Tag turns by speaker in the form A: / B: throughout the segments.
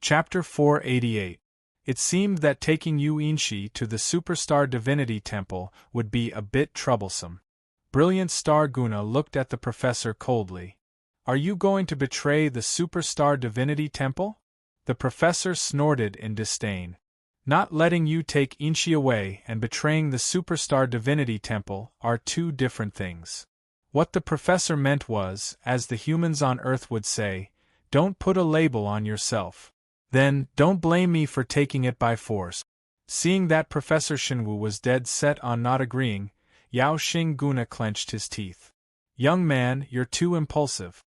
A: Chapter 488. It seemed that taking Yu Inshi to the Superstar Divinity Temple would be a bit troublesome. Brilliant Star Guna looked at the professor coldly. Are you going to betray the Superstar Divinity Temple? The professor snorted in disdain. Not letting you take Inshi away and betraying the Superstar Divinity Temple are two different things. What the professor meant was, as the humans on Earth would say, don't put a label on yourself. Then, don't blame me for taking it by force. Seeing that Professor Shinwu was dead set on not agreeing, Yao Xing Guna clenched his teeth. Young man, you're too impulsive.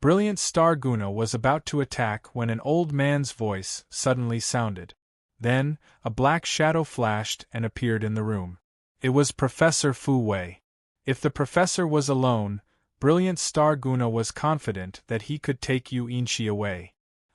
A: Brilliant Star Guna was about to attack when an old man's voice suddenly sounded. Then, a black shadow flashed and appeared in the room. It was Professor Fu Wei. If the professor was alone, Brilliant Star Guna was confident that he could take Yu Inshi away.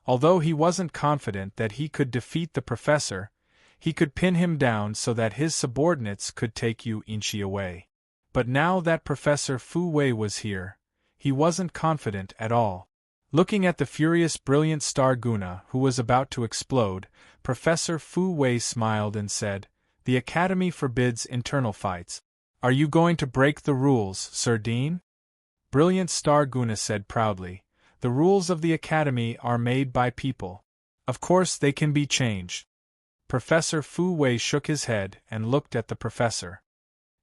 A: Although he wasn't confident that he could defeat the professor, he could pin him down so that his subordinates could take Yu Inshi away. But now that Professor Fu Wei was here, he wasn't confident at all. Looking at the furious Brilliant Star Guna who was about to explode, Professor Fu Wei smiled and said, "The Academy forbids internal fights. Are you going to break the rules, Sir Dean?" Brilliant Star Guna said proudly, "The rules of the Academy are made by people. Of course they can be changed." Professor Fu Wei shook his head and looked at the professor.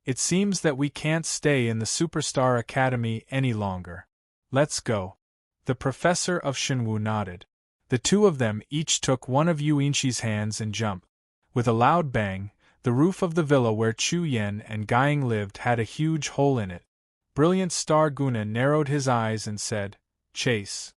A: "It seems that we can't stay in the Superstar Academy any longer. Let's go." The professor of Shinwu nodded. The two of them each took one of Yu Inshi's hands and jumped. With a loud bang, the roof of the villa where Chu Yen and Guiying lived had a huge hole in it. Brilliant Star Guna narrowed his eyes and said, "Chase."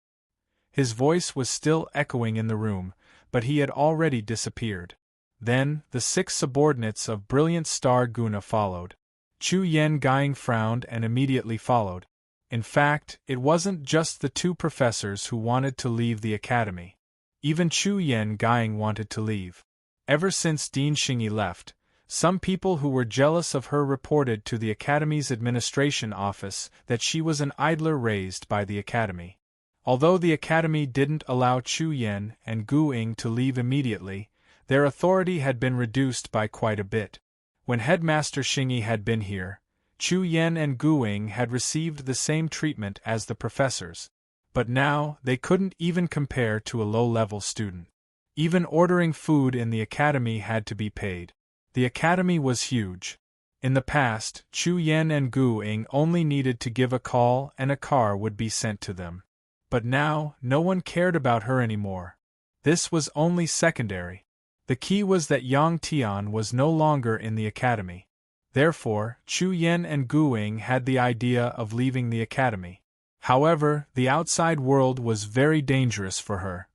A: His voice was still echoing in the room, but he had already disappeared. Then, the 6 subordinates of Brilliant Star Guna followed. Chu Yen Guiying frowned and immediately followed. In fact, it wasn't just the 2 professors who wanted to leave the academy. Even Chu Yen Guiying wanted to leave. Ever since Dean Xingyi left, some people who were jealous of her reported to the academy's administration office that she was an idler raised by the academy. Although the academy didn't allow Chu Yen and Gu Ying to leave immediately, their authority had been reduced by quite a bit. When Headmaster Xingyi had been here, Chu Yen and Gu Ying had received the same treatment as the professors. But now, they couldn't even compare to a low-level student. Even ordering food in the academy had to be paid. The academy was huge. In the past, Chu Yen and Gu Ying only needed to give a call and a car would be sent to them. But now, no one cared about her anymore. This was only secondary. The key was that Yang Tian was no longer in the academy. Therefore, Chu Yen and Gu Ying had the idea of leaving the academy. However, the outside world was very dangerous for her.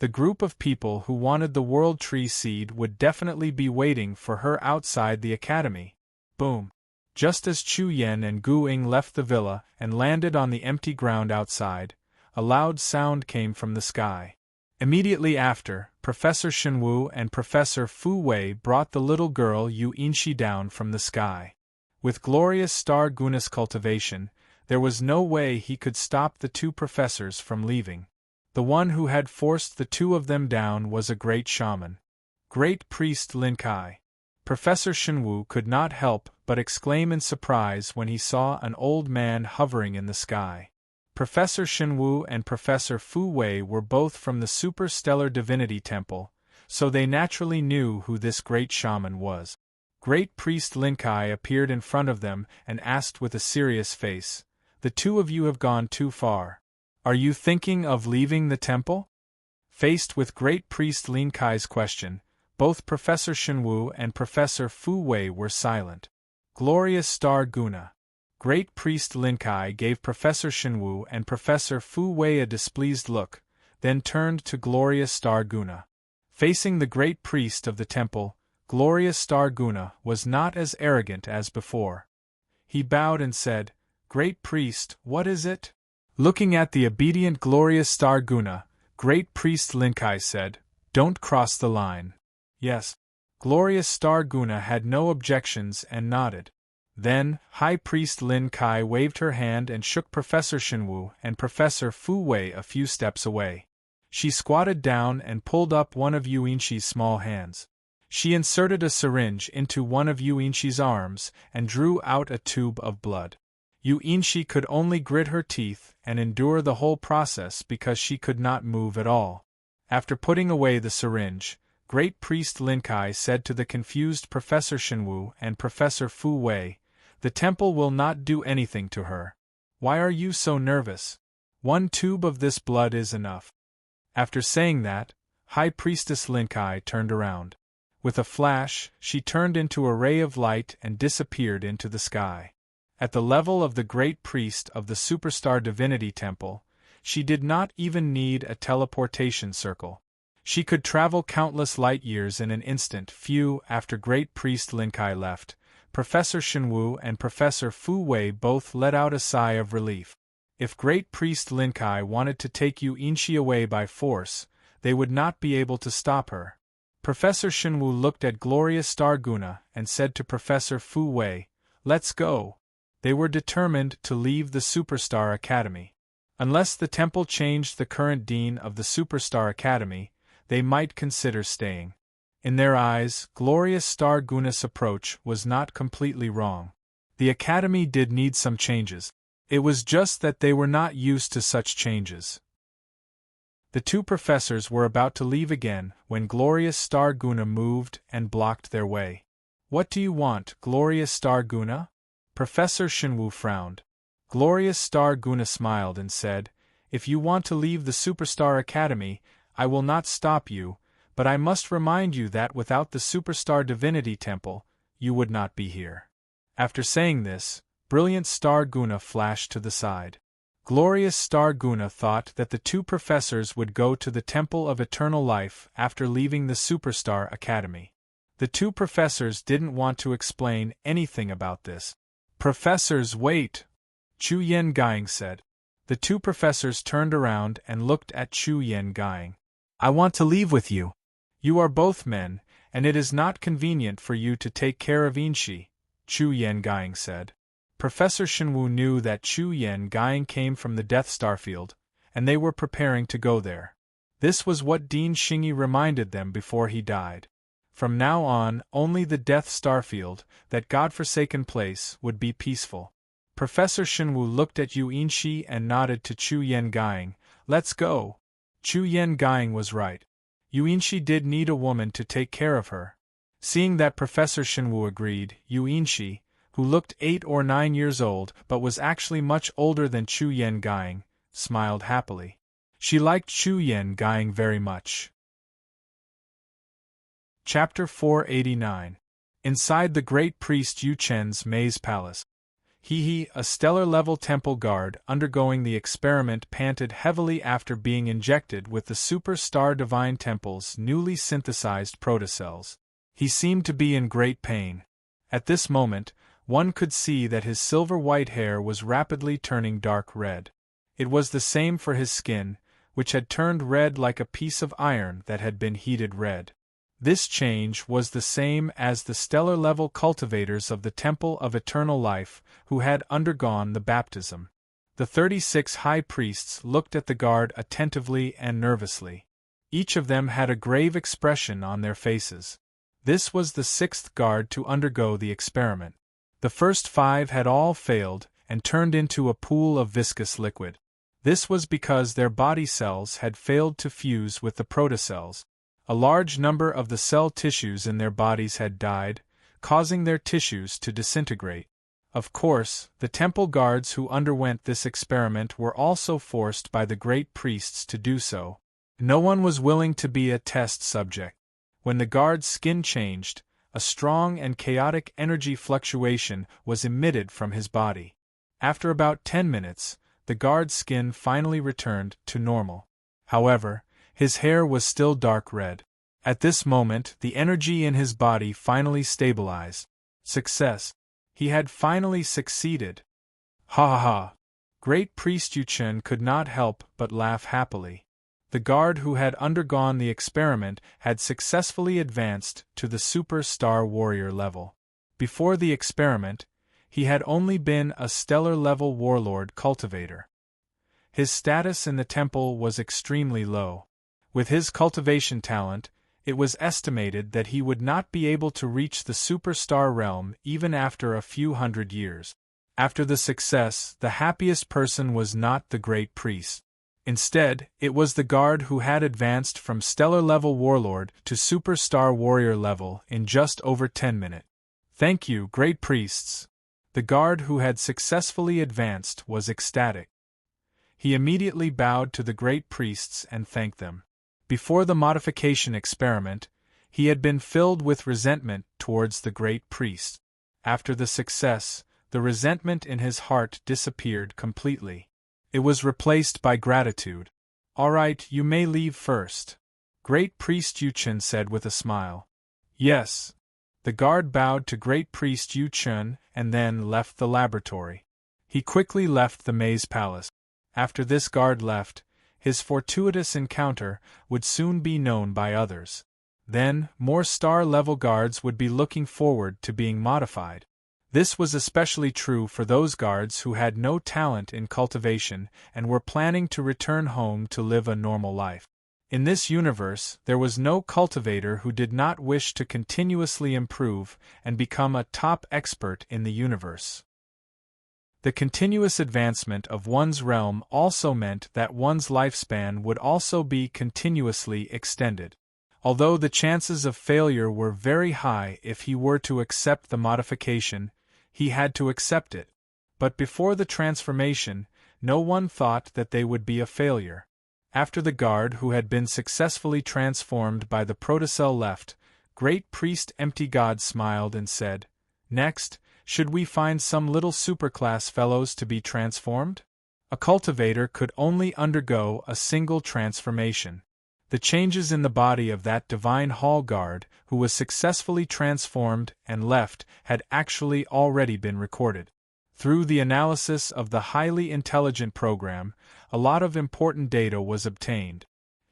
A: The group of people who wanted the World Tree Seed would definitely be waiting for her outside the academy. Boom! Just as Chu Yen and Gu Ying left the villa and landed on the empty ground outside, a loud sound came from the sky. Immediately after, Professor Shinwu and Professor Fu Wei brought the little girl Yu Inshi down from the sky. With Glorious Star Guna's cultivation, there was no way he could stop the 2 professors from leaving. The one who had forced the 2 of them down was a great shaman. Great Priest Lin Kai. Professor Shinwu could not help but exclaim in surprise when he saw an old man hovering in the sky. Professor Shinwu and Professor Fu Wei were both from the Superstellar Divinity Temple, so they naturally knew who this great shaman was. Great Priest Lin Kai appeared in front of them and asked with a serious face, "The 2 of you have gone too far. Are you thinking of leaving the temple?" Faced with Great Priest Lin Kai's question, both Professor Shinwu and Professor Fu Wei were silent. Glorious Star Guna. Great Priest Lin Kai gave Professor Shinwu and Professor Fu Wei a displeased look, then turned to Glorious Star Guna. Facing the Great Priest of the temple, Glorious Star Guna was not as arrogant as before. He bowed and said, "Great Priest, what is it?" Looking at the obedient Glorious Star Guna, Great Priest Lin Kai said, "Don't cross the line." "Yes." Glorious Star Guna had no objections and nodded. Then, High Priest Lin Kai waved her hand and shook Professor Shinwu and Professor Fu Wei a few steps away. She squatted down and pulled up one of Yuinshi's small hands. She inserted a syringe into one of Yuinshi's arms and drew out a tube of blood. Yuinshi could only grit her teeth and endure the whole process because she could not move at all. After putting away the syringe, Great Priest Linkai said to the confused Professor Shenwu and Professor Fu Wei, "The temple will not do anything to her. Why are you so nervous? One tube of this blood is enough." After saying that, High Priestess Linkai turned around. With a flash, she turned into a ray of light and disappeared into the sky. At the level of the Great Priest of the Superstar Divinity Temple, she did not even need a teleportation circle. She could travel countless light years in an instant. After Great Priest Linkai left, Professor Shenwu and Professor Fu Wei both let out a sigh of relief. If Great Priest Linkai wanted to take Yuinshi away by force, they would not be able to stop her. Professor Shenwu looked at Glorious Star Guna and said to Professor Fu Wei, "Let's go." They were determined to leave the Superstar Academy. Unless the temple changed the current dean of the Superstar Academy, they might consider staying. In their eyes, Glorious Star Guna's approach was not completely wrong. The academy did need some changes. It was just that they were not used to such changes. The two professors were about to leave again when Glorious Star Guna moved and blocked their way. "What do you want, Glorious Star Guna?" Professor Shenwu frowned. Glorious Star Guna smiled and said, "If you want to leave the Superstar Academy, I will not stop you, but I must remind you that without the Superstar Divinity Temple, you would not be here." After saying this, Brilliant Star Guna flashed to the side. Glorious Star Guna thought that the two professors would go to the Temple of Eternal Life after leaving the Superstar Academy. The two professors didn't want to explain anything about this. "Professors, wait!" Chu Yen Gaing said. The two professors turned around and looked at Chu Yen Gaing. "I want to leave with you. You are both men, and it is not convenient for you to take care of Inshi," Chu Yen Gaing said. Professor Shenwu knew that Chu Yen Gaing came from the Death Starfield, and they were preparing to go there. This was what Dean Xingyi reminded them before he died. From now on, only the Death Starfield, that godforsaken place, would be peaceful. Professor Shenwu looked at Yuinshi and nodded to Chu Yen Gaing, "Let's go." Chu Yen Gaing was right. Yuinshi did need a woman to take care of her. Seeing that Professor Shenwu agreed, Yuinshi, who looked 8 or 9 years old but was actually much older than Chu Yen Gaing, smiled happily. She liked Chu Yen Gaing very much. Chapter 489. Inside the Great Priest Yu Chen's Maze Palace. A stellar-level temple guard undergoing the experiment panted heavily after being injected with the Superstar Divine Temple's newly synthesized protocells. He seemed to be in great pain. At this moment, one could see that his silver-white hair was rapidly turning dark red. It was the same for his skin, which had turned red like a piece of iron that had been heated red. This change was the same as the stellar-level cultivators of the Temple of Eternal Life who had undergone the baptism. The 36 high priests looked at the guard attentively and nervously. Each of them had a grave expression on their faces. This was the 6th guard to undergo the experiment. The first 5 had all failed and turned into a pool of viscous liquid. This was because their body cells had failed to fuse with the protocells. A large number of the cell tissues in their bodies had died, causing their tissues to disintegrate. Of course, the temple guards who underwent this experiment were also forced by the great priests to do so. No one was willing to be a test subject. When the guard's skin changed, a strong and chaotic energy fluctuation was emitted from his body. After about 10 minutes, the guard's skin finally returned to normal. However, his hair was still dark red. At this moment, the energy in his body finally stabilized. Success! He had finally succeeded. Ha ha ha! Great Priest Yuchen could not help but laugh happily. The guard who had undergone the experiment had successfully advanced to the Super Star Warrior level. Before the experiment, he had only been a stellar-level warlord cultivator. His status in the temple was extremely low. With his cultivation talent, it was estimated that he would not be able to reach the superstar realm even after a few hundred years. After the success, the happiest person was not the great priest. Instead, it was the guard who had advanced from stellar-level warlord to superstar warrior level in just over 10 minutes. Thank you, great priests. The guard who had successfully advanced was ecstatic. He immediately bowed to the great priests and thanked them. Before the modification experiment, he had been filled with resentment towards the great priest. After the success, the resentment in his heart disappeared completely. It was replaced by gratitude. All right, you may leave first. Great Priest Yu-chun said with a smile. Yes. The guard bowed to Great Priest Yu-chun and then left the laboratory. He quickly left the maze palace. After this guard left, his fortuitous encounter would soon be known by others. Then, more star-level guards would be looking forward to being modified. This was especially true for those guards who had no talent in cultivation and were planning to return home to live a normal life. In this universe, there was no cultivator who did not wish to continuously improve and become a top expert in the universe. The continuous advancement of one's realm also meant that one's lifespan would also be continuously extended. Although the chances of failure were very high if he were to accept the modification, he had to accept it. But before the transformation, no one thought that they would be a failure. After the guard who had been successfully transformed by the protocell left, Great Priest Empty God smiled and said, "Next, should we find some little superclass fellows to be transformed?" A cultivator could only undergo a single transformation. The changes in the body of that divine hall guard who was successfully transformed and left had actually already been recorded. Through the analysis of the highly intelligent program, a lot of important data was obtained.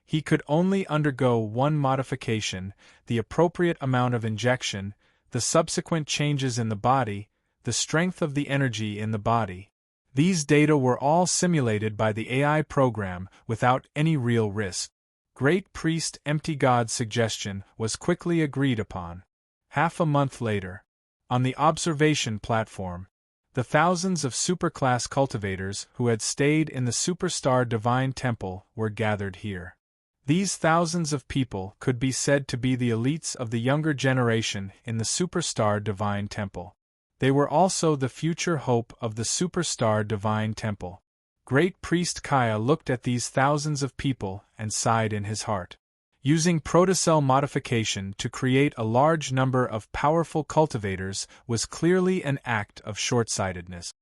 A: He could only undergo one modification, the appropriate amount of injection, the subsequent changes in the body, the strength of the energy in the body. These data were all simulated by the AI program without any real risk. Great Priest Empty God's suggestion was quickly agreed upon. Half a month later, on the observation platform, the thousands of superclass cultivators who had stayed in the Superstar Divine Temple were gathered here. These thousands of people could be said to be the elites of the younger generation in the Superstar Divine Temple. They were also the future hope of the Superstar Divine Temple. Great Priest Kaya looked at these thousands of people and sighed in his heart. Using protocell modification to create a large number of powerful cultivators was clearly an act of short-sightedness.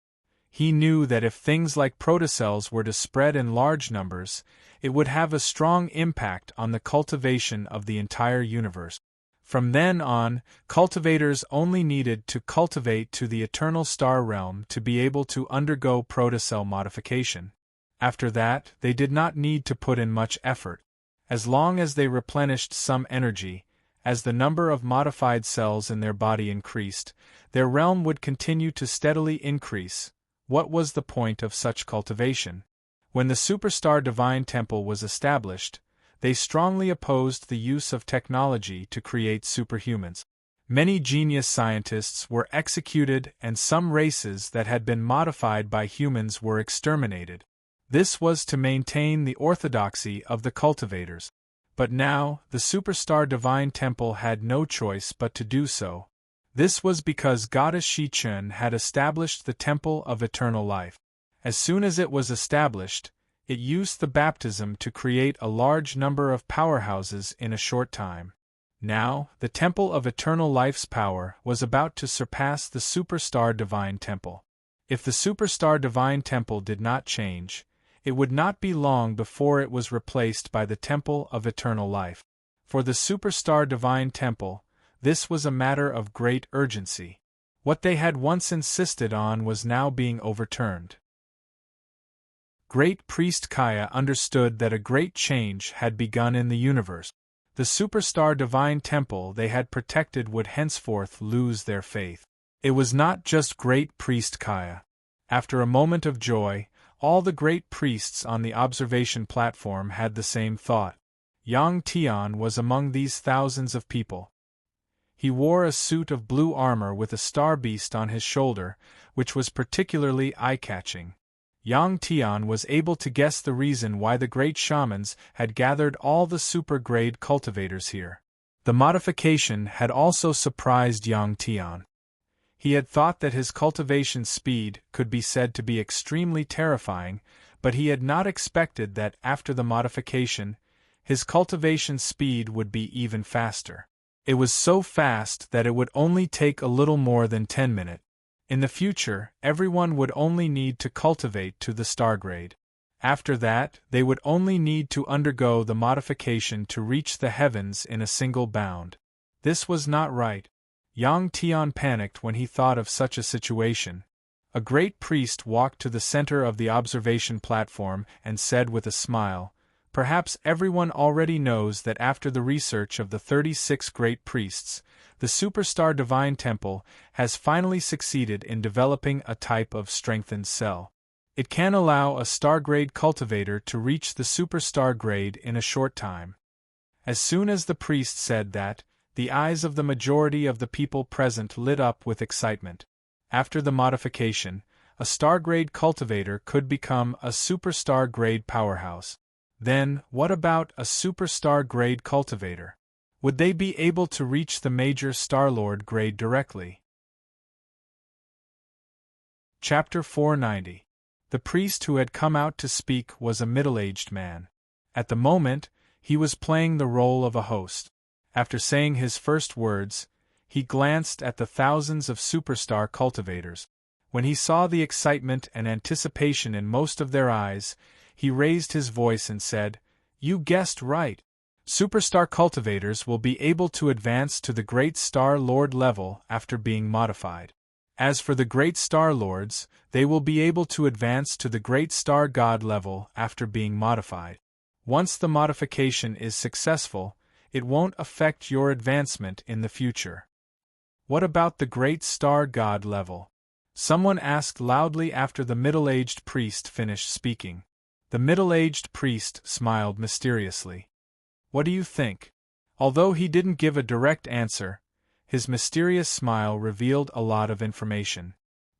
A: He knew that if things like protocells were to spread in large numbers, it would have a strong impact on the cultivation of the entire universe. From then on, cultivators only needed to cultivate to the eternal star realm to be able to undergo protocell modification. After that, they did not need to put in much effort. As long as they replenished some energy, as the number of modified cells in their body increased, their realm would continue to steadily increase. What was the point of such cultivation? When the Superstar Divine Temple was established, they strongly opposed the use of technology to create superhumans. Many genius scientists were executed and some races that had been modified by humans were exterminated. This was to maintain the orthodoxy of the cultivators. But now, the Superstar Divine Temple had no choice but to do so. This was because Goddess Shi-chun had established the Temple of Eternal Life. As soon as it was established, it used the baptism to create a large number of powerhouses in a short time. Now, the Temple of Eternal Life's power was about to surpass the Superstar Divine Temple. If the Superstar Divine Temple did not change, it would not be long before it was replaced by the Temple of Eternal Life. For the Superstar Divine Temple, this was a matter of great urgency. What they had once insisted on was now being overturned. Great Priest Kaya understood that a great change had begun in the universe. The Superstar Divine Temple they had protected would henceforth lose their faith. It was not just Great Priest Kaya. After a moment of joy, all the great priests on the observation platform had the same thought. Yang Tian was among these thousands of people. He wore a suit of blue armor with a star beast on his shoulder, which was particularly eye-catching. Yang Tian was able to guess the reason why the great shamans had gathered all the super-grade cultivators here. The modification had also surprised Yang Tian. He had thought that his cultivation speed could be said to be extremely terrifying, but he had not expected that after the modification, his cultivation speed would be even faster. It was so fast that it would only take a little more than 10 minutes. In the future, everyone would only need to cultivate to the star grade. After that, they would only need to undergo the modification to reach the heavens in a single bound. This was not right. Yang Tian panicked when he thought of such a situation. A great priest walked to the center of the observation platform and said with a smile, "Perhaps everyone already knows that after the research of the 36 great priests, the Superstar Divine Temple has finally succeeded in developing a type of strengthened cell. It can allow a star-grade cultivator to reach the superstar grade in a short time." As soon as the priest said that, the eyes of the majority of the people present lit up with excitement. After the modification, a star-grade cultivator could become a superstar-grade powerhouse. Then, what about a superstar-grade cultivator? Would they be able to reach the major Starlord grade directly? Chapter 490. The priest who had come out to speak was a middle-aged man. At the moment, he was playing the role of a host. After saying his first words, he glanced at the thousands of superstar cultivators. When he saw the excitement and anticipation in most of their eyes, he raised his voice and said, "You guessed right. Superstar cultivators will be able to advance to the Great Star Lord level after being modified. As for the Great Star Lords, they will be able to advance to the Great Star God level after being modified. Once the modification is successful, it won't affect your advancement in the future." "What about the Great Star God level?" someone asked loudly after the middle-aged priest finished speaking. The middle-aged priest smiled mysteriously. "What do you think?" Although he didn't give a direct answer, his mysterious smile revealed a lot of information.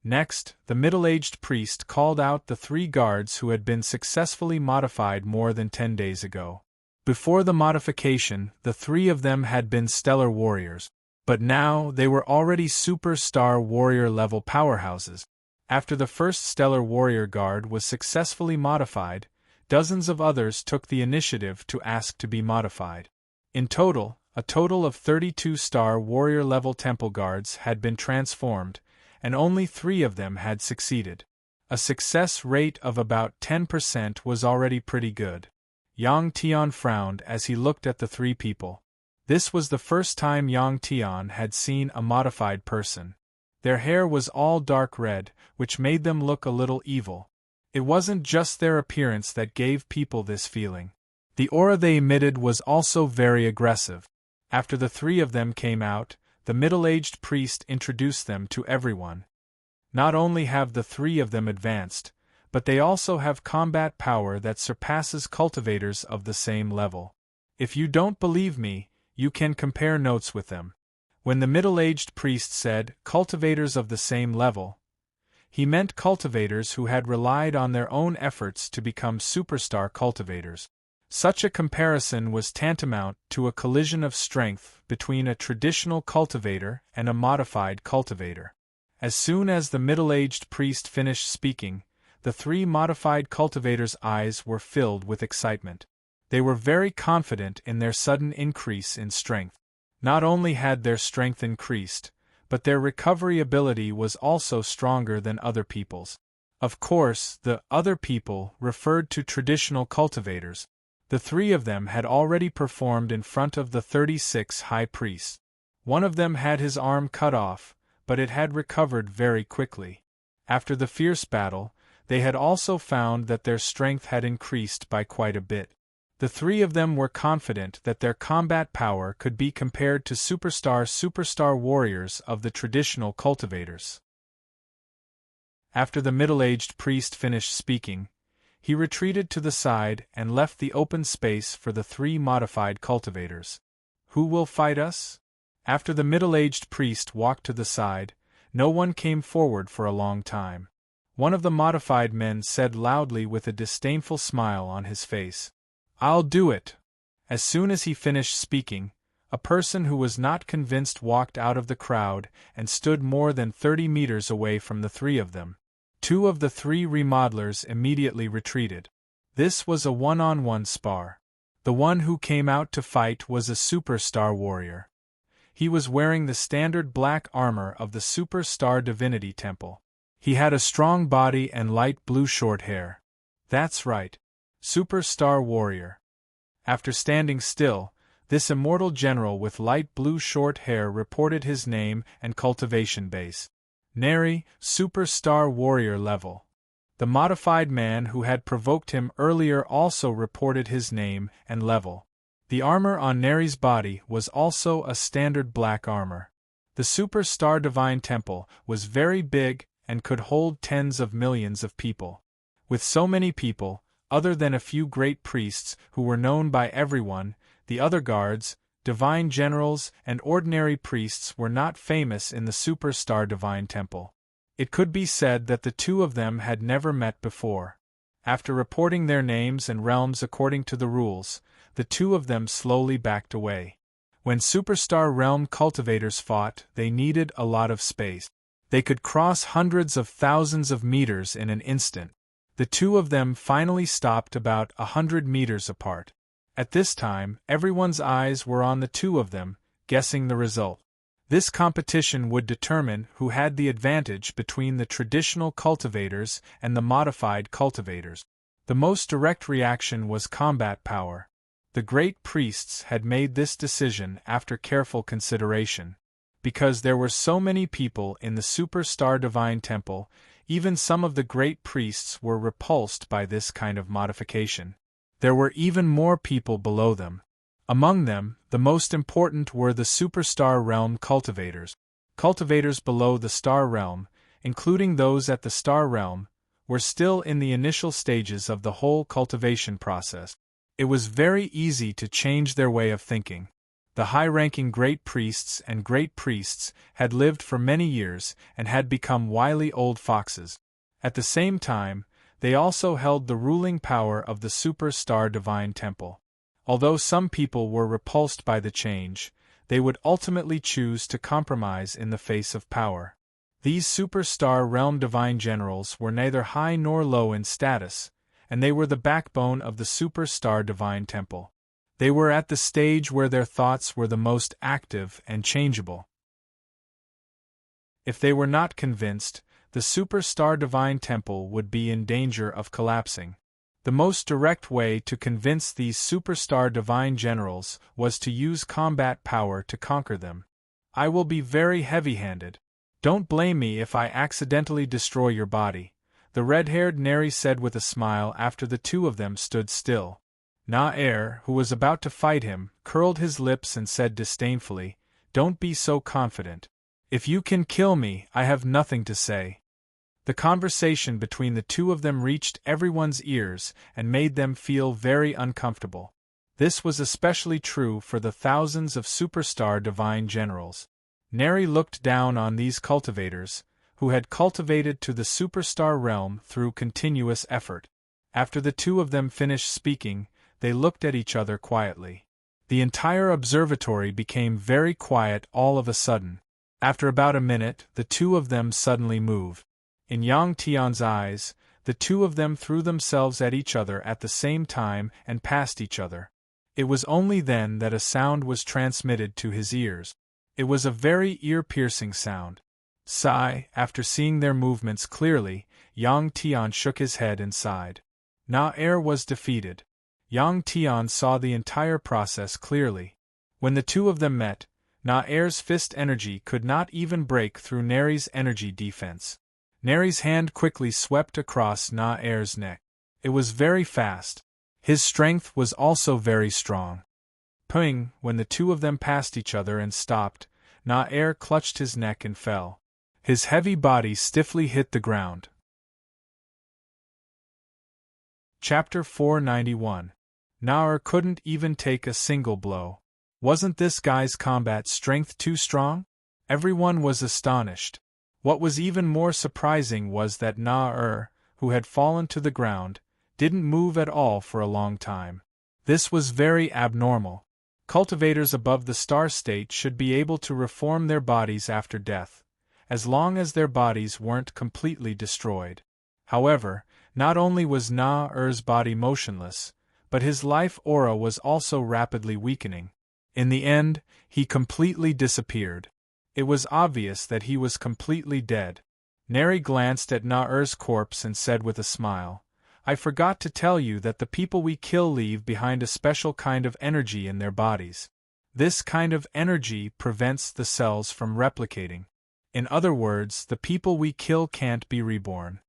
A: Next, the middle-aged priest called out the 3 guards who had been successfully modified more than 10 days ago. Before the modification, the 3 of them had been stellar warriors, but now they were already superstar warrior level powerhouses. After the first stellar warrior guard was successfully modified, dozens of others took the initiative to ask to be modified. In total, a total of 32 star warrior level temple guards had been transformed, and only 3 of them had succeeded. A success rate of about 10% was already pretty good. Yang Tian frowned as he looked at the 3 people. This was the first time Yang Tian had seen a modified person. Their hair was all dark red, which made them look a little evil. It wasn't just their appearance that gave people this feeling. The aura they emitted was also very aggressive. After the 3 of them came out, the middle-aged priest introduced them to everyone. Not only have the 3 of them advanced, but they also have combat power that surpasses cultivators of the same level. If you don't believe me, you can compare notes with them. When the middle-aged priest said, "cultivators of the same level," he meant cultivators who had relied on their own efforts to become superstar cultivators. Such a comparison was tantamount to a collision of strength between a traditional cultivator and a modified cultivator. As soon as the middle-aged priest finished speaking, the 3 modified cultivators' eyes were filled with excitement. They were very confident in their sudden increase in strength. Not only had their strength increased, but their recovery ability was also stronger than other people's. Of course, the other people referred to traditional cultivators. The 3 of them had already performed in front of the 36 high priests. One of them had his arm cut off, but it had recovered very quickly. After the fierce battle, they had also found that their strength had increased by quite a bit. The 3 of them were confident that their combat power could be compared to superstar warriors of the traditional cultivators. After the middle-aged priest finished speaking, He retreated to the side and left the open space for the three modified cultivators. Who will fight us? After the middle-aged priest walked to the side, no one came forward for a long time. One of the modified men said loudly with a disdainful smile on his face, "I'll do it." As soon as he finished speaking, a person who was not convinced walked out of the crowd and stood more than 30 meters away from the three of them. Two of the three remodelers immediately retreated. This was a one-on-one spar. The one who came out to fight was a superstar warrior. He was wearing the standard black armor of the Superstar Divinity Temple. He had a strong body and light blue short hair. That's right. Superstar warrior. After standing still, this immortal general with light blue short hair reported his name and cultivation base. Neri, Superstar Warrior level. The modified man who had provoked him earlier also reported his name and level. The armor on Neri's body was also a standard black armor. The Superstar Divine Temple was very big and could hold tens of millions of people. With so many people, other than a few great priests who were known by everyone, the other guards, divine generals, and ordinary priests were not famous in the Superstar Divine Temple. It could be said that the two of them had never met before. After reporting their names and realms according to the rules, the two of them slowly backed away. When Superstar Realm cultivators fought, they needed a lot of space. They could cross hundreds of thousands of meters in an instant. The two of them finally stopped about 100 meters apart. At this time, everyone's eyes were on the two of them, guessing the result. This competition would determine who had the advantage between the traditional cultivators and the modified cultivators. The most direct reaction was combat power. The great priests had made this decision after careful consideration. Because there were so many people in the Superstar Divine Temple, even some of the great priests were repulsed by this kind of modification. There were even more people below them. Among them, the most important were the Superstar Realm cultivators. Cultivators below the Star Realm, including those at the Star Realm, were still in the initial stages of the whole cultivation process. It was very easy to change their way of thinking. The high-ranking great priests and great priests had lived for many years and had become wily old foxes. At the same time, they also held the ruling power of the Superstar Divine Temple. Although some people were repulsed by the change, they would ultimately choose to compromise in the face of power. These Superstar Realm Divine Generals were neither high nor low in status, and they were the backbone of the Superstar Divine Temple. They were at the stage where their thoughts were the most active and changeable. If they were not convinced, the Superstar Divine Temple would be in danger of collapsing. The most direct way to convince these Superstar Divine Generals was to use combat power to conquer them. I will be very heavy-handed. Don't blame me if I accidentally destroy your body, the red-haired Neri said with a smile after the two of them stood still. Na-Er, who was about to fight him, curled his lips and said disdainfully, "Don't be so confident. If you can kill me, I have nothing to say." The conversation between the two of them reached everyone's ears and made them feel very uncomfortable. This was especially true for the thousands of Superstar Divine Generals. Neri looked down on these cultivators, who had cultivated to the Superstar Realm through continuous effort. After the two of them finished speaking, they looked at each other quietly. The entire observatory became very quiet all of a sudden. After about a minute, the two of them suddenly moved. In Yang Tian's eyes, the two of them threw themselves at each other at the same time and past each other. It was only then that a sound was transmitted to his ears. It was a very ear-piercing sound. Sigh, after seeing their movements clearly, Yang Tian shook his head and sighed. Na-Er was defeated. Yang Tian saw the entire process clearly. When the two of them met, Na-Er's fist energy could not even break through Neri's energy defense. Neri's hand quickly swept across Na-Er's neck. It was very fast. His strength was also very strong. Ping, when the two of them passed each other and stopped, Na-Er clutched his neck and fell. His heavy body stiffly hit the ground. Chapter 491. Naur couldn't even take a single blow. Wasn't this guy's combat strength too strong? Everyone was astonished. What was even more surprising was that Naur, who had fallen to the ground, didn't move at all for a long time. This was very abnormal. Cultivators above the star state should be able to reform their bodies after death, as long as their bodies weren't completely destroyed. However, not only was Naur's body motionless, but his life aura was also rapidly weakening. In the end, he completely disappeared. It was obvious that he was completely dead. Neri glanced at Naur's corpse and said with a smile, "I forgot to tell you that the people we kill leave behind a special kind of energy in their bodies. This kind of energy prevents the cells from replicating. In other words, the people we kill can't be reborn."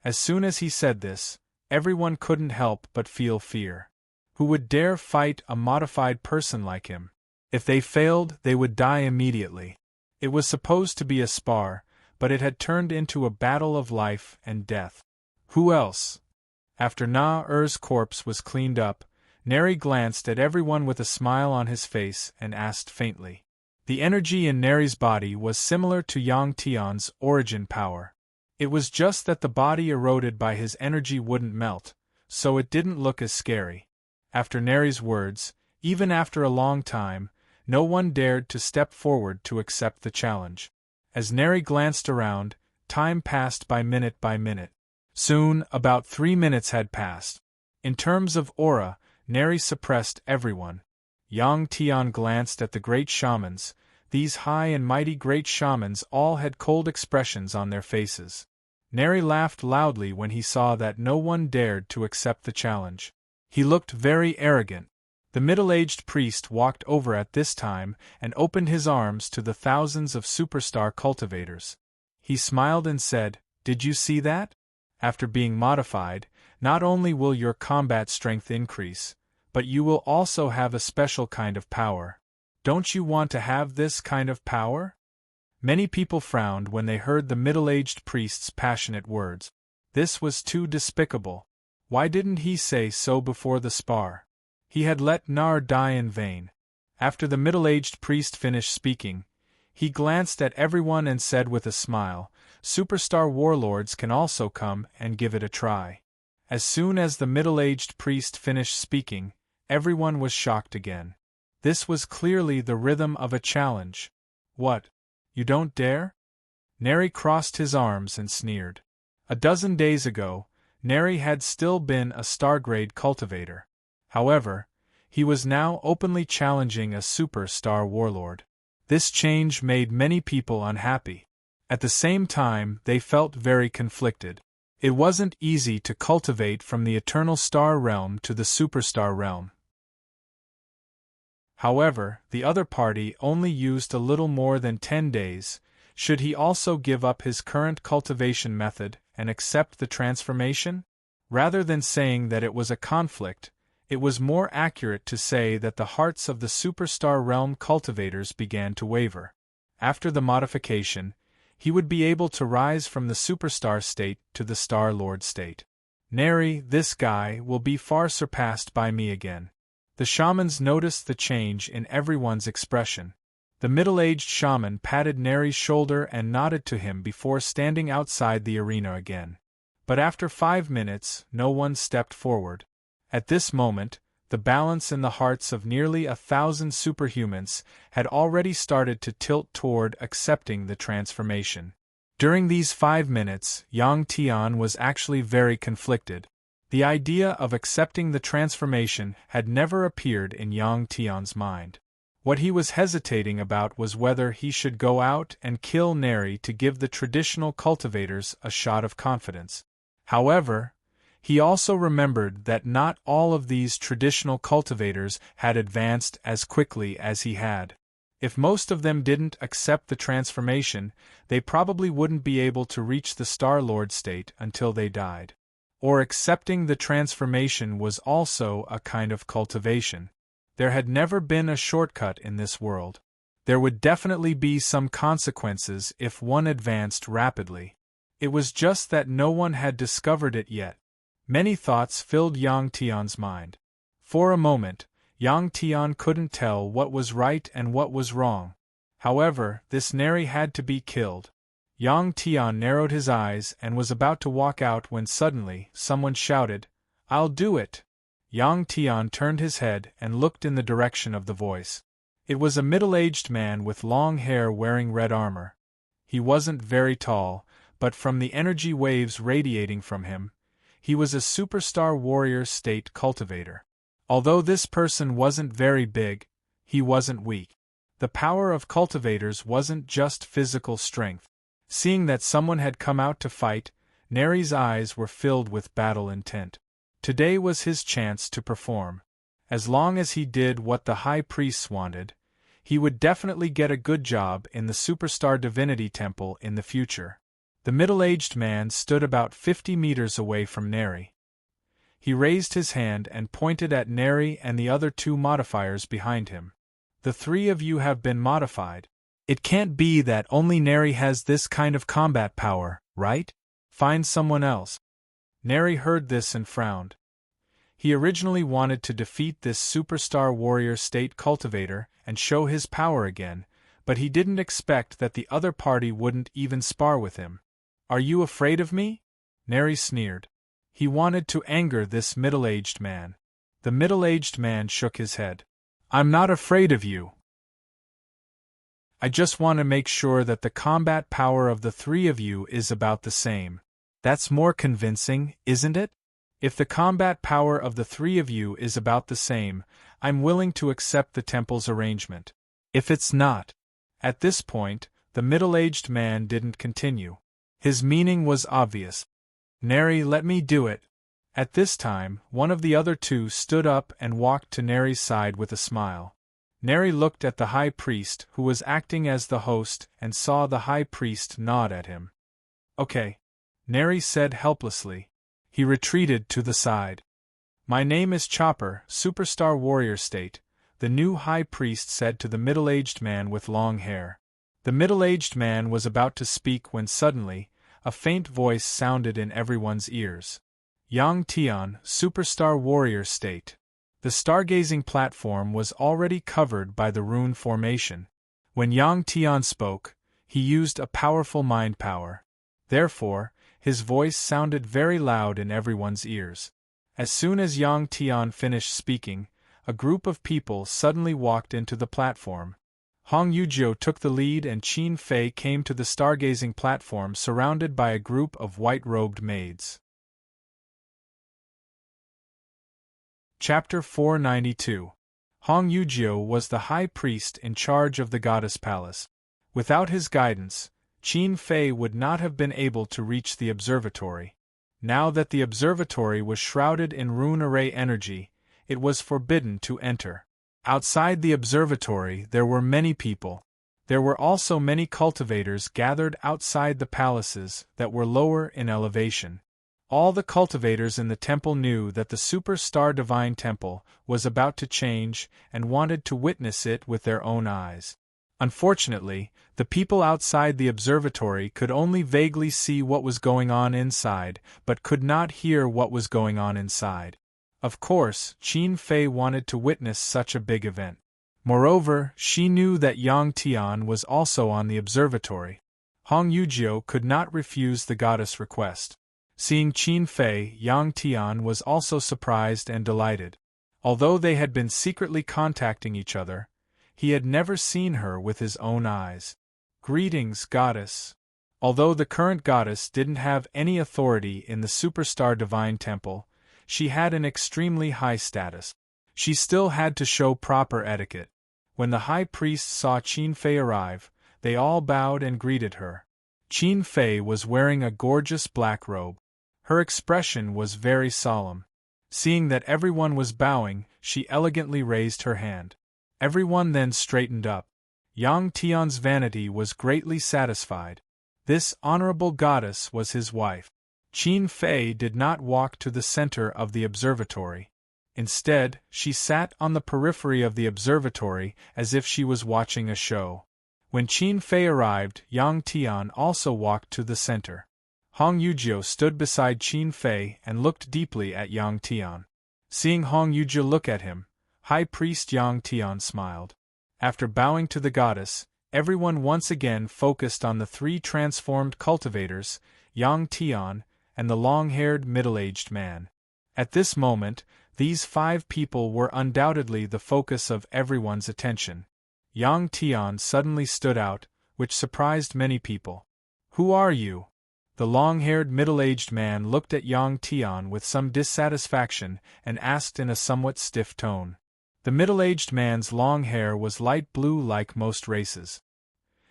A: As soon as he said this, everyone couldn't help but feel fear. Who would dare fight a modified person like him? If they failed, they would die immediately. It was supposed to be a spar, but it had turned into a battle of life and death. Who else? After Naur's corpse was cleaned up, Neri glanced at everyone with a smile on his face and asked faintly. The energy in Neri's body was similar to Yang Tian's origin power. It was just that the body eroded by his energy wouldn't melt, so it didn't look as scary. After Neri's words, even after a long time, no one dared to step forward to accept the challenge. As Neri glanced around, time passed by minute. Soon, about 3 minutes had passed. In terms of aura, Neri suppressed everyone. Yang Tian glanced at the great shamans. These high and mighty great shamans all had cold expressions on their faces. Neri laughed loudly when he saw that no one dared to accept the challenge. He looked very arrogant. The middle-aged priest walked over at this time and opened his arms to the thousands of superstar cultivators. He smiled and said, "Did you see that? After being modified, not only will your combat strength increase, but you will also have a special kind of power. Don't you want to have this kind of power?" Many people frowned when they heard the middle-aged priest's passionate words. This was too despicable. Why didn't he say so before the spar? He had let Naur die in vain. After the middle-aged priest finished speaking, he glanced at everyone and said with a smile, "Superstar warlords can also come and give it a try." As soon as the middle-aged priest finished speaking, everyone was shocked again. This was clearly the rhythm of a challenge. "What? You don't dare?" Neri crossed his arms and sneered. A dozen days ago, Neri had still been a star-grade cultivator. However, he was now openly challenging a superstar warlord. This change made many people unhappy. At the same time, they felt very conflicted. It wasn't easy to cultivate from the eternal star realm to the superstar realm. However, the other party only used a little more than 10 days. Should he also give up his current cultivation method and accept the transformation? Rather than saying that it was a conflict, it was more accurate to say that the hearts of the superstar realm cultivators began to waver. After the modification, he would be able to rise from the superstar state to the Star Lord state. Neri, this guy, will be far surpassed by me again. The shamans noticed the change in everyone's expression. The middle-aged shaman patted Neri's shoulder and nodded to him before standing outside the arena again. But after 5 minutes, no one stepped forward. At this moment, the balance in the hearts of nearly 1,000 superhumans had already started to tilt toward accepting the transformation. During these 5 minutes, Yang Tian was actually very conflicted. The idea of accepting the transformation had never appeared in Yang Tian's mind. What he was hesitating about was whether he should go out and kill Neri to give the traditional cultivators a shot of confidence. However, he also remembered that not all of these traditional cultivators had advanced as quickly as he had. If most of them didn't accept the transformation, they probably wouldn't be able to reach the Star Lord state until they died. Or accepting the transformation was also a kind of cultivation. There had never been a shortcut in this world. There would definitely be some consequences if one advanced rapidly. It was just that no one had discovered it yet. Many thoughts filled Yang Tian's mind. For a moment, Yang Tian couldn't tell what was right and what was wrong. However, this Neri had to be killed. Yang Tian narrowed his eyes and was about to walk out when suddenly someone shouted, "I'll do it!" Yang Tian turned his head and looked in the direction of the voice. It was a middle-aged man with long hair wearing red armor. He wasn't very tall, but from the energy waves radiating from him, he was a superstar warrior state cultivator. Although this person wasn't very big, he wasn't weak. The power of cultivators wasn't just physical strength. Seeing that someone had come out to fight, Neri's eyes were filled with battle intent. Today was his chance to perform. As long as he did what the high priests wanted, he would definitely get a good job in the Superstar Divinity Temple in the future. The middle-aged man stood about 50 meters away from Neri. He raised his hand and pointed at Neri and the other two modifiers behind him. "The three of you have been modified. It can't be that only Neri has this kind of combat power, right? Find someone else." Neri heard this and frowned. He originally wanted to defeat this superstar warrior state cultivator and show his power again, but he didn't expect that the other party wouldn't even spar with him. "Are you afraid of me?" Neri sneered. He wanted to anger this middle-aged man. The middle-aged man shook his head. "I'm not afraid of you. I just want to make sure that the combat power of the three of you is about the same. That's more convincing, isn't it? If the combat power of the three of you is about the same, I'm willing to accept the temple's arrangement. If it's not..." At this point, the middle-aged man didn't continue. His meaning was obvious. "Neri, let me do it." At this time, one of the other two stood up and walked to Neri's side with a smile. Neri looked at the high priest who was acting as the host and saw the high priest nod at him. "Okay," Neri said helplessly. He retreated to the side. "My name is Chopper, Superstar Warrior State," the new high priest said to the middle-aged man with long hair. The middle-aged man was about to speak when suddenly, a faint voice sounded in everyone's ears. "Yang Tian, Superstar Warrior State." The stargazing platform was already covered by the rune formation. When Yang Tian spoke, he used a powerful mind power. Therefore, his voice sounded very loud in everyone's ears. As soon as Yang Tian finished speaking, a group of people suddenly walked into the platform. Hong Yuzhou took the lead and Qin Fei came to the stargazing platform surrounded by a group of white-robed maids. Chapter 492. Hong Yuzhou was the high priest in charge of the goddess palace. Without his guidance, Qin Fei would not have been able to reach the observatory. Now that the observatory was shrouded in rune array energy, it was forbidden to enter. Outside the observatory there were many people. There were also many cultivators gathered outside the palaces that were lower in elevation. All the cultivators in the temple knew that the Superstar Divine Temple was about to change and wanted to witness it with their own eyes. Unfortunately, the people outside the observatory could only vaguely see what was going on inside, but could not hear what was going on inside. Of course, Qin Fei wanted to witness such a big event. Moreover, she knew that Yang Tian was also on the observatory. Hong Yuzhou could not refuse the goddess' request. Seeing Qin Fei, Yang Tian was also surprised and delighted. Although they had been secretly contacting each other, he had never seen her with his own eyes. "Greetings, goddess." Although the current goddess didn't have any authority in the Superstar Divine Temple, she had an extremely high status. She still had to show proper etiquette. When the high priest saw Qin Fei arrive, they all bowed and greeted her. Qin Fei was wearing a gorgeous black robe. Her expression was very solemn. Seeing that everyone was bowing, she elegantly raised her hand. Everyone then straightened up. Yang Tian's vanity was greatly satisfied. This honorable goddess was his wife. Qin Fei did not walk to the center of the observatory. Instead, she sat on the periphery of the observatory as if she was watching a show. When Qin Fei arrived, Yang Tian also walked to the center. Hong Yujio stood beside Qin Fei and looked deeply at Yang Tian. Seeing Hong Yujio look at him, High Priest Yang Tian smiled. After bowing to the goddess, everyone once again focused on the three transformed cultivators, Yang Tian, and the long-haired middle-aged man. At this moment, these 5 people were undoubtedly the focus of everyone's attention. Yang Tian suddenly stood out, which surprised many people. "Who are you?" The long-haired middle-aged man looked at Yang Tian with some dissatisfaction and asked in a somewhat stiff tone. The middle-aged man's long hair was light blue like most races.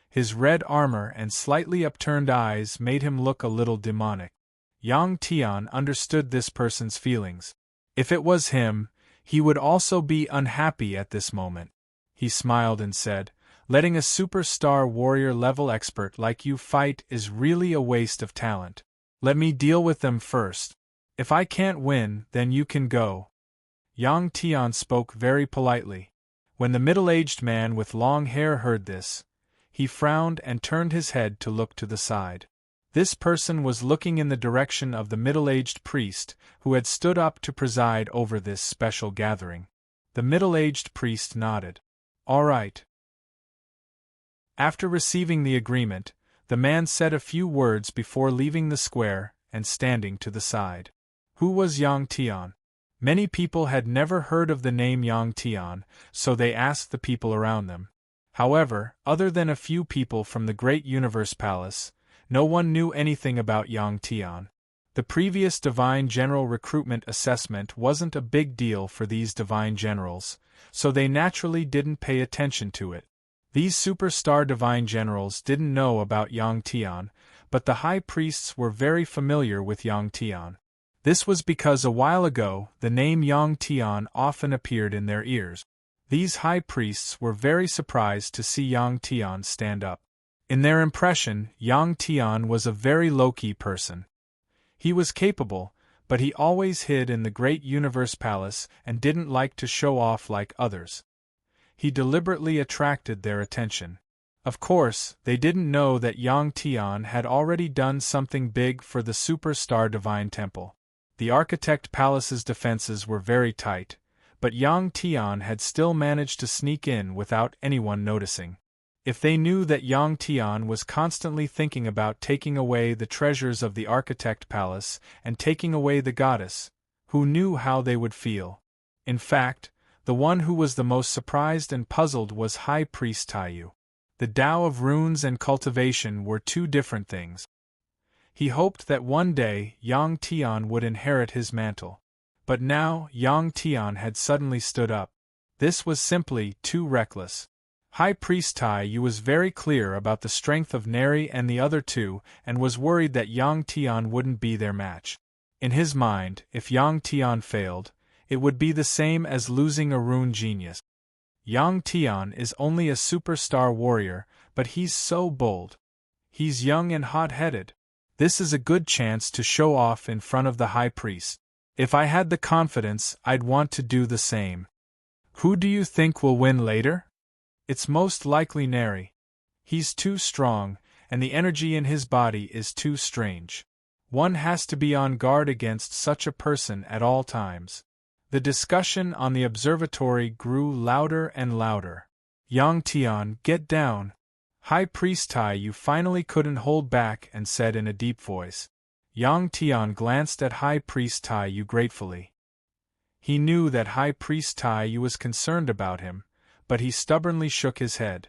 A: His red armor and slightly upturned eyes made him look a little demonic. Yang Tian understood this person's feelings. If it was him, he would also be unhappy at this moment. He smiled and said, "Letting a superstar warrior level expert like you fight is really a waste of talent. Let me deal with them first. If I can't win, then you can go." Yang Tian spoke very politely. When the middle-aged man with long hair heard this, he frowned and turned his head to look to the side. This person was looking in the direction of the middle-aged priest, who had stood up to preside over this special gathering. The middle-aged priest nodded. "All right." After receiving the agreement, the man said a few words before leaving the square and standing to the side. Who was Yang Tian? Many people had never heard of the name Yang Tian, so they asked the people around them. However, other than a few people from the Great Universe Palace, no one knew anything about Yang Tian. The previous Divine General recruitment assessment wasn't a big deal for these Divine Generals, so they naturally didn't pay attention to it. These superstar Divine Generals didn't know about Yang Tian, but the High Priests were very familiar with Yang Tian. This was because a while ago the name Yang Tian often appeared in their ears. These High Priests were very surprised to see Yang Tian stand up. In their impression, Yang Tian was a very low-key person. He was capable, but he always hid in the Great Universe Palace and didn't like to show off like others. He deliberately attracted their attention. Of course, they didn't know that Yang Tian had already done something big for the Superstar Divine Temple. The Architect Palace's defenses were very tight, but Yang Tian had still managed to sneak in without anyone noticing. If they knew that Yang Tian was constantly thinking about taking away the treasures of the Architect Palace and taking away the goddess, who knew how they would feel? In fact, the one who was the most surprised and puzzled was High Priest Taiyu. The Tao of runes and cultivation were two different things. He hoped that one day Yang Tian would inherit his mantle. But now Yang Tian had suddenly stood up. This was simply too reckless. High Priest Taiyu was very clear about the strength of Neri and the other two and was worried that Yang Tian wouldn't be their match. In his mind, if Yang Tian failed, it would be the same as losing a rune genius. Yang Tian is only a superstar warrior, but he's so bold. He's young and hot-headed. This is a good chance to show off in front of the High Priest. If I had the confidence, I'd want to do the same. Who do you think will win later? It's most likely Neri. He's too strong, and the energy in his body is too strange. One has to be on guard against such a person at all times. The discussion on the observatory grew louder and louder. Yang Tian, get down. High Priest Taiyu finally couldn't hold back and said in a deep voice. Yang Tian glanced at High Priest Taiyu gratefully. He knew that High Priest Taiyu was concerned about him, but he stubbornly shook his head.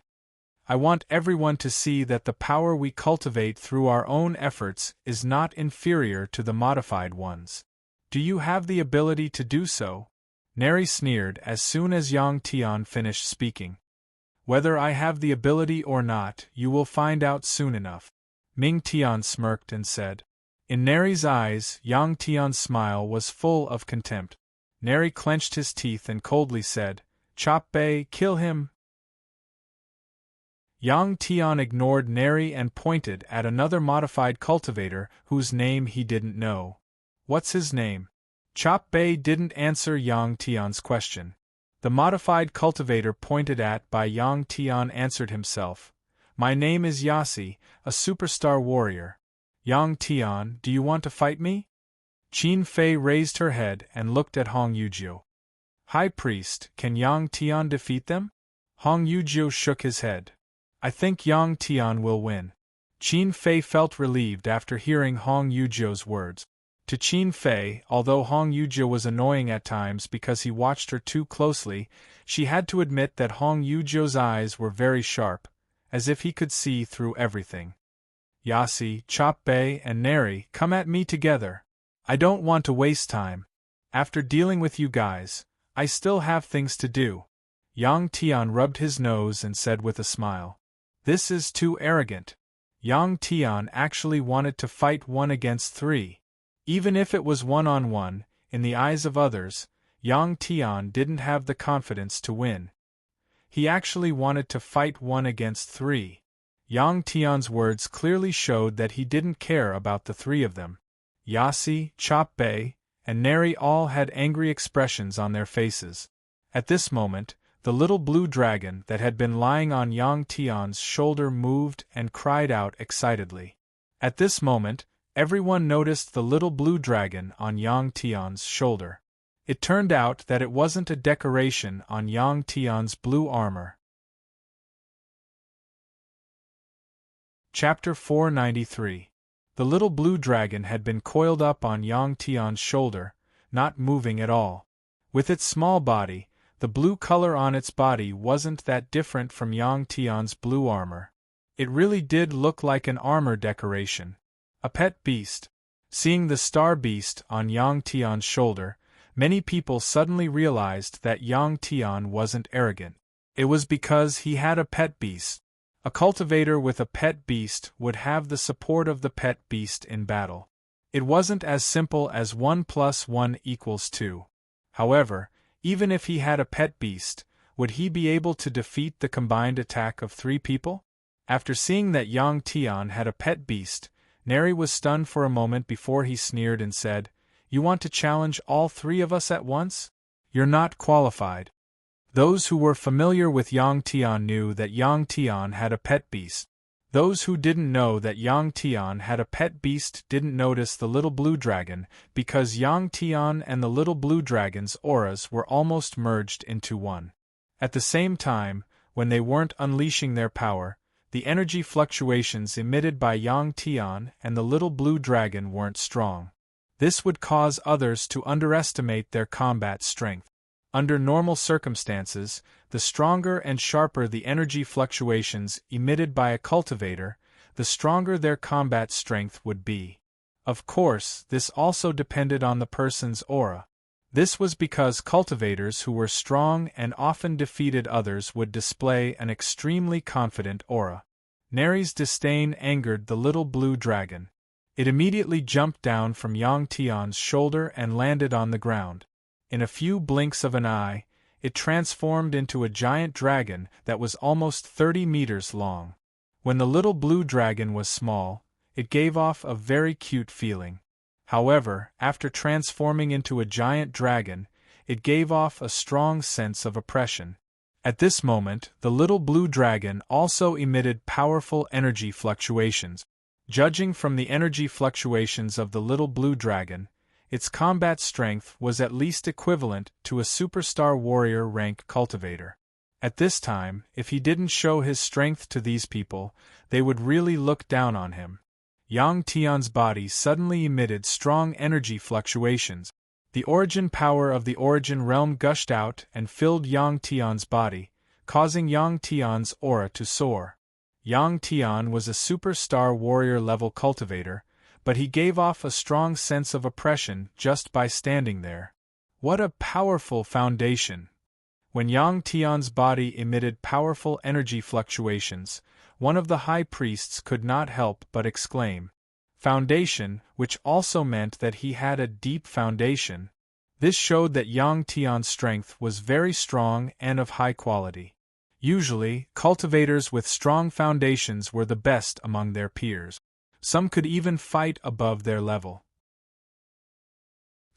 A: I want everyone to see that the power we cultivate through our own efforts is not inferior to the modified ones. Do you have the ability to do so? Neri sneered as soon as Yang Tian finished speaking. Whether I have the ability or not, you will find out soon enough. Ming Tian smirked and said. In Neri's eyes, Yang Tian's smile was full of contempt. Neri clenched his teeth and coldly said, Chop Bei, kill him. Yang Tian ignored Neri and pointed at another modified cultivator whose name he didn't know. What's his name? Chop Bei didn't answer Yang Tian's question. The modified cultivator pointed at by Yang Tian answered himself. My name is Yasi, a superstar warrior. Yang Tian, do you want to fight me? Qin Fei raised her head and looked at Hong Yuzhou. High Priest, can Yang Tian defeat them? Hong Yuzhou shook his head. I think Yang Tian will win. Qin Fei felt relieved after hearing Hong Yuzhou's words. To Qin Fei, although Hong Yuzhou was annoying at times because he watched her too closely, she had to admit that Hong Yuzhou's eyes were very sharp, as if he could see through everything. Yasi, Chop Bei, and Neri, come at me together. I don't want to waste time. After dealing with you guys, I still have things to do. Yang Tian rubbed his nose and said with a smile. This is too arrogant. Yang Tian actually wanted to fight 1 against 3. Even if it was 1-on-1, in the eyes of others, Yang Tian didn't have the confidence to win. He actually wanted to fight 1 against 3. Yang Tian's words clearly showed that he didn't care about the 3 of them. Yasi, Chop Bei, and Neri all had angry expressions on their faces. At this moment, the little blue dragon that had been lying on Yang Tian's shoulder moved and cried out excitedly. At this moment, everyone noticed the little blue dragon on Yang Tian's shoulder. It turned out that it wasn't a decoration on Yang Tian's blue armor. Chapter 493. The little blue dragon had been coiled up on Yang Tian's shoulder, not moving at all. With its small body, the blue color on its body wasn't that different from Yang Tian's blue armor. It really did look like an armor decoration. A pet beast. Seeing the star beast on Yang Tian's shoulder, many people suddenly realized that Yang Tian wasn't arrogant. It was because he had a pet beast. A cultivator with a pet beast would have the support of the pet beast in battle. It wasn't as simple as 1 + 1 = 2. However, even if he had a pet beast, would he be able to defeat the combined attack of 3 people? After seeing that Yang Tian had a pet beast, Neri was stunned for a moment before he sneered and said, "You want to challenge all 3 of us at once? You're not qualified." Those who were familiar with Yang Tian knew that Yang Tian had a pet beast. Those who didn't know that Yang Tian had a pet beast didn't notice the little blue dragon, because Yang Tian and the little blue dragon's auras were almost merged into one. At the same time, when they weren't unleashing their power, the energy fluctuations emitted by Yang Tian and the little blue dragon weren't strong. This would cause others to underestimate their combat strength. Under normal circumstances, the stronger and sharper the energy fluctuations emitted by a cultivator, the stronger their combat strength would be. Of course, this also depended on the person's aura. This was because cultivators who were strong and often defeated others would display an extremely confident aura. Neri's disdain angered the little blue dragon. It immediately jumped down from Yang Tian's shoulder and landed on the ground. In a few blinks of an eye, it transformed into a giant dragon that was almost 30 meters long. When the little blue dragon was small, it gave off a very cute feeling. However, after transforming into a giant dragon, it gave off a strong sense of oppression. At this moment, the little blue dragon also emitted powerful energy fluctuations. Judging from the energy fluctuations of the little blue dragon, its combat strength was at least equivalent to a superstar warrior rank cultivator. At this time, if he didn't show his strength to these people, they would really look down on him. Yang Tian's body suddenly emitted strong energy fluctuations. The origin power of the origin realm gushed out and filled Yang Tian's body, causing Yang Tian's aura to soar. Yang Tian was a superstar warrior level cultivator, but he gave off a strong sense of oppression just by standing there. What a powerful foundation! When Yang Tian's body emitted powerful energy fluctuations, one of the high priests could not help but exclaim, "Foundation," which also meant that he had a deep foundation. This showed that Yang Tian's strength was very strong and of high quality. Usually, cultivators with strong foundations were the best among their peers. Some could even fight above their level.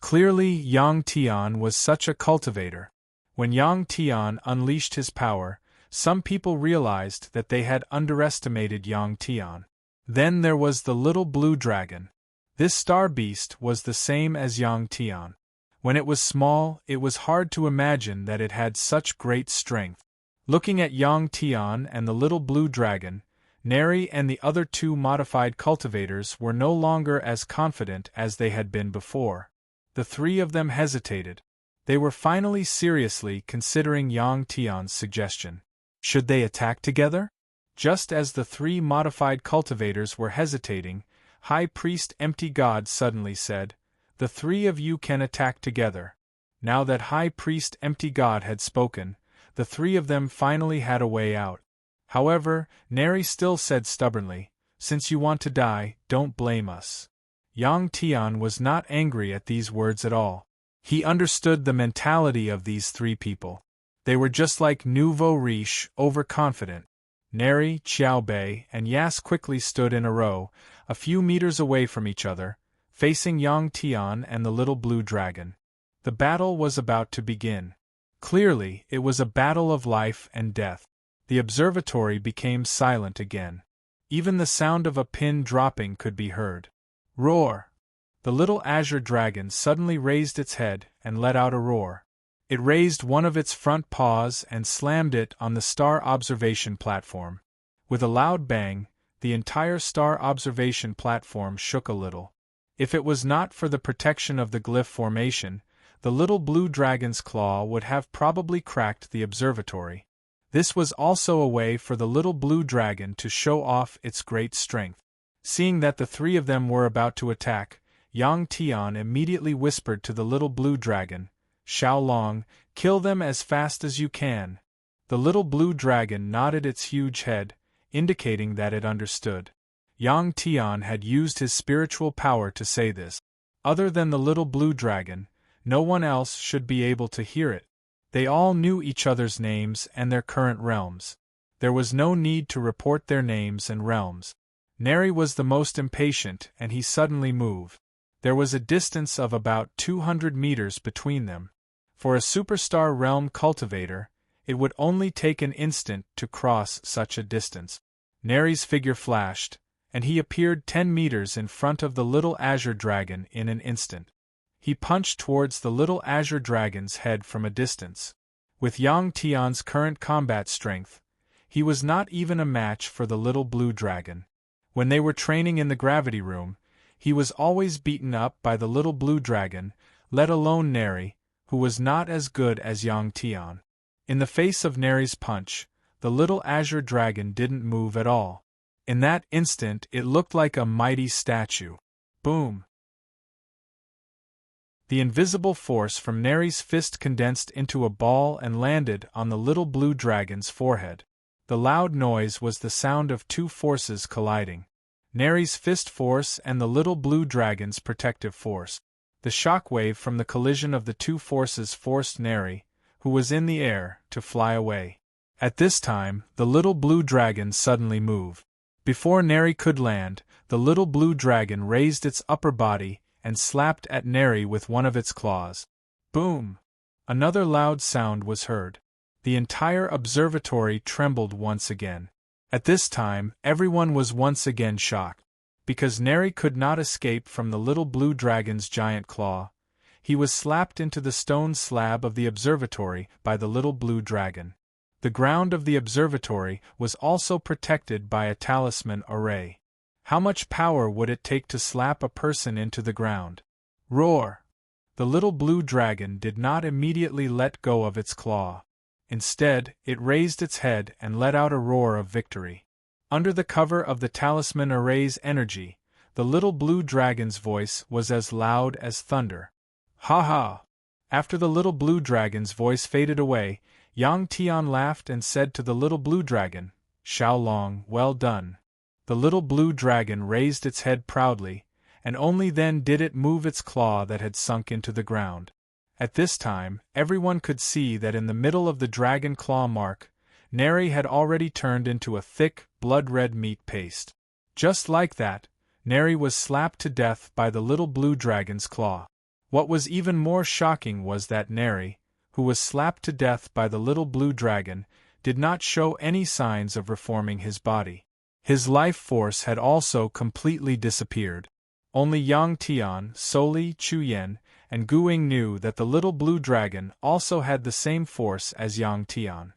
A: Clearly, Yang Tian was such a cultivator. When Yang Tian unleashed his power, some people realized that they had underestimated Yang Tian. Then there was the little blue dragon. This star beast was the same as Yang Tian. When it was small, it was hard to imagine that it had such great strength. Looking at Yang Tian and the little blue dragon, Neri and the other two modified cultivators were no longer as confident as they had been before. The three of them hesitated. They were finally seriously considering Yang Tian's suggestion. Should they attack together? Just as the three modified cultivators were hesitating, High Priest Empty God suddenly said, "The three of you can attack together." Now that High Priest Empty God had spoken, the three of them finally had a way out. However, Neri still said stubbornly, "Since you want to die, don't blame us." Yang Tian was not angry at these words at all. He understood the mentality of these three people. They were just like nouveau riche, overconfident. Neri, Xiaobei, and Yas quickly stood in a row, a few meters away from each other, facing Yang Tian and the little blue dragon. The battle was about to begin. Clearly, it was a battle of life and death. The observatory became silent again. Even the sound of a pin dropping could be heard. Roar! The little azure dragon suddenly raised its head and let out a roar. It raised one of its front paws and slammed it on the star observation platform. With a loud bang, the entire star observation platform shook a little. If it was not for the protection of the glyph formation, the little blue dragon's claw would have probably cracked the observatory. This was also a way for the little blue dragon to show off its great strength. Seeing that the three of them were about to attack, Yang Tian immediately whispered to the little blue dragon, "Xiaolong, kill them as fast as you can." The little blue dragon nodded its huge head, indicating that it understood. Yang Tian had used his spiritual power to say this. Other than the little blue dragon, no one else should be able to hear it. They all knew each other's names and their current realms. There was no need to report their names and realms. Neri was the most impatient and he suddenly moved. There was a distance of about 200 meters between them. For a superstar realm cultivator, it would only take an instant to cross such a distance. Neri's figure flashed, and he appeared 10 meters in front of the little azure dragon in an instant. He punched towards the little azure dragon's head from a distance. With Yang Tian's current combat strength, he was not even a match for the little blue dragon. When they were training in the gravity room, he was always beaten up by the little blue dragon, let alone Neri, who was not as good as Yang Tian. In the face of Neri's punch, the little azure dragon didn't move at all. In that instant it looked like a mighty statue. Boom! The invisible force from Neri's fist condensed into a ball and landed on the little blue dragon's forehead. The loud noise was the sound of two forces colliding. Neri's fist force and the little blue dragon's protective force. The shockwave from the collision of the two forces forced Neri, who was in the air, to fly away. At this time, the little blue dragon suddenly moved. Before Neri could land, the little blue dragon raised its upper body and slapped at Neri with one of its claws. Boom! Another loud sound was heard. The entire observatory trembled once again. At this time, everyone was once again shocked. Because Neri could not escape from the little blue dragon's giant claw, he was slapped into the stone slab of the observatory by the little blue dragon. The ground of the observatory was also protected by a talisman array. How much power would it take to slap a person into the ground? Roar! The little blue dragon did not immediately let go of its claw. Instead, it raised its head and let out a roar of victory. Under the cover of the talisman array's energy, the little blue dragon's voice was as loud as thunder. Ha ha! After the little blue dragon's voice faded away, Yang Tian laughed and said to the little blue dragon, "Xiaolong, well done." The little blue dragon raised its head proudly, and only then did it move its claw that had sunk into the ground. At this time, everyone could see that in the middle of the dragon claw mark, Neri had already turned into a thick, blood-red meat paste. Just like that, Neri was slapped to death by the little blue dragon's claw. What was even more shocking was that Neri, who was slapped to death by the little blue dragon, did not show any signs of reforming his body. His life force had also completely disappeared. Only Yang Tian, Soli, Chu Yen, and Guing knew that the little blue dragon also had the same force as Yang Tian.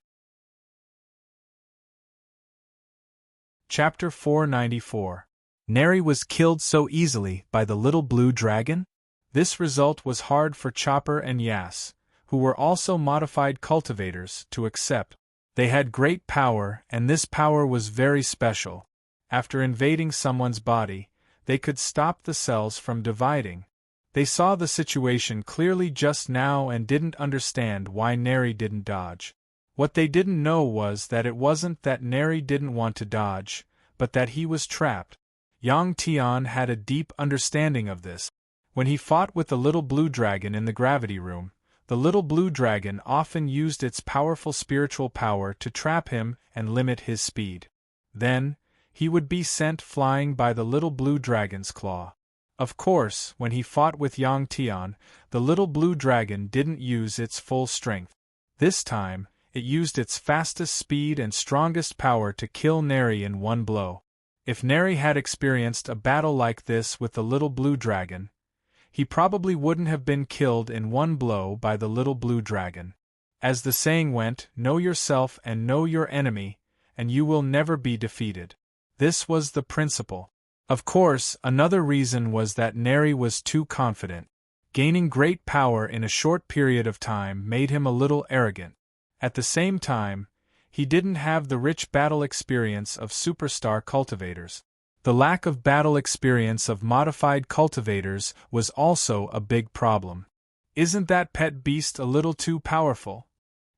A: Chapter 494. Neri was killed so easily by the little blue dragon? This result was hard for Chopper and Yas, who were also modified cultivators, to accept. They had great power, and this power was very special. After invading someone's body, they could stop the cells from dividing. They saw the situation clearly just now and didn't understand why Neri didn't dodge. What they didn't know was that it wasn't that Neri didn't want to dodge, but that he was trapped. Yang Tian had a deep understanding of this. When he fought with the little blue dragon in the gravity room, the little blue dragon often used its powerful spiritual power to trap him and limit his speed. Then, he would be sent flying by the little blue dragon's claw. Of course, when he fought with Yang Tian, the little blue dragon didn't use its full strength. This time, it used its fastest speed and strongest power to kill Neri in one blow. If Neri had experienced a battle like this with the little blue dragon, he probably wouldn't have been killed in one blow by the little blue dragon. As the saying went, know yourself and know your enemy, and you will never be defeated. This was the principle. Of course, another reason was that Neri was too confident. Gaining great power in a short period of time made him a little arrogant. At the same time, he didn't have the rich battle experience of superstar cultivators. The lack of battle experience of modified cultivators was also a big problem. Isn't that pet beast a little too powerful?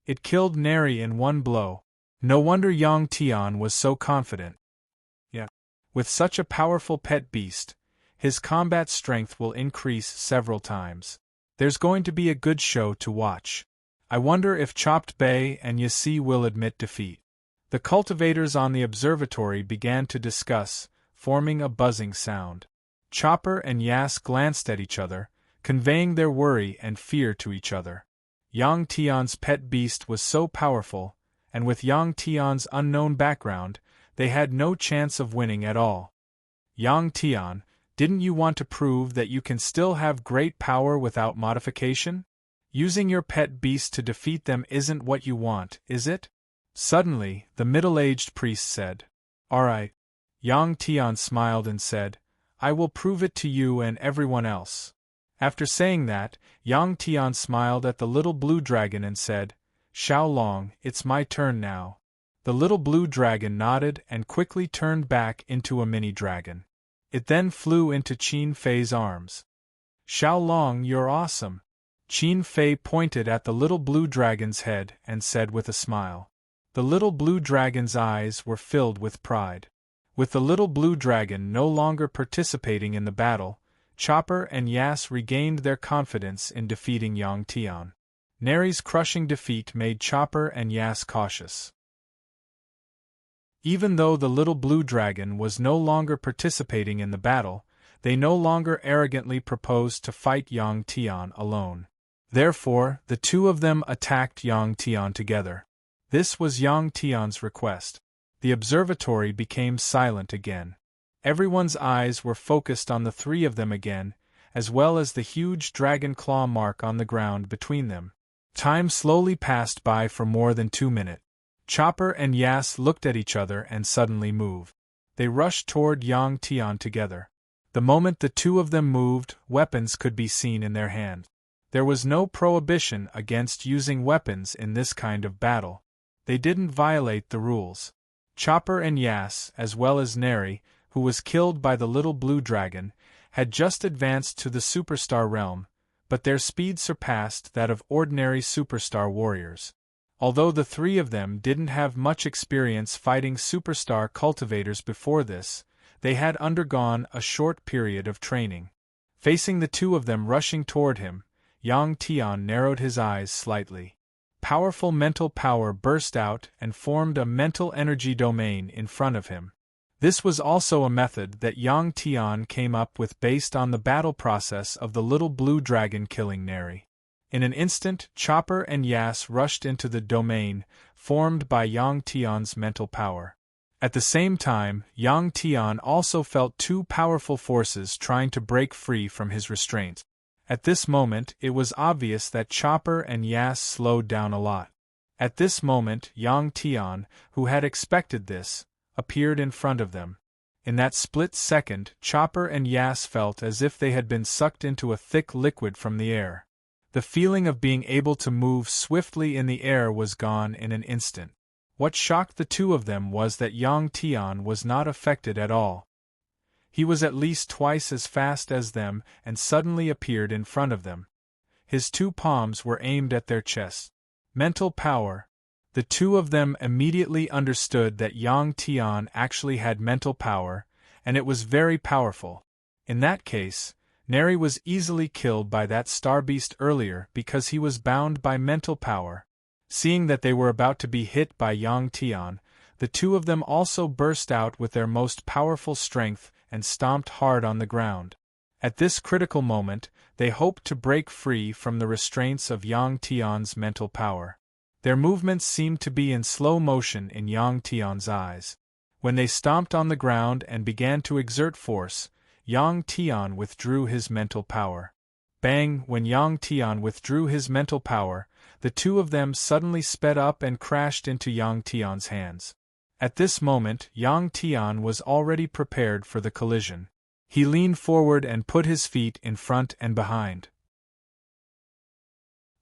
A: It killed Neri in one blow. No wonder Yang Tian was so confident. With such a powerful pet beast, his combat strength will increase several times. There's going to be a good show to watch. I wonder if Chopped Bay and Yasi will admit defeat. The cultivators on the observatory began to discuss, forming a buzzing sound. Chopper and Yas glanced at each other, conveying their worry and fear to each other. Yang Tian's pet beast was so powerful, and with Yang Tian's unknown background, they had no chance of winning at all. Yang Tian, didn't you want to prove that you can still have great power without modification? Using your pet beast to defeat them isn't what you want, is it? Suddenly, the middle-aged priest said. All right. Yang Tian smiled and said, I will prove it to you and everyone else. After saying that, Yang Tian smiled at the little blue dragon and said, Xiao Long, it's my turn now. The little blue dragon nodded and quickly turned back into a mini-dragon. It then flew into Qin Fei's arms. Xiao Long, you're awesome. Qin Fei pointed at the little blue dragon's head and said with a smile. The little blue dragon's eyes were filled with pride. With the little blue dragon no longer participating in the battle, Chopper and Yas regained their confidence in defeating Yang Tian. Neri's crushing defeat made Chopper and Yas cautious. Even though the little blue dragon was no longer participating in the battle, they no longer arrogantly proposed to fight Yang Tian alone. Therefore, the two of them attacked Yang Tian together. This was Yang Tian's request. The observatory became silent again. Everyone's eyes were focused on the three of them again, as well as the huge dragon claw mark on the ground between them. Time slowly passed by for more than 2 minutes. Chopper and Yas looked at each other and suddenly moved. They rushed toward Yang Tian together. The moment the two of them moved, weapons could be seen in their hands. There was no prohibition against using weapons in this kind of battle. They didn't violate the rules. Chopper and Yas, as well as Neri, who was killed by the little blue dragon, had just advanced to the superstar realm, but their speed surpassed that of ordinary superstar warriors. Although the three of them didn't have much experience fighting superstar cultivators before this, they had undergone a short period of training. Facing the two of them rushing toward him, Yang Tian narrowed his eyes slightly. Powerful mental power burst out and formed a mental energy domain in front of him. This was also a method that Yang Tian came up with based on the battle process of the little blue dragon killing Neri. In an instant, Chopper and Yas rushed into the domain formed by Yang Tian's mental power. At the same time, Yang Tian also felt two powerful forces trying to break free from his restraints. At this moment, it was obvious that Chopper and Yas slowed down a lot. At this moment, Yang Tian, who had expected this, appeared in front of them. In that split second, Chopper and Yas felt as if they had been sucked into a thick liquid from the air. The feeling of being able to move swiftly in the air was gone in an instant. What shocked the two of them was that Yang Tian was not affected at all. He was at least twice as fast as them and suddenly appeared in front of them. His two palms were aimed at their chests. Mental power. The two of them immediately understood that Yang Tian actually had mental power, and it was very powerful. In that case, Neri was easily killed by that star beast earlier because he was bound by mental power. Seeing that they were about to be hit by Yang Tian, the two of them also burst out with their most powerful strength and stomped hard on the ground. At this critical moment, they hoped to break free from the restraints of Yang Tian's mental power. Their movements seemed to be in slow motion in Yang Tian's eyes. When they stomped on the ground and began to exert force, Yang Tian withdrew his mental power. Bang! When Yang Tian withdrew his mental power, the two of them suddenly sped up and crashed into Yang Tian's hands. At this moment, Yang Tian was already prepared for the collision. He leaned forward and put his feet in front and behind.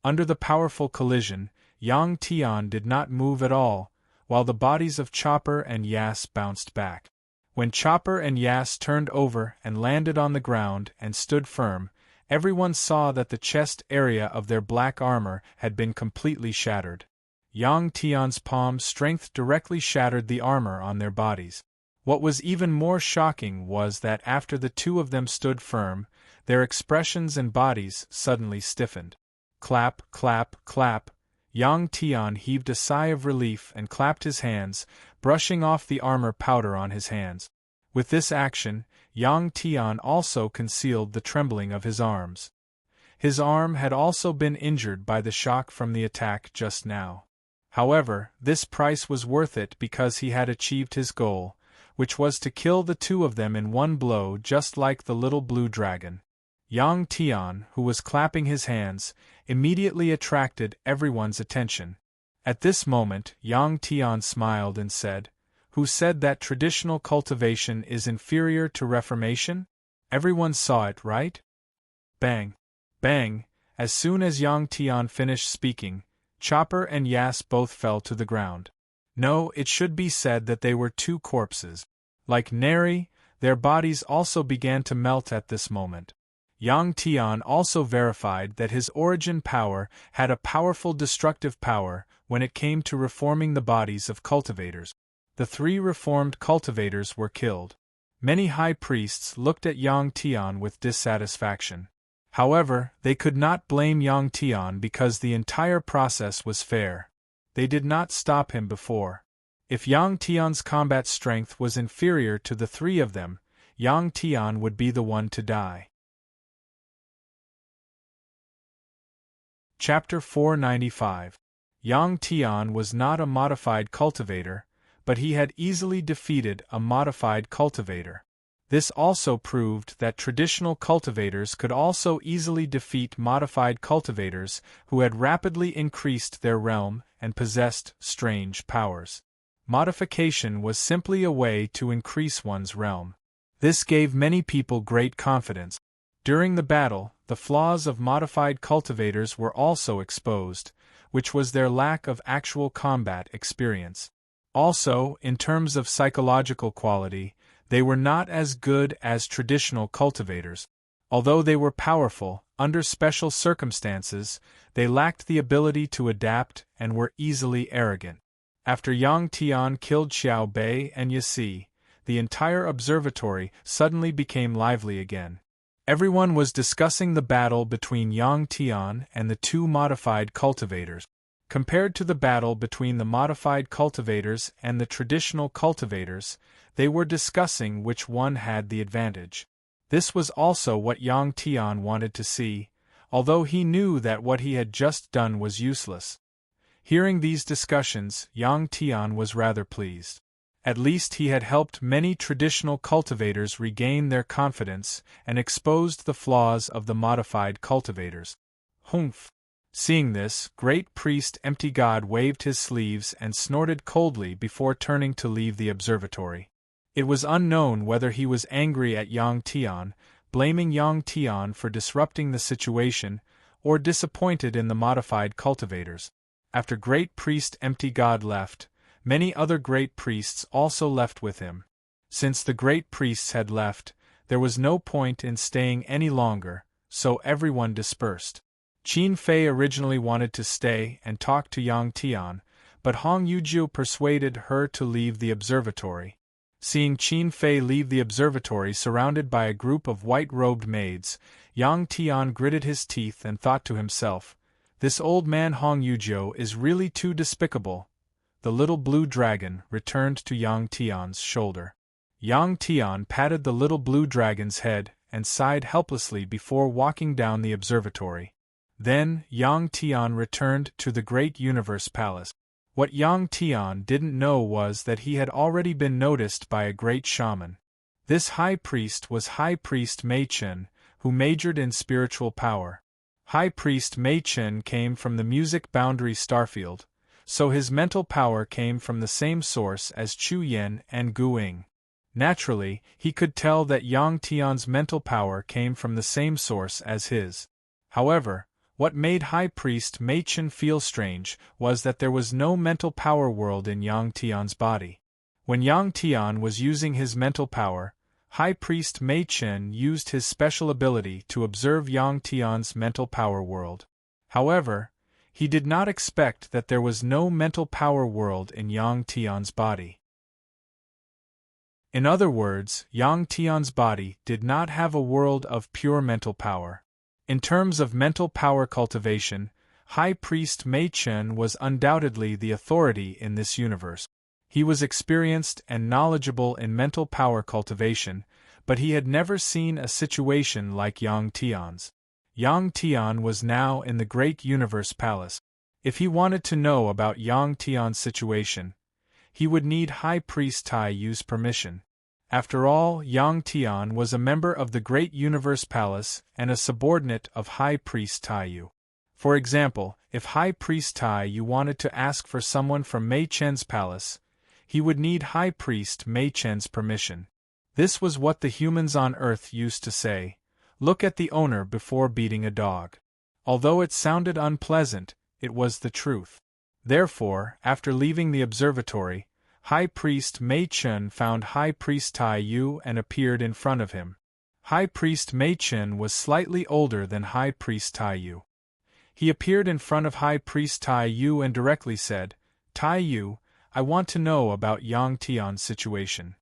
A: Under the powerful collision, Yang Tian did not move at all, while the bodies of Chopper and Yas bounced back. When Chopper and Yas turned over and landed on the ground and stood firm, everyone saw that the chest area of their black armor had been completely shattered. Yang Tian's palm strength directly shattered the armor on their bodies. What was even more shocking was that after the two of them stood firm, their expressions and bodies suddenly stiffened. Clap, clap, clap. Yang Tian heaved a sigh of relief and clapped his hands, brushing off the armor powder on his hands. With this action, Yang Tian also concealed the trembling of his arms. His arm had also been injured by the shock from the attack just now. However, this price was worth it because he had achieved his goal, which was to kill the two of them in one blow just like the little blue dragon. Yang Tian, who was clapping his hands, immediately attracted everyone's attention. At this moment, Yang Tian smiled and said, "Who said that traditional cultivation is inferior to reformation? Everyone saw it, right?" Bang! Bang! As soon as Yang Tian finished speaking, Chopper and Yas both fell to the ground. No, it should be said that they were two corpses. Like Neri, their bodies also began to melt at this moment. Yang Tian also verified that his origin power had a powerful destructive power when it came to reforming the bodies of cultivators. The three reformed cultivators were killed. Many high priests looked at Yang Tian with dissatisfaction. However, they could not blame Yang Tian because the entire process was fair. They did not stop him before. If Yang Tian's combat strength was inferior to the three of them, Yang Tian would be the one to die. Chapter 495. Yang Tian was not a modified cultivator, but he had easily defeated a modified cultivator. This also proved that traditional cultivators could also easily defeat modified cultivators who had rapidly increased their realm and possessed strange powers. Modification was simply a way to increase one's realm. This gave many people great confidence. During the battle, the flaws of modified cultivators were also exposed, which was their lack of actual combat experience. Also, in terms of psychological quality, they were not as good as traditional cultivators. Although they were powerful, under special circumstances, they lacked the ability to adapt and were easily arrogant. After Yang Tian killed Xiao Bei and Yasi, the entire observatory suddenly became lively again. Everyone was discussing the battle between Yang Tian and the two modified cultivators. Compared to the battle between the modified cultivators and the traditional cultivators, they were discussing which one had the advantage. This was also what Yang Tian wanted to see, although he knew that what he had just done was useless. Hearing these discussions, Yang Tian was rather pleased. At least he had helped many traditional cultivators regain their confidence and exposed the flaws of the modified cultivators. Humph! Seeing this, great priest Empty God waved his sleeves and snorted coldly before turning to leave the observatory. It was unknown whether he was angry at Yang Tian, blaming Yang Tian for disrupting the situation, or disappointed in the modified cultivators. After great priest Empty God left, many other great priests also left with him. Since the great priests had left, there was no point in staying any longer, so everyone dispersed. Qin Fei originally wanted to stay and talk to Yang Tian, but Hong Yujiu persuaded her to leave the observatory. Seeing Qin Fei leave the observatory surrounded by a group of white-robed maids, Yang Tian gritted his teeth and thought to himself, "This old man Hong Yujiu is really too despicable." The little blue dragon returned to Yang Tian's shoulder. Yang Tian patted the little blue dragon's head and sighed helplessly before walking down the observatory. Then, Yang Tian returned to the Great Universe Palace. What Yang Tian didn't know was that he had already been noticed by a great shaman. This high priest was High Priest Mei Chen, who majored in spiritual power. High Priest Mei Chen came from the music boundary starfield, so his mental power came from the same source as Chu Yen and Gu Ying. Naturally, he could tell that Yang Tian's mental power came from the same source as his. However, what made High Priest Mei Chen feel strange was that there was no mental power world in Yang Tian's body. When Yang Tian was using his mental power, High Priest Mei Chen used his special ability to observe Yang Tian's mental power world. However, he did not expect that there was no mental power world in Yang Tian's body. In other words, Yang Tian's body did not have a world of pure mental power. In terms of mental power cultivation, High Priest Mei Chen was undoubtedly the authority in this universe. He was experienced and knowledgeable in mental power cultivation, but he had never seen a situation like Yang Tian's. Yang Tian was now in the Great Universe Palace. If he wanted to know about Yang Tian's situation, he would need High Priest Tai Yu's permission. After all, Yang Tian was a member of the Great Universe Palace and a subordinate of High Priest Tai Yu. For example, if High Priest Tai Yu wanted to ask for someone from Mei Chen's palace, he would need High Priest Mei Chen's permission. This was what the humans on Earth used to say, "Look at the owner before beating a dog." Although it sounded unpleasant, it was the truth. Therefore, after leaving the observatory, High Priest Mei Chen found High Priest Tai Yu and appeared in front of him. High Priest Mei Chen was slightly older than High Priest Tai Yu. He appeared in front of High Priest Tai Yu and directly said, "Tai Yu, I want to know about Yang Tian's situation."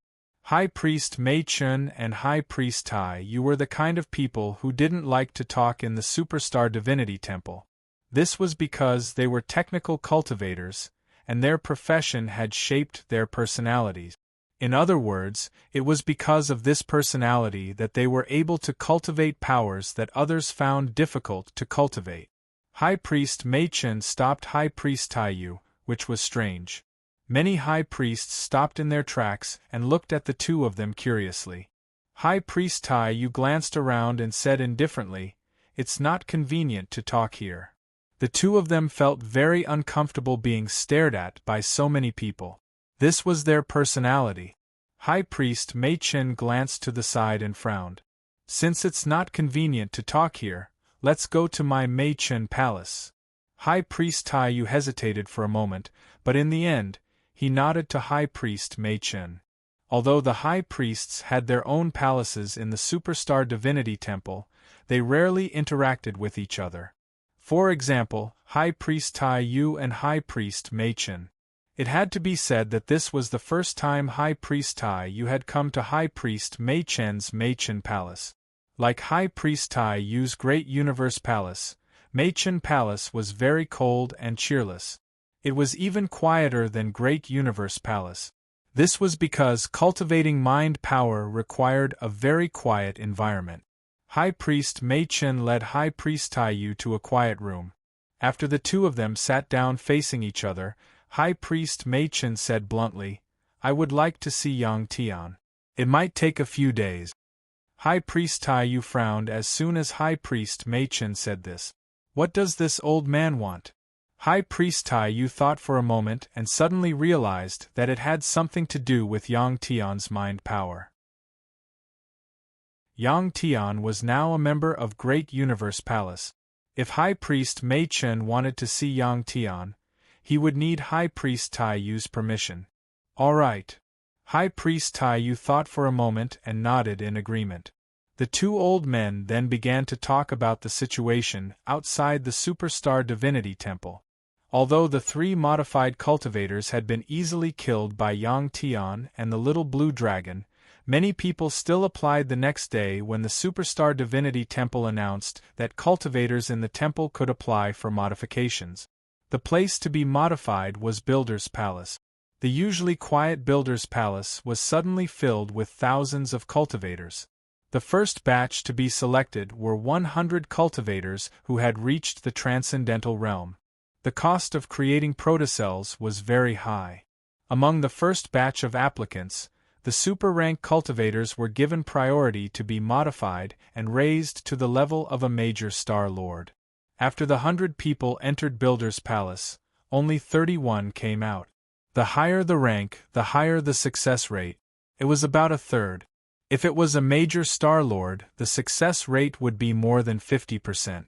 A: High Priest Mei Chen and High Priest Tai Yu were the kind of people who didn't like to talk in the Superstar Divinity Temple. This was because they were technical cultivators, and their profession had shaped their personalities. In other words, it was because of this personality that they were able to cultivate powers that others found difficult to cultivate. High Priest Mei Chen stopped High Priest Tai Yu, which was strange. Many high priests stopped in their tracks and looked at the two of them curiously. High Priest Tai Yu glanced around and said indifferently, "It's not convenient to talk here." The two of them felt very uncomfortable being stared at by so many people. This was their personality. High Priest Mei Chen glanced to the side and frowned. "Since it's not convenient to talk here, let's go to my Mei Chen palace." High Priest Tai Yu hesitated for a moment, but in the end, he nodded to High Priest Mei Chen. Although the high priests had their own palaces in the Superstar Divinity Temple, they rarely interacted with each other. For example, High Priest Tai Yu and High Priest Mei Chen. It had to be said that this was the first time High Priest Tai Yu had come to High Priest Mei Chen's Mei Chen Palace. Like High Priest Tai Yu's Great Universe Palace, Mei Chen Palace was very cold and cheerless. It was even quieter than Great Universe Palace. This was because cultivating mind power required a very quiet environment. High Priest Mei Chen led High Priest Tai Yu to a quiet room. After the two of them sat down facing each other, High Priest Mei Chen said bluntly, I would like to see Yang Tian. It might take a few days. High Priest Tai Yu frowned as soon as High Priest Mei Chen said this. What does this old man want? High Priest Tai Yu thought for a moment and suddenly realized that it had something to do with Yang Tian's mind power. Yang Tian was now a member of Great Universe Palace. If High Priest Mei Chen wanted to see Yang Tian, he would need High Priest Tai Yu's permission. All right. High Priest Tai Yu thought for a moment and nodded in agreement. The two old men then began to talk about the situation outside the Superstar Divinity Temple. Although the three modified cultivators had been easily killed by Yang Tian and the Little Blue Dragon, many people still applied the next day when the Superstar Divinity Temple announced that cultivators in the temple could apply for modifications. The place to be modified was Builder's Palace. The usually quiet Builder's Palace was suddenly filled with thousands of cultivators. The first batch to be selected were 100 cultivators who had reached the Transcendental Realm. The cost of creating protocells was very high. Among the first batch of applicants, the super-rank cultivators were given priority to be modified and raised to the level of a major Star Lord. After the 100 people entered Builder's Palace, only 31 came out. The higher the rank, the higher the success rate. It was about a third. If it was a major Star Lord, the success rate would be more than 50%.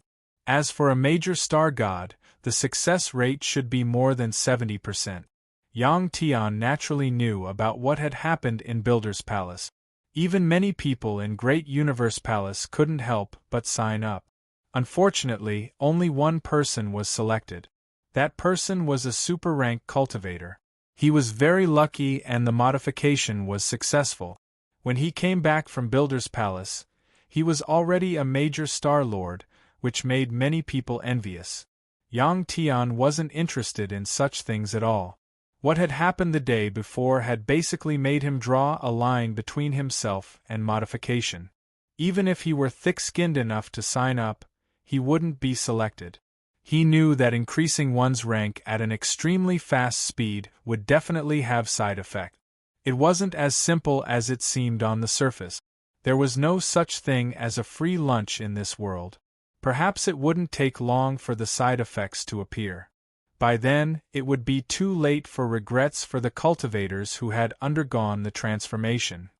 A: As for a major Star God, the success rate should be more than 70%. Yang Tian naturally knew about what had happened in Builder's Palace. Even many people in Great Universe Palace couldn't help but sign up. Unfortunately, only one person was selected. That person was a super-rank cultivator. He was very lucky and the modification was successful. When he came back from Builder's Palace, he was already a major Star Lord, which made many people envious. Yang Tian wasn't interested in such things at all. What had happened the day before had basically made him draw a line between himself and modification. Even if he were thick-skinned enough to sign up, he wouldn't be selected. He knew that increasing one's rank at an extremely fast speed would definitely have side effects. It wasn't as simple as it seemed on the surface. There was no such thing as a free lunch in this world. Perhaps it wouldn't take long for the side effects to appear. By then, it would be too late for regrets for the cultivators who had undergone the transformation.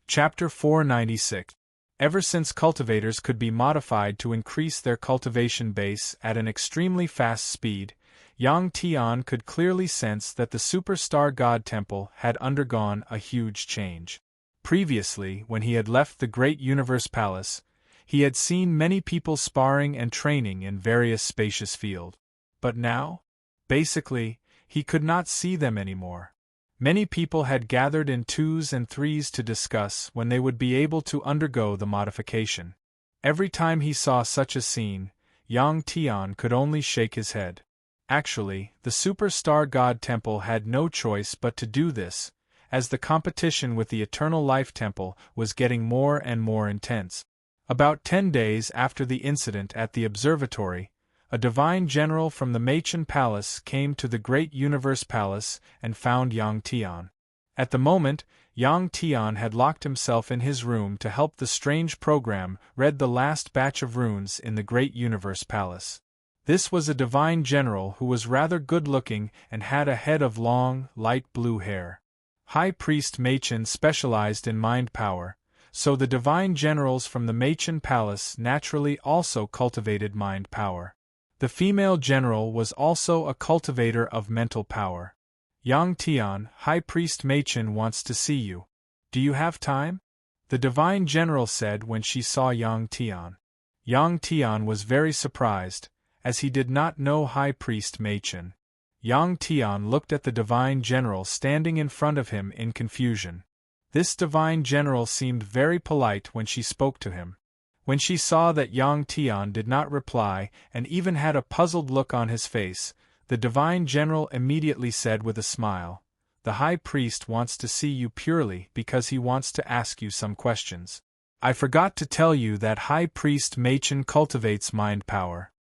A: Chapter 496. Ever since cultivators could be modified to increase their cultivation base at an extremely fast speed, Yang Tian could clearly sense that the Superstar God Temple had undergone a huge change. Previously, when he had left the Great Universe Palace, he had seen many people sparring and training in various spacious fields. But now? Basically, he could not see them anymore. Many people had gathered in twos and threes to discuss when they would be able to undergo the modification. Every time he saw such a scene, Yang Tian could only shake his head. Actually, the Superstar God Temple had no choice but to do this, as the competition with the Eternal Life Temple was getting more and more intense. About 10 days after the incident at the observatory, a divine general from the Machen Palace came to the Great Universe Palace and found Yang Tian. At the moment, Yang Tian had locked himself in his room to help the strange program read the last batch of runes in the Great Universe Palace. This was a divine general who was rather good-looking and had a head of long, light blue hair. High Priest Machen specialized in mind power, so the divine generals from the Machen Palace naturally also cultivated mind power. The female general was also a cultivator of mental power. Yang Tian, High Priest Machen wants to see you. Do you have time? The divine general said when she saw Yang Tian. Yang Tian was very surprised, as he did not know High Priest Machen. Yang Tian looked at the divine general standing in front of him in confusion. This divine general seemed very polite when she spoke to him. When she saw that Yang Tian did not reply and even had a puzzled look on his face, the divine general immediately said with a smile, "The high priest wants to see you purely because he wants to ask you some questions. I forgot to tell you that High Priest Machen cultivates mind power."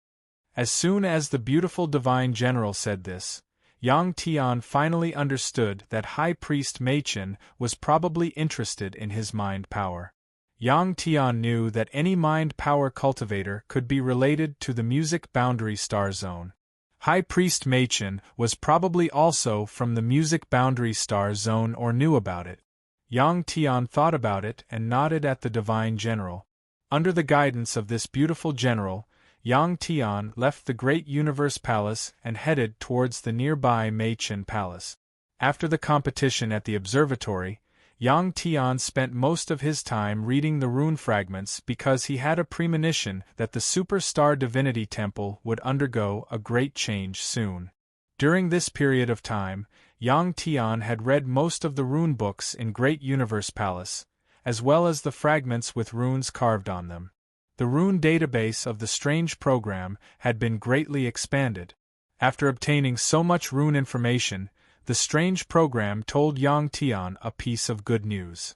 A: As soon as the beautiful divine general said this, Yang Tian finally understood that High Priest Mei Chen was probably interested in his mind power. Yang Tian knew that any mind power cultivator could be related to the music boundary star zone. High Priest Mei Chen was probably also from the music boundary star zone or knew about it. Yang Tian thought about it and nodded at the divine general. Under the guidance of this beautiful general, Yang Tian left the Great Universe Palace and headed towards the nearby Mei Chen Palace. After the competition at the observatory, Yang Tian spent most of his time reading the rune fragments because he had a premonition that the Superstar Divinity Temple would undergo a great change soon. During this period of time, Yang Tian had read most of the rune books in Great Universe Palace, as well as the fragments with runes carved on them. The rune database of the strange program had been greatly expanded. After obtaining so much rune information, the strange program told Yang Tian a piece of good news.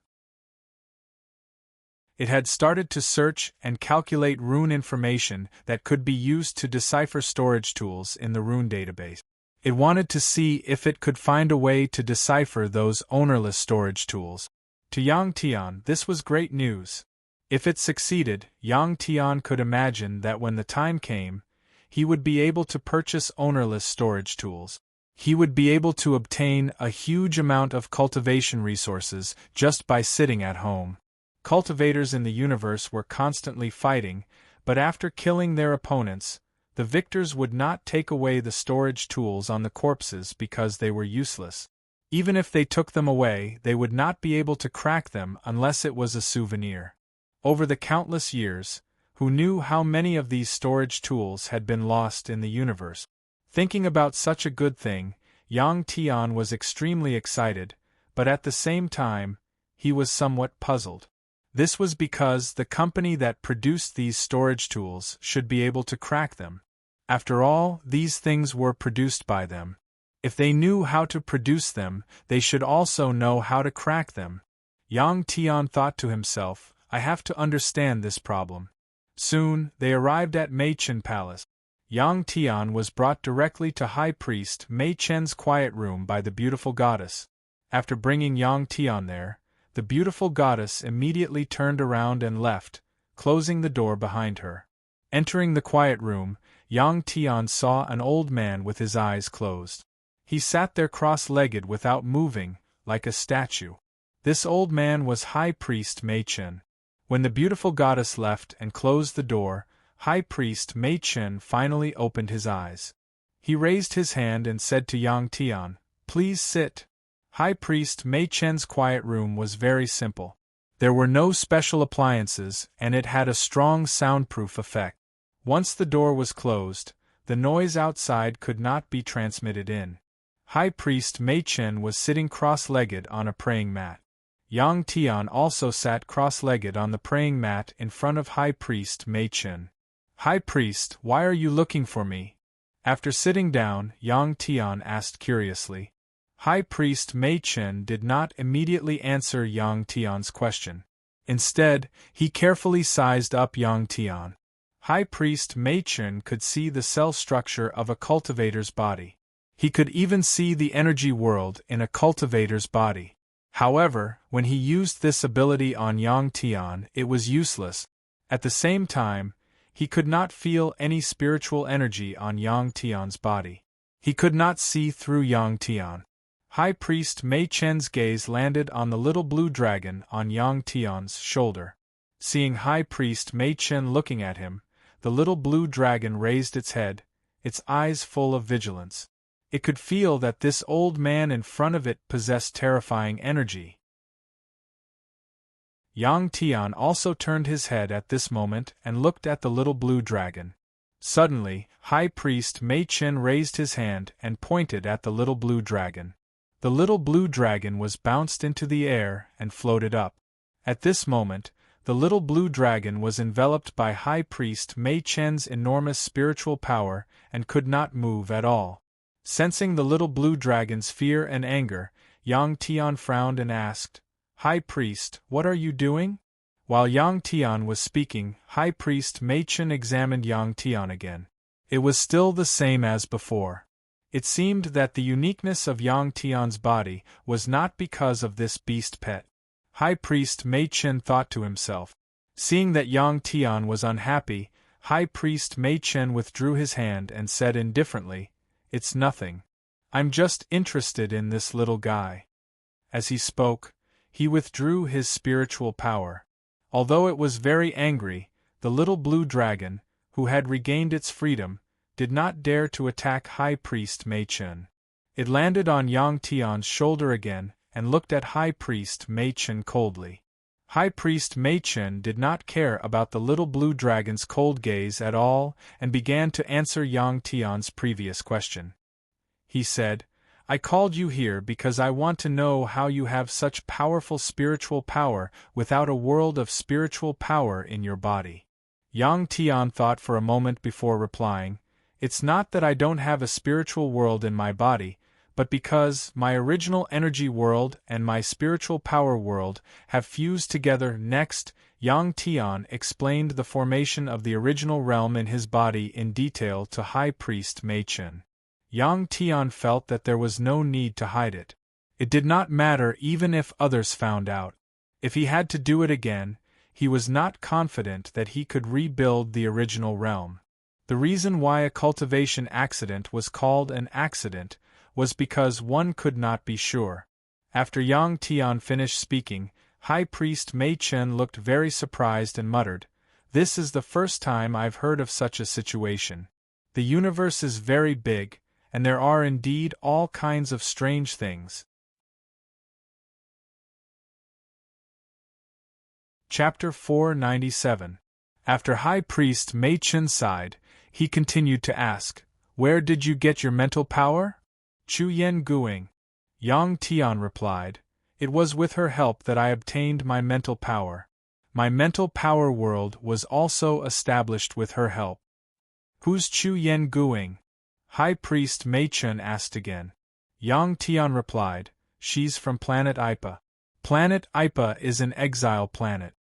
A: It had started to search and calculate rune information that could be used to decipher storage tools in the rune database. It wanted to see if it could find a way to decipher those ownerless storage tools. To Yang Tian, this was great news. If it succeeded, Yang Tian could imagine that when the time came, he would be able to purchase ownerless storage tools. He would be able to obtain a huge amount of cultivation resources just by sitting at home. Cultivators in the universe were constantly fighting, but after killing their opponents, the victors would not take away the storage tools on the corpses because they were useless. Even if they took them away, they would not be able to crack them unless it was a souvenir. Over the countless years, who knew how many of these storage tools had been lost in the universe? Thinking about such a good thing, Yang Tian was extremely excited, but at the same time, he was somewhat puzzled. This was because the company that produced these storage tools should be able to crack them. After all, these things were produced by them. If they knew how to produce them, they should also know how to crack them. Yang Tian thought to himself, I have to understand this problem. Soon, they arrived at Mei Chen Palace. Yang Tian was brought directly to High Priest Mei Chen's quiet room by the beautiful goddess. After bringing Yang Tian there, the beautiful goddess immediately turned around and left, closing the door behind her. Entering the quiet room, Yang Tian saw an old man with his eyes closed. He sat there cross-legged without moving, like a statue. This old man was High Priest Mei Chen. When the beautiful goddess left and closed the door, High Priest Mei Chen finally opened his eyes. He raised his hand and said to Yang Tian, "Please sit." High Priest Mei Chen's quiet room was very simple. There were no special appliances, and it had a strong soundproof effect. Once the door was closed, the noise outside could not be transmitted in. High Priest Mei Chen was sitting cross-legged on a praying mat. Yang Tian also sat cross-legged on the praying mat in front of High Priest Mei Chen. "High Priest, why are you looking for me?" After sitting down, Yang Tian asked curiously. High Priest Mei Chen did not immediately answer Yang Tian's question. Instead, he carefully sized up Yang Tian. High Priest Mei Chen could see the cell structure of a cultivator's body. He could even see the energy world in a cultivator's body. However, when he used this ability on Yang Tian, it was useless. At the same time, he could not feel any spiritual energy on Yang Tian's body. He could not see through Yang Tian. High Priest Mei Chen's gaze landed on the little blue dragon on Yang Tian's shoulder. Seeing High Priest Mei Chen looking at him, the little blue dragon raised its head, its eyes full of vigilance. It could feel that this old man in front of it possessed terrifying energy. Yang Tian also turned his head at this moment and looked at the little blue dragon. Suddenly, High Priest Mei Chen raised his hand and pointed at the little blue dragon. The little blue dragon was bounced into the air and floated up. At this moment, the little blue dragon was enveloped by High Priest Mei Chen's enormous spiritual power and could not move at all. Sensing the little blue dragon's fear and anger, Yang Tian frowned and asked, "High Priest, what are you doing?" While Yang Tian was speaking, High Priest Mei Chen examined Yang Tian again. It was still the same as before. It seemed that the uniqueness of Yang Tian's body was not because of this beast pet. High Priest Mei Chen thought to himself. Seeing that Yang Tian was unhappy, High Priest Mei Chen withdrew his hand and said indifferently, "It's nothing. I'm just interested in this little guy." As he spoke, he withdrew his spiritual power. Although it was very angry, the little blue dragon, who had regained its freedom, did not dare to attack High Priest Mei Chen. It landed on Yang Tian's shoulder again and looked at High Priest Mei Chen coldly. High Priest Mei Chen did not care about the little blue dragon's cold gaze at all and began to answer Yang Tian's previous question. He said, "I called you here because I want to know how you have such powerful spiritual power without a world of spiritual power in your body." Yang Tian thought for a moment before replying, "It's not that I don't have a spiritual world in my body, but because my original energy world and my spiritual power world have fused together." Next, Yang Tian explained the formation of the original realm in his body in detail to High Priest Mei Chen. Yang Tian felt that there was no need to hide it. It did not matter even if others found out. If he had to do it again, he was not confident that he could rebuild the original realm. The reason why a cultivation accident was called an accident was because one could not be sure. After Yang Tian finished speaking, High Priest Mei Chen looked very surprised and muttered, "This is the first time I've heard of such a situation. The universe is very big, and there are indeed all kinds of strange things." Chapter 497. After High Priest Mei Chen sighed, he continued to ask, "Where did you get your mental power?" "Chu Yen Guing." Yang Tian replied, "It was with her help that I obtained my mental power. My mental power world was also established with her help." "Who's Chu Yen Guing?" High Priest Mei Chen asked again. Yang Tian replied, "She's from planet Ipa." Planet Ipa is an exile planet.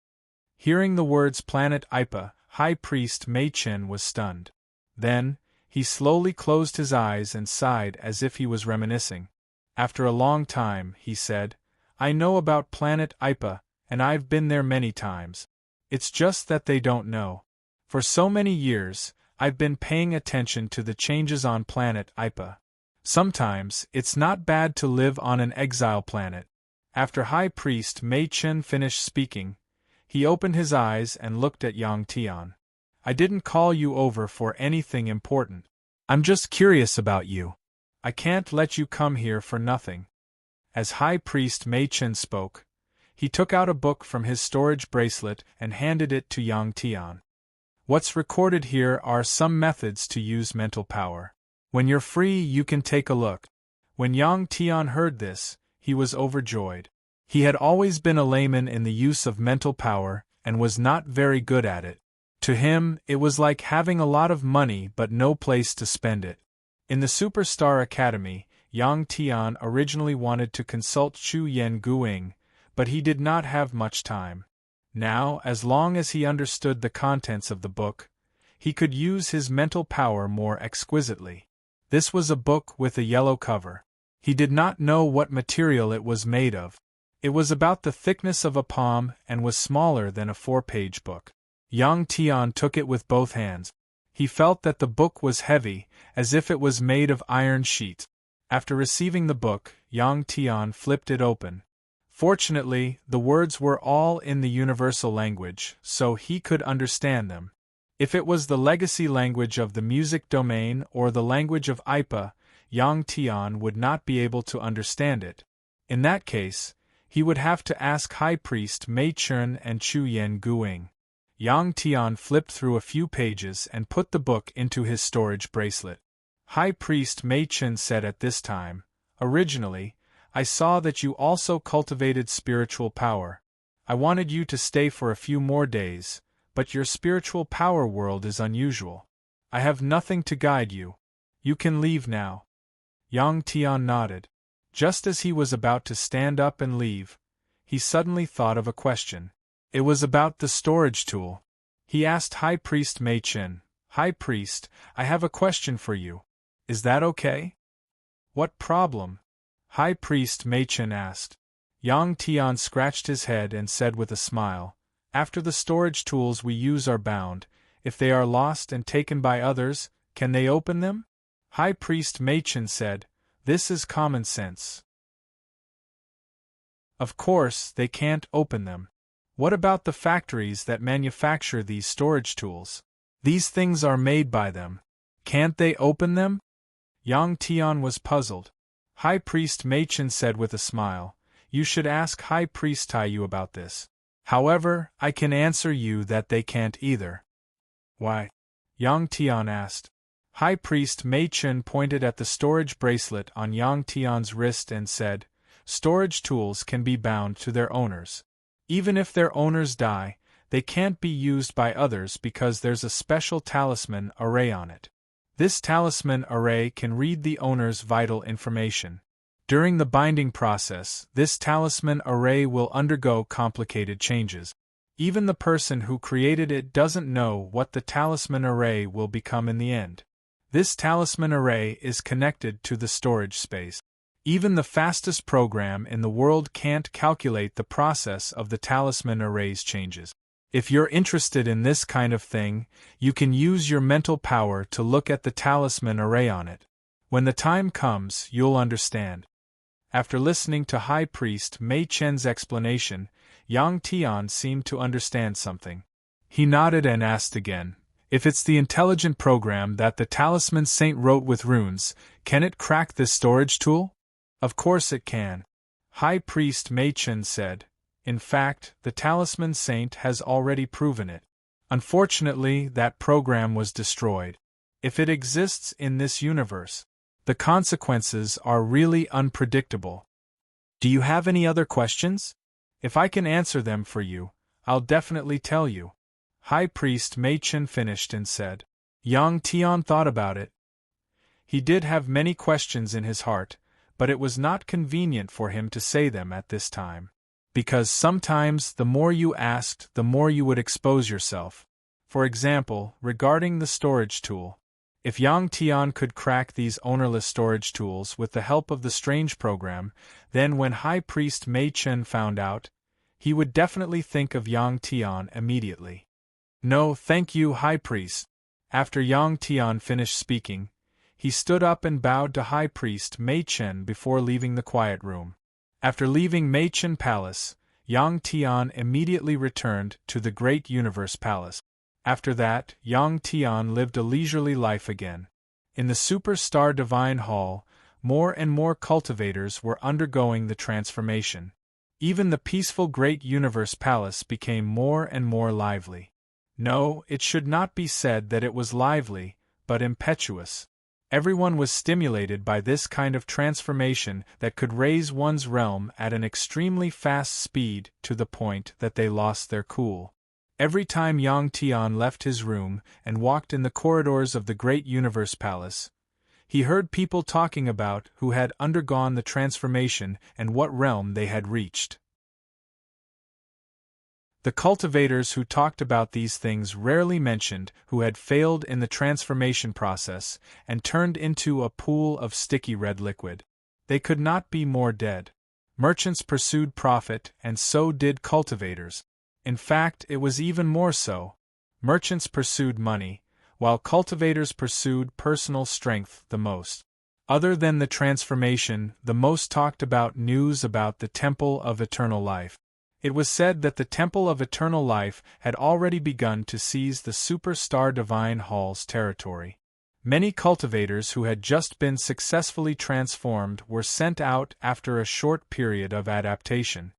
A: Hearing the words planet Ipa, High Priest Mei Chen was stunned. Then, he slowly closed his eyes and sighed as if he was reminiscing. After a long time, he said, "I know about planet Ipa, and I've been there many times. It's just that they don't know. For so many years, I've been paying attention to the changes on planet Ipa. Sometimes, it's not bad to live on an exile planet." After High Priest Mei Chen finished speaking, he opened his eyes and looked at Yang Tian. "I didn't call you over for anything important. I'm just curious about you. I can't let you come here for nothing." As High Priest Mei Chen spoke, he took out a book from his storage bracelet and handed it to Yang Tian. "What's recorded here are some methods to use mental power. When you're free, you can take a look." When Yang Tian heard this, he was overjoyed. He had always been a layman in the use of mental power and was not very good at it. To him, it was like having a lot of money but no place to spend it. In the Superstar Academy, Yang Tian originally wanted to consult Chu Yen Guing, but he did not have much time. Now, as long as he understood the contents of the book, he could use his mental power more exquisitely. This was a book with a yellow cover. He did not know what material it was made of. It was about the thickness of a palm and was smaller than a 4-page book. Yang Tian took it with both hands. He felt that the book was heavy, as if it was made of iron sheets. After receiving the book, Yang Tian flipped it open. Fortunately, the words were all in the universal language, so he could understand them. If it was the legacy language of the music domain or the language of Ipa, Yang Tian would not be able to understand it. In that case, he would have to ask High Priest Mei Chen and Chu Yen Guing. Yang Tian flipped through a few pages and put the book into his storage bracelet. High Priest Mei Chen said at this time, "Originally, I saw that you also cultivated spiritual power. I wanted you to stay for a few more days, but your spiritual power world is unusual. I have nothing to guide you. You can leave now." Yang Tian nodded. Just as he was about to stand up and leave, he suddenly thought of a question. It was about the storage tool. He asked High Priest Mei Chen, "High Priest, I have a question for you. Is that okay?" What problem? High Priest Machen asked. Yang Tian scratched his head and said with a smile, After the storage tools we use are bound, if they are lost and taken by others, can they open them? High Priest Machen said, This is common sense. Of course, they can't open them. What about the factories that manufacture these storage tools? These things are made by them. Can't they open them? Yang Tian was puzzled. High Priest Machen said with a smile, You should ask High Priest Taiyu about this. However, I can answer you that they can't either. Why? Yang Tian asked. High Priest Machen pointed at the storage bracelet on Yang Tian's wrist and said, Storage tools can be bound to their owners. Even if their owners die, they can't be used by others because there's a special talisman array on it. This talisman array can read the owner's vital information. During the binding process, this talisman array will undergo complicated changes. Even the person who created it doesn't know what the talisman array will become in the end. This talisman array is connected to the storage space. Even the fastest program in the world can't calculate the process of the talisman array's changes. If you're interested in this kind of thing, you can use your mental power to look at the talisman array on it. When the time comes, you'll understand. After listening to High Priest Mei Chen's explanation, Yang Tian seemed to understand something. He nodded and asked again, If it's the intelligent program that the talisman saint wrote with runes, can it crack this storage tool? Of course it can. High Priest Mei Chen said. In fact, the talisman saint has already proven it. Unfortunately, that program was destroyed. If it exists in this universe, the consequences are really unpredictable. Do you have any other questions? If I can answer them for you, I'll definitely tell you. High Priest Mei Chen finished and said. Yang Tian thought about it. He did have many questions in his heart, but it was not convenient for him to say them at this time. Because sometimes the more you asked, the more you would expose yourself. For example, regarding the storage tool. If Yang Tian could crack these ownerless storage tools with the help of the strange program, then when High Priest Mei Chen found out, he would definitely think of Yang Tian immediately. No, thank you, High Priest. After Yang Tian finished speaking, he stood up and bowed to High Priest Mei Chen before leaving the quiet room. After leaving Mei Chen Palace, Yang Tian immediately returned to the Great Universe Palace. After that, Yang Tian lived a leisurely life again. In the Superstar Divine Hall, more and more cultivators were undergoing the transformation. Even the peaceful Great Universe Palace became more and more lively. No, it should not be said that it was lively, but impetuous. Everyone was stimulated by this kind of transformation that could raise one's realm at an extremely fast speed to the point that they lost their cool. Every time Yang Tian left his room and walked in the corridors of the Great Universe Palace, he heard people talking about who had undergone the transformation and what realm they had reached. The cultivators who talked about these things rarely mentioned who had failed in the transformation process and turned into a pool of sticky red liquid. They could not be more dead. Merchants pursued profit, and so did cultivators. In fact, it was even more so. Merchants pursued money, while cultivators pursued personal strength the most. Other than the transformation, the most talked about news about the Temple of Eternal Life. It was said that the Temple of Eternal Life had already begun to seize the Superstar Divine Hall's territory. Many cultivators who had just been successfully transformed were sent out after a short period of adaptation.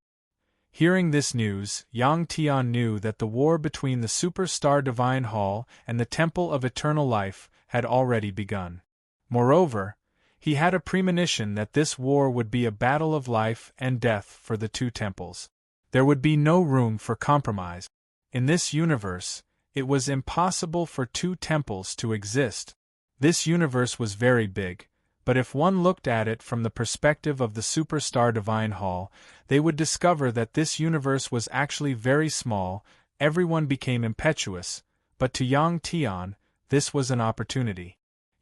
A: Hearing this news, Yang Tian knew that the war between the Superstar Divine Hall and the Temple of Eternal Life had already begun. Moreover, he had a premonition that this war would be a battle of life and death for the two temples. There would be no room for compromise. In this universe, it was impossible for two temples to exist. This universe was very big, but if one looked at it from the perspective of the Superstar Divine Hall, they would discover that this universe was actually very small. Everyone became impetuous, but to Yang Tian, this was an opportunity.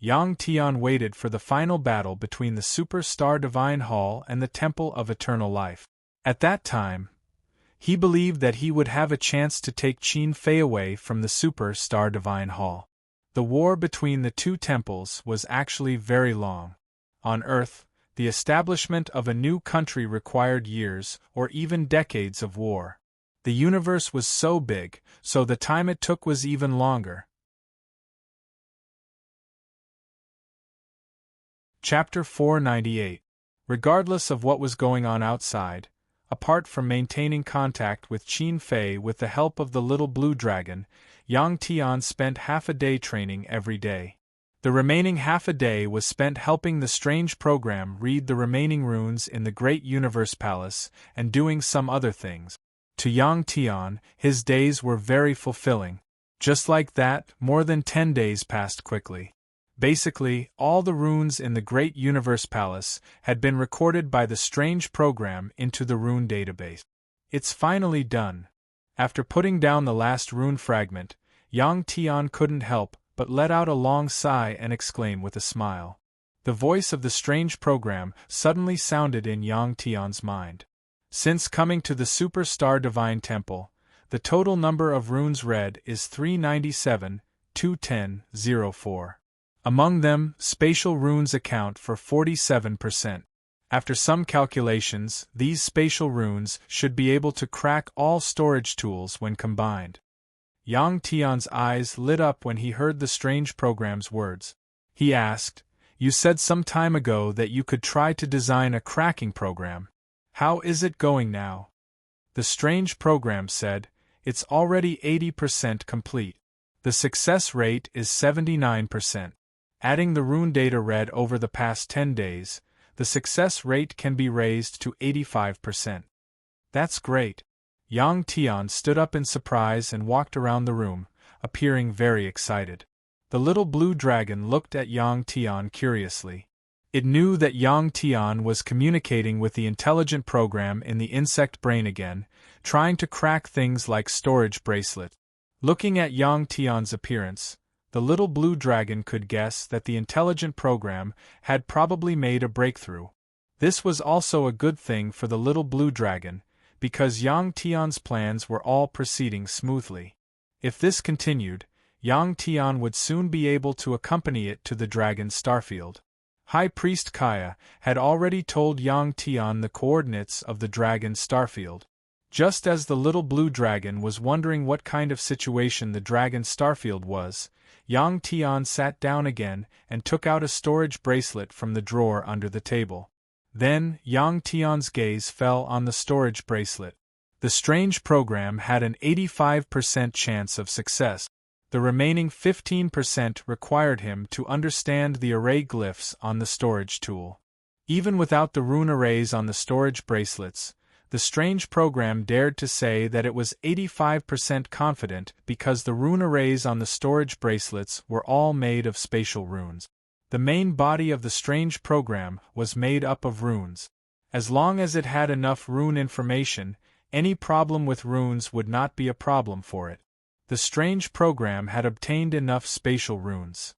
A: Yang Tian waited for the final battle between the Super Star Divine Hall and the Temple of Eternal Life. At that time, he believed that he would have a chance to take Qin Fei away from the Super Star Divine Hall. The war between the two temples was actually very long. On Earth, the establishment of a new country required years or even decades of war. The universe was so big, so the time it took was even longer. Chapter 498. Regardless of what was going on outside, apart from maintaining contact with Qin Fei with the help of the little blue dragon, Yang Tian spent half a day training every day. The remaining half a day was spent helping the strange program read the remaining runes in the Great Universe Palace and doing some other things. To Yang Tian, his days were very fulfilling. Just like that, more than 10 days passed quickly. Basically, all the runes in the Great Universe Palace had been recorded by the strange program into the rune database. It's finally done. After putting down the last rune fragment, Yang Tian couldn't help but let out a long sigh and exclaim with a smile. The voice of the strange program suddenly sounded in Yang Tian's mind. Since coming to the Super Star Divine Temple, the total number of runes read is 397, 210, 04. Among them, spatial runes account for 47%. After some calculations, these spatial runes should be able to crack all storage tools when combined. Yang Tian's eyes lit up when he heard the strange program's words. He asked, "You said some time ago that you could try to design a cracking program. How is it going now?" The strange program said, "It's already 80% complete. The success rate is 79%. Adding the rune data read over the past 10 days, the success rate can be raised to 85%. That's great." Yang Tian stood up in surprise and walked around the room, appearing very excited. The little blue dragon looked at Yang Tian curiously. It knew that Yang Tian was communicating with the intelligent program in the insect brain again, trying to crack things like storage bracelet. Looking at Yang Tian's appearance, the little blue dragon could guess that the intelligent program had probably made a breakthrough. This was also a good thing for the little blue dragon, because Yang Tian's plans were all proceeding smoothly. If this continued, Yang Tian would soon be able to accompany it to the dragon's starfield. High Priest Kaya had already told Yang Tian the coordinates of the dragon's starfield. Just as the little blue dragon was wondering what kind of situation the dragon's starfield was, Yang Tian sat down again and took out a storage bracelet from the drawer under the table. Then, Yang Tian's gaze fell on the storage bracelet. The strange program had an 85% chance of success. The remaining 15% required him to understand the array glyphs on the storage tool. Even without the rune arrays on the storage bracelets, the strange program dared to say that it was 85% confident because the rune arrays on the storage bracelets were all made of spatial runes. The main body of the strange program was made up of runes. As long as it had enough rune information, any problem with runes would not be a problem for it. The strange program had obtained enough spatial runes.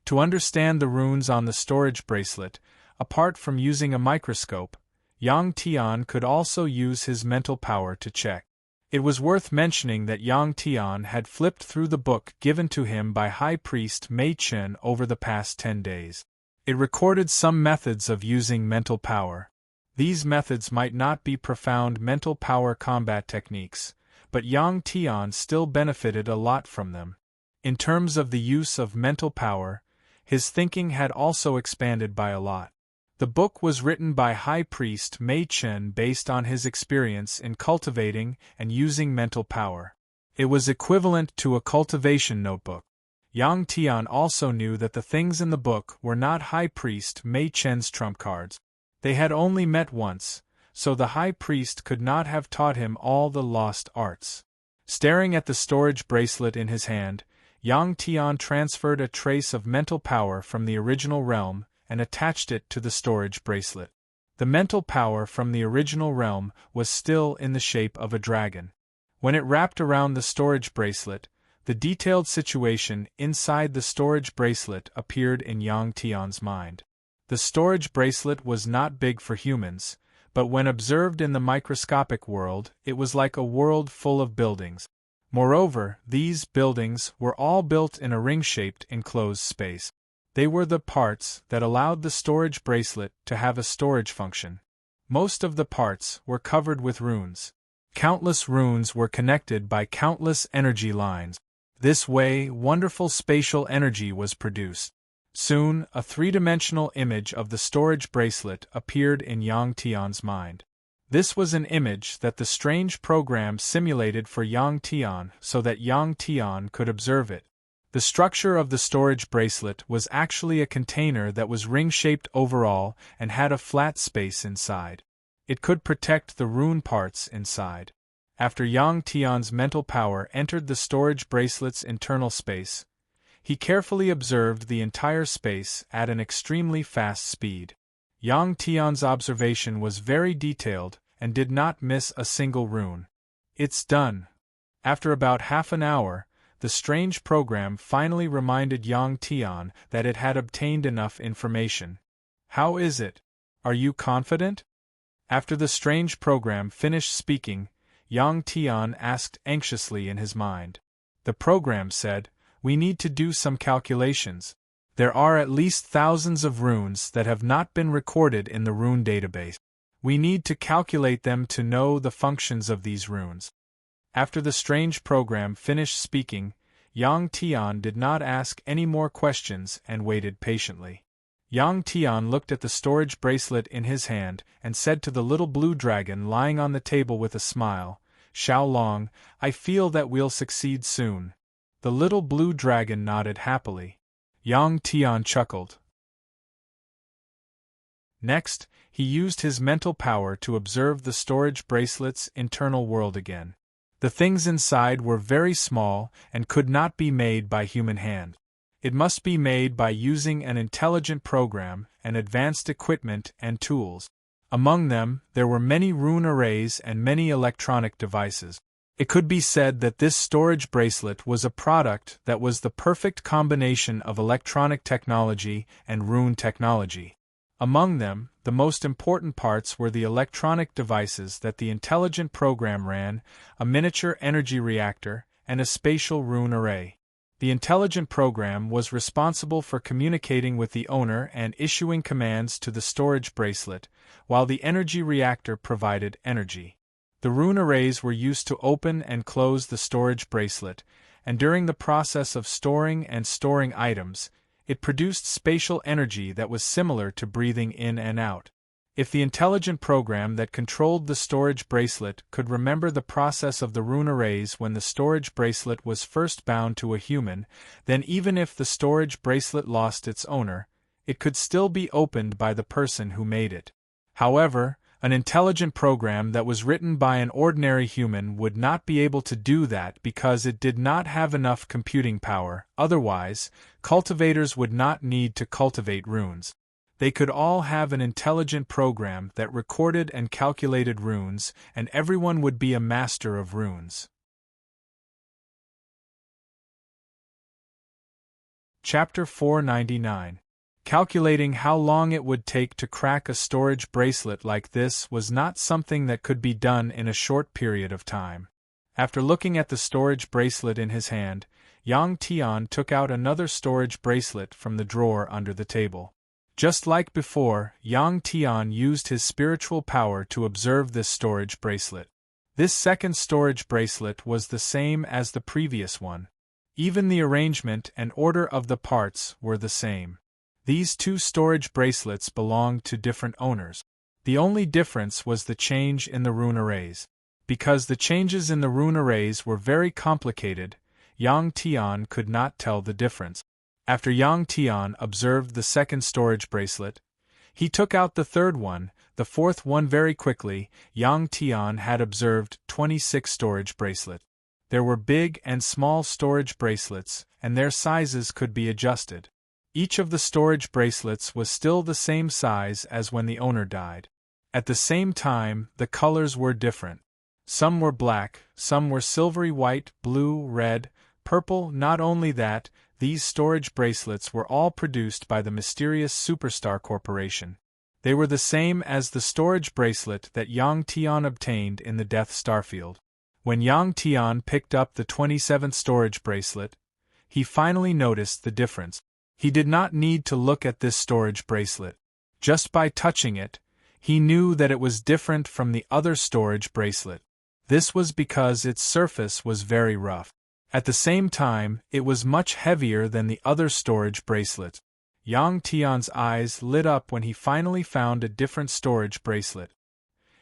A: To understand the runes on the storage bracelet, apart from using a microscope, Yang Tian could also use his mental power to check. It was worth mentioning that Yang Tian had flipped through the book given to him by High Priest Mei Chen over the past 10 days. It recorded some methods of using mental power. These methods might not be profound mental power combat techniques, but Yang Tian still benefited a lot from them. In terms of the use of mental power, his thinking had also expanded by a lot. The book was written by High Priest Mei Chen based on his experience in cultivating and using mental power. It was equivalent to a cultivation notebook. Yang Tian also knew that the things in the book were not High Priest Mei Chen's trump cards. They had only met once, so the High Priest could not have taught him all the lost arts. Staring at the storage bracelet in his hand, Yang Tian transferred a trace of mental power from the original realm and attached it to the storage bracelet. The mental power from the original realm was still in the shape of a dragon. When it wrapped around the storage bracelet, The detailed situation inside the storage bracelet appeared in Yang Tian's mind. The storage bracelet was not big for humans, but when observed in the microscopic world, it was like a world full of buildings. Moreover, these buildings were all built in a ring-shaped enclosed space. They were the parts that allowed the storage bracelet to have a storage function. Most of the parts were covered with runes. Countless runes were connected by countless energy lines. This way, wonderful spatial energy was produced. Soon, a three-dimensional image of the storage bracelet appeared in Yang Tian's mind. This was an image that the strange program simulated for Yang Tian so that Yang Tian could observe it. The structure of the storage bracelet was actually a container that was ring-shaped overall and had a flat space inside. It could protect the rune parts inside. After Yang Tian's mental power entered the storage bracelet's internal space, he carefully observed the entire space at an extremely fast speed. Yang Tian's observation was very detailed and did not miss a single rune. It's done. After about half an hour, the strange program finally reminded Yang Tian that it had obtained enough information. How is it? Are you confident? After the strange program finished speaking, Yang Tian asked anxiously in his mind. The program said, "We need to do some calculations. There are at least thousands of runes that have not been recorded in the rune database. We need to calculate them to know the functions of these runes." After the strange program finished speaking, Yang Tian did not ask any more questions and waited patiently. Yang Tian looked at the storage bracelet in his hand and said to the little blue dragon lying on the table with a smile, "Xiao Long, I feel that we'll succeed soon." The little blue dragon nodded happily. Yang Tian chuckled. Next, he used his mental power to observe the storage bracelet's internal world again. The things inside were very small and could not be made by human hand. It must be made by using an intelligent program and advanced equipment and tools. Among them, there were many rune arrays and many electronic devices. It could be said that this storage bracelet was a product that was the perfect combination of electronic technology and rune technology. Among them, the most important parts were the electronic devices that the intelligent program ran, a miniature energy reactor, and a spatial rune array. The intelligent program was responsible for communicating with the owner and issuing commands to the storage bracelet, while the energy reactor provided energy. The rune arrays were used to open and close the storage bracelet, and during the process of storing and storing items, it produced spatial energy that was similar to breathing in and out. If the intelligent program that controlled the storage bracelet could remember the process of the rune arrays when the storage bracelet was first bound to a human, then even if the storage bracelet lost its owner, it could still be opened by the person who made it. However, an intelligent program that was written by an ordinary human would not be able to do that because it did not have enough computing power. Otherwise, cultivators would not need to cultivate runes. They could all have an intelligent program that recorded and calculated runes, and everyone would be a master of runes. Chapter 499. Calculating how long it would take to crack a storage bracelet like this was not something that could be done in a short period of time. After looking at the storage bracelet in his hand, Yang Tian took out another storage bracelet from the drawer under the table. Just like before, Yang Tian used his spiritual power to observe this storage bracelet. This second storage bracelet was the same as the previous one. Even the arrangement and order of the parts were the same. These two storage bracelets belonged to different owners. The only difference was the change in the rune arrays. Because the changes in the rune arrays were very complicated, Yang Tian could not tell the difference. After Yang Tian observed the second storage bracelet, he took out the third one, the fourth one very quickly. Yang Tian had observed 26 storage bracelets. There were big and small storage bracelets, and their sizes could be adjusted. Each of the storage bracelets was still the same size as when the owner died. At the same time, the colors were different. Some were black, some were silvery white, blue, red, purple. Not only that, these storage bracelets were all produced by the mysterious Superstar Corporation. They were the same as the storage bracelet that Yang Tian obtained in the Death Starfield. When Yang Tian picked up the 27th storage bracelet, he finally noticed the difference. He did not need to look at this storage bracelet. Just by touching it, he knew that it was different from the other storage bracelet. This was because its surface was very rough. At the same time, it was much heavier than the other storage bracelets. Yang Tian's eyes lit up when he finally found a different storage bracelet.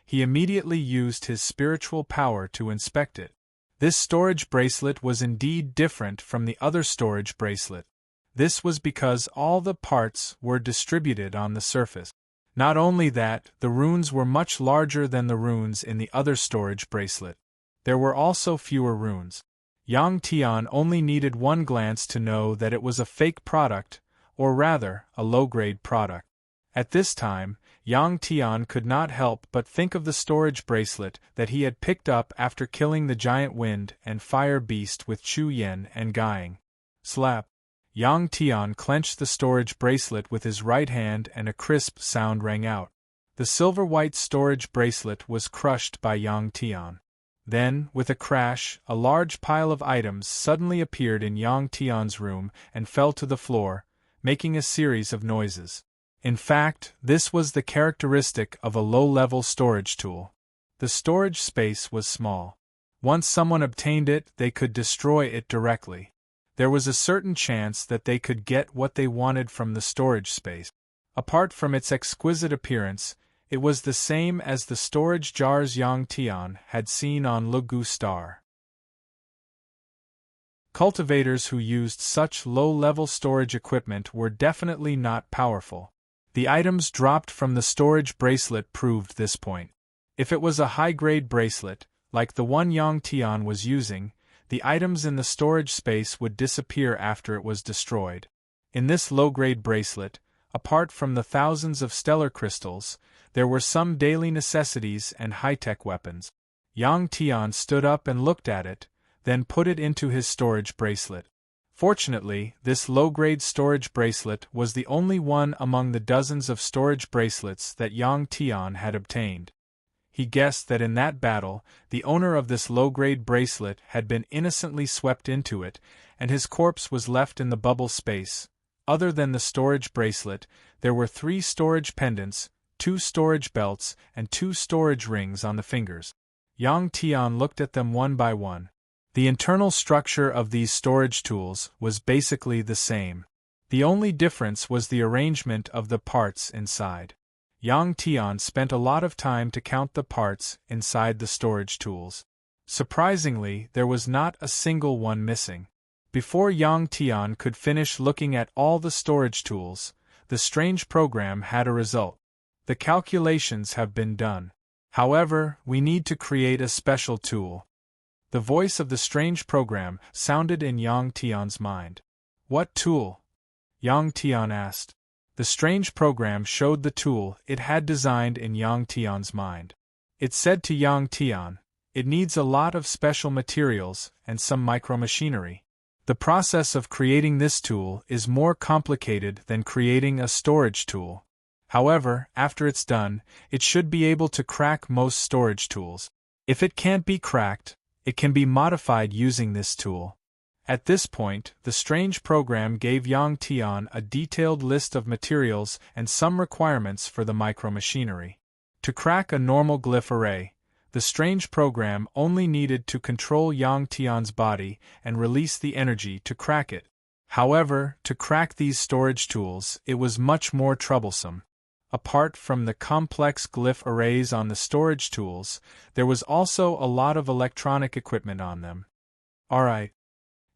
A: He immediately used his spiritual power to inspect it. This storage bracelet was indeed different from the other storage bracelet. This was because all the parts were distributed on the surface. Not only that, the runes were much larger than the runes in the other storage bracelet. There were also fewer runes. Yang Tian only needed one glance to know that it was a fake product, or rather, a low-grade product. At this time, Yang Tian could not help but think of the storage bracelet that he had picked up after killing the giant wind and fire beast with Chu Yen and Guying. Slap! Yang Tian clenched the storage bracelet with his right hand and a crisp sound rang out. The silver-white storage bracelet was crushed by Yang Tian. Then, with a crash, a large pile of items suddenly appeared in Yang Tian's room and fell to the floor, making a series of noises. In fact, this was the characteristic of a low-level storage tool. The storage space was small. Once someone obtained it, they could destroy it directly. There was a certain chance that they could get what they wanted from the storage space. Apart from its exquisite appearance, it was the same as the storage jars Yang Tian had seen on Lugu Star. Cultivators who used such low-level storage equipment were definitely not powerful. The items dropped from the storage bracelet proved this point. If it was a high-grade bracelet, like the one Yang Tian was using, the items in the storage space would disappear after it was destroyed. In this low-grade bracelet, apart from the thousands of stellar crystals, there were some daily necessities and high-tech weapons. Yang Tian stood up and looked at it, then put it into his storage bracelet. Fortunately, this low-grade storage bracelet was the only one among the dozens of storage bracelets that Yang Tian had obtained. He guessed that in that battle, the owner of this low-grade bracelet had been innocently swept into it, and his corpse was left in the bubble space. Other than the storage bracelet, there were 3 storage pendants, 2 storage belts, and 2 storage rings on the fingers. Yang Tian looked at them one by one. The internal structure of these storage tools was basically the same. The only difference was the arrangement of the parts inside. Yang Tian spent a lot of time to count the parts inside the storage tools. Surprisingly, there was not a single one missing. Before Yang Tian could finish looking at all the storage tools, the strange program had a result. The calculations have been done. However, we need to create a special tool. The voice of the strange program sounded in Yang Tian's mind. What tool? Yang Tian asked. The strange program showed the tool it had designed in Yang Tian's mind. It said to Yang Tian, "It needs a lot of special materials and some micromachinery. The process of creating this tool is more complicated than creating a storage tool. However, after it's done, it should be able to crack most storage tools. If it can't be cracked, it can be modified using this tool." At this point, the strange program gave Yang Tian a detailed list of materials and some requirements for the micromachinery. To crack a normal glyph array, the strange program only needed to control Yang Tian's body and release the energy to crack it. However, to crack these storage tools, it was much more troublesome. Apart from the complex glyph arrays on the storage tools, there was also a lot of electronic equipment on them. Alright.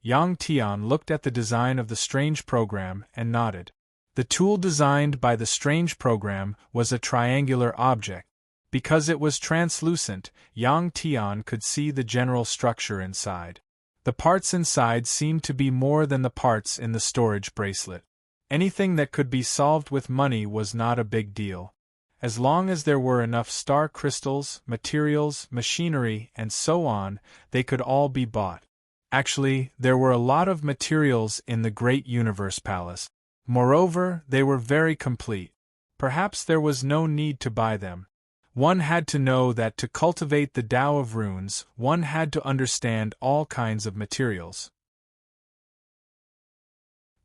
A: Yang Tian looked at the design of the strange program and nodded. The tool designed by the strange program was a triangular object. Because it was translucent, Yang Tian could see the general structure inside. The parts inside seemed to be more than the parts in the storage bracelet. Anything that could be solved with money was not a big deal. As long as there were enough star crystals, materials, machinery, and so on, they could all be bought. Actually, there were a lot of materials in the Great Universe Palace. Moreover, they were very complete. Perhaps there was no need to buy them. One had to know that to cultivate the Tao of runes, one had to understand all kinds of materials.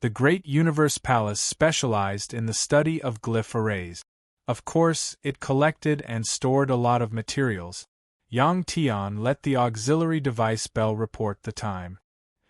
A: The Great Universe Palace specialized in the study of glyph arrays. Of course, it collected and stored a lot of materials. Yang Tian let the auxiliary device bell report the time.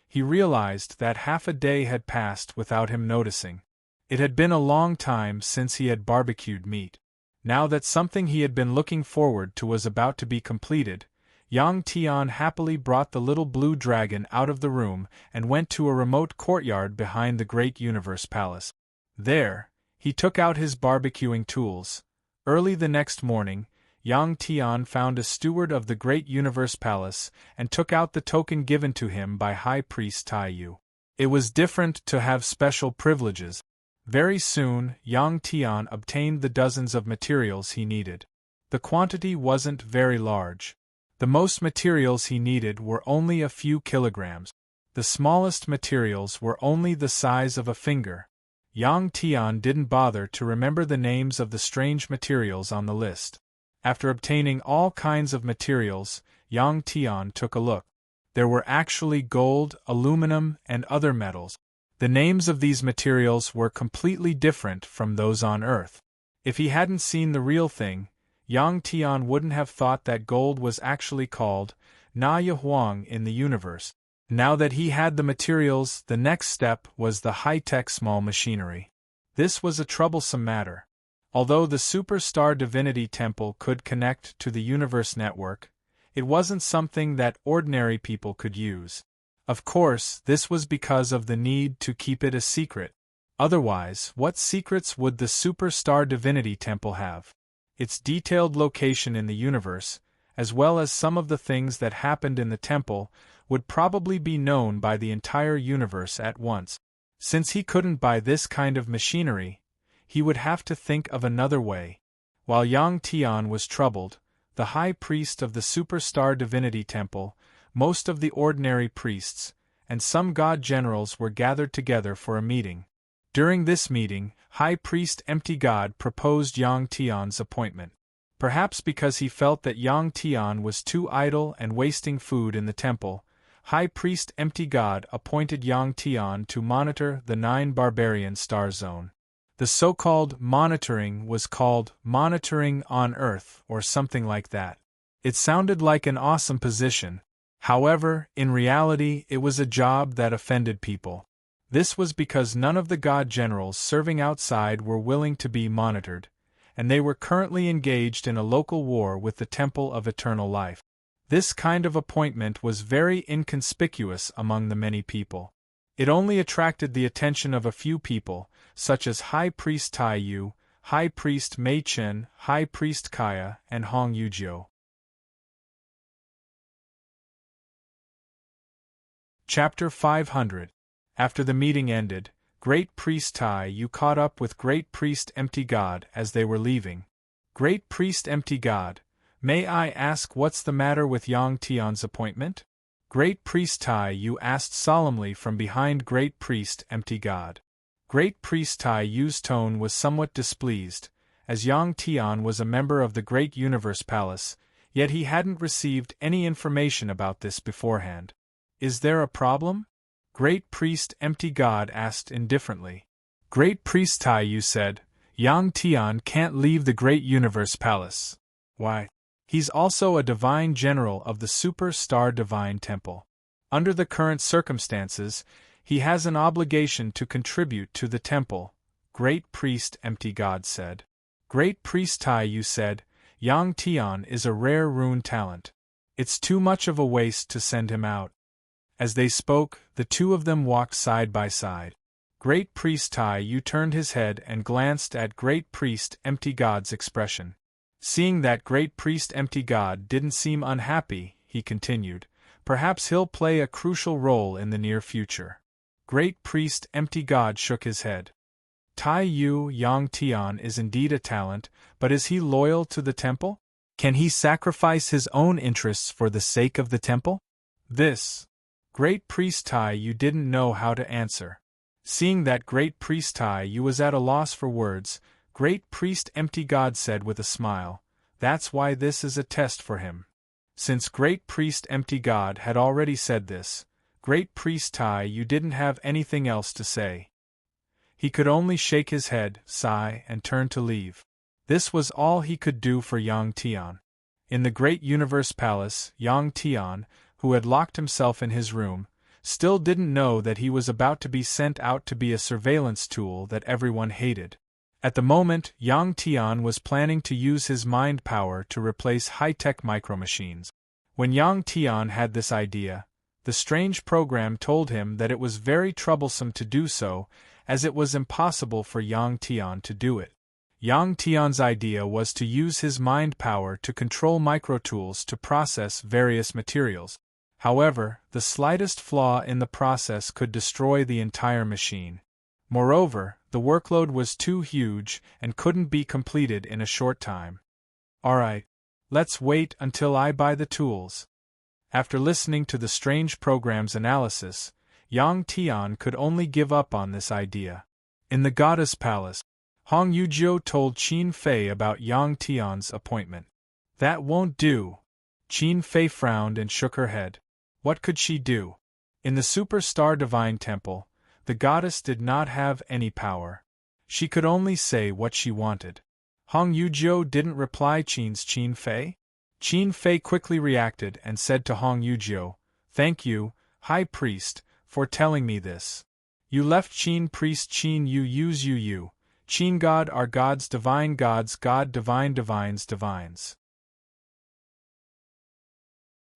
A: He realized that half a day had passed without him noticing. It had been a long time since he had barbecued meat. Now that something he had been looking forward to was about to be completed, Yang Tian happily brought the little blue dragon out of the room and went to a remote courtyard behind the Great Universe Palace. There, he took out his barbecuing tools. Early the next morning, Yang Tian found a steward of the Great Universe Palace and took out the token given to him by High Priest Tai Yu. It was different to have special privileges. Very soon, Yang Tian obtained the dozens of materials he needed. The quantity wasn't very large. The most materials he needed were only a few kilograms. The smallest materials were only the size of a finger. Yang Tian didn't bother to remember the names of the strange materials on the list. After obtaining all kinds of materials, Yang Tian took a look. There were actually gold, aluminum, and other metals. The names of these materials were completely different from those on Earth. If he hadn't seen the real thing, Yang Tian wouldn't have thought that gold was actually called Na Ya Huang in the universe. Now that he had the materials, the next step was the high-tech small machinery. This was a troublesome matter. Although the Superstar Divinity Temple could connect to the universe network, it wasn't something that ordinary people could use. Of course, this was because of the need to keep it a secret. Otherwise, what secrets would the Superstar Divinity Temple have? Its detailed location in the universe, as well as some of the things that happened in the temple, would probably be known by the entire universe at once. Since he couldn't buy this kind of machinery, he would have to think of another way. While Yang Tian was troubled, the high priest of the Superstar Divinity Temple, most of the ordinary priests, and some god generals were gathered together for a meeting. During this meeting, High Priest Empty God proposed Yang Tian's appointment. Perhaps because he felt that Yang Tian was too idle and wasting food in the temple, High Priest Empty God appointed Yang Tian to monitor the 9 Barbarian Star Zone. The so-called monitoring was called Monitoring on Earth or something like that. It sounded like an awesome position. However, in reality, it was a job that offended people. This was because none of the god generals serving outside were willing to be monitored, and they were currently engaged in a local war with the Temple of Eternal Life. This kind of appointment was very inconspicuous among the many people. It only attracted the attention of a few people, such as High Priest Tai Yu, High Priest Mei Chen, High Priest Kaya, and Hong Yujiu. Chapter 500. After the meeting ended, Great Priest Tai Yu caught up with Great Priest Empty God as they were leaving. Great Priest Empty God, may I ask what's the matter with Yang Tian's appointment? Great Priest Tai Yu asked solemnly from behind Great Priest Empty God. Great Priest Tai Yu's tone was somewhat displeased, as Yang Tian was a member of the Great Universe Palace, yet he hadn't received any information about this beforehand. Is there a problem? Great Priest Empty God asked indifferently. Great Priest Tai Yu said, Yang Tian can't leave the Great Universe Palace. Why? He's also a divine general of the Superstar Divine Temple. Under the current circumstances, he has an obligation to contribute to the temple, Great Priest Empty God said. Great Priest Tai Yu said, Yang Tian is a rare rune talent. It's too much of a waste to send him out. As they spoke, the two of them walked side by side. Great Priest Tai Yu turned his head and glanced at Great Priest Empty God's expression. Seeing that Great Priest Empty God didn't seem unhappy, he continued, perhaps he'll play a crucial role in the near future. Great Priest Empty God shook his head. Tai Yu Yang Tian is indeed a talent, but is he loyal to the temple? Can he sacrifice his own interests for the sake of the temple? This. Great Priest Tai Yu didn't know how to answer. Seeing that Great Priest Tai Yu was at a loss for words, Great Priest Empty God said with a smile, "That's why this is a test for him." Since Great Priest Empty God had already said this, Great Priest Tai Yu didn't have anything else to say. He could only shake his head, sigh, and turn to leave. This was all he could do for Yang Tian. In the Great Universe Palace, Yang Tian, who had locked himself in his room, still didn't know that he was about to be sent out to be a surveillance tool that everyone hated. At the moment, Yang Tian was planning to use his mind power to replace high-tech micromachines. When Yang Tian had this idea, the strange program told him that it was very troublesome to do so, as it was impossible for Yang Tian to do it. Yang Tian's idea was to use his mind power to control microtools to process various materials. However, the slightest flaw in the process could destroy the entire machine. Moreover, the workload was too huge and couldn't be completed in a short time. "Alright, let's wait until I buy the tools." After listening to the strange program's analysis, Yang Tian could only give up on this idea. In the Goddess Palace, Hong Yuzhou told Qin Fei about Yang Tian's appointment. "That won't do." Qin Fei frowned and shook her head. What could she do? In the Superstar Divine Temple, the goddess did not have any power. She could only say what she wanted. Hong Yuzhou didn't reply Qin Fei. Qin Fei quickly reacted and said to Hong Yuzhou, "Thank you, High Priest, for telling me this. You left Qin Priest Qin Yu. Qin God are gods, divine gods, God divine divines divines."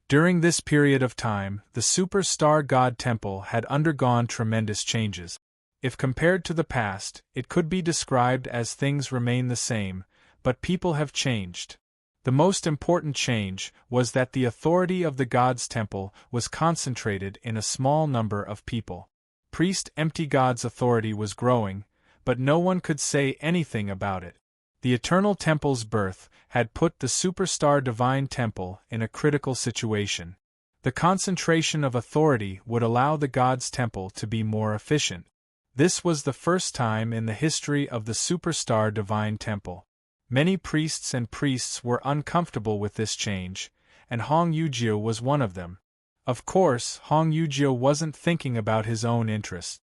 A: During this period of time, the Superstar God Temple had undergone tremendous changes. If compared to the past, it could be described as things remain the same, but people have changed. The most important change was that the authority of the God's Temple was concentrated in a small number of people. Priest Empty God's authority was growing, but no one could say anything about it. The Eternal Temple's birth had put the Superstar Divine Temple in a critical situation. The concentration of authority would allow the God's Temple to be more efficient. This was the first time in the history of the Superstar Divine Temple. Many priests and priests were uncomfortable with this change, and Hong Yuzhou was one of them. Of course, Hong Yuzhou wasn't thinking about his own interests.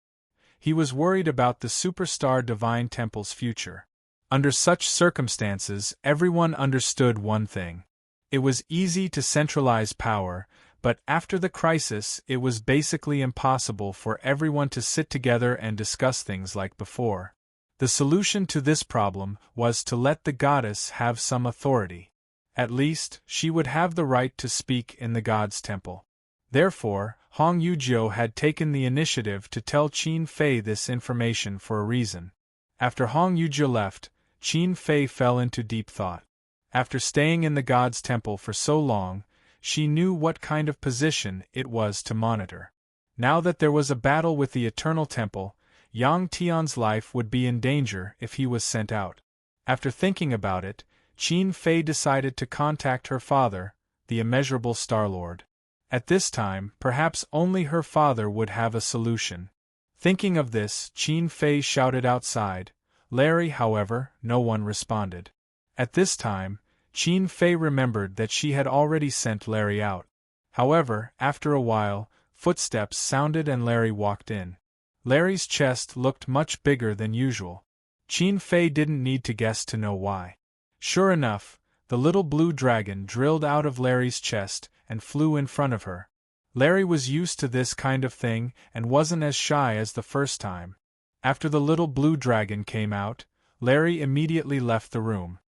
A: He was worried about the Superstar Divine Temple's future. Under such circumstances, everyone understood one thing. It was easy to centralize power, but after the crisis it was basically impossible for everyone to sit together and discuss things like before. The solution to this problem was to let the goddess have some authority. At least, she would have the right to speak in the God's Temple. Therefore, Hong Yuzhou had taken the initiative to tell Qin Fei this information for a reason. After Hong Yuzhou left, Qin Fei fell into deep thought. After staying in the God's Temple for so long, she knew what kind of position it was to monitor. Now that there was a battle with the Eternal Temple, Yang Tian's life would be in danger if he was sent out. After thinking about it, Qin Fei decided to contact her father, the immeasurable Star-Lord. At this time, perhaps only her father would have a solution. Thinking of this, Qin Fei shouted outside. Larry, however, no one responded. At this time, Qin Fei remembered that she had already sent Larry out. However, after a while, footsteps sounded and Larry walked in. Larry's chest looked much bigger than usual. Qin Fei didn't need to guess to know why. Sure enough, the little blue dragon drilled out of Larry's chest and flew in front of her. Larry was used to this kind of thing and wasn't as shy as the first time. After the little blue dragon came out, Larry immediately left the room.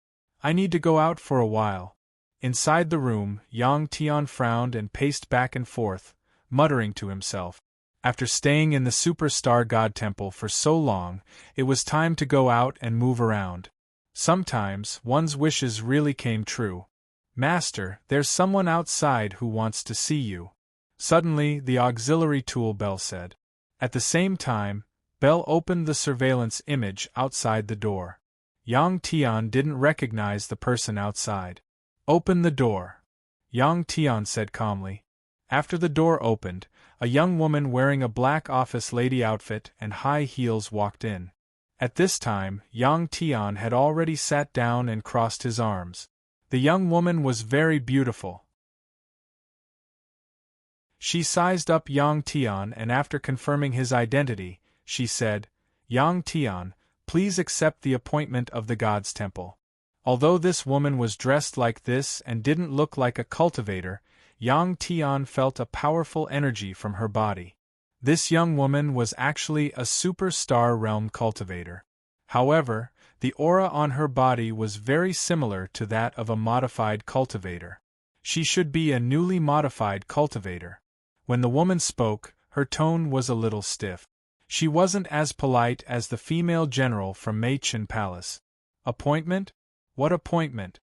A: "I need to go out for a while." Inside the room, Yang Tian frowned and paced back and forth, muttering to himself. After staying in the Superstar God Temple for so long, it was time to go out and move around. Sometimes, one's wishes really came true. "Master, there's someone outside who wants to see you." Suddenly, the auxiliary tool Bell said. At the same time, Bell opened the surveillance image outside the door. Yang Tian didn't recognize the person outside. "Open the door," Yang Tian said calmly. After the door opened, A young woman wearing a black office lady outfit and high heels walked in. At this time, Yang Tian had already sat down and crossed his arms. The young woman was very beautiful. She sized up Yang Tian and after confirming his identity, she said, "Yang Tian, please accept the appointment of the God's Temple." Although this woman was dressed like this and didn't look like a cultivator, Yang Tian felt a powerful energy from her body. This young woman was actually a superstar realm cultivator. However, the aura on her body was very similar to that of a modified cultivator. She should be a newly modified cultivator. When the woman spoke, her tone was a little stiff. She wasn't as polite as the female general from Meichen Palace. "Appointment? What appointment?"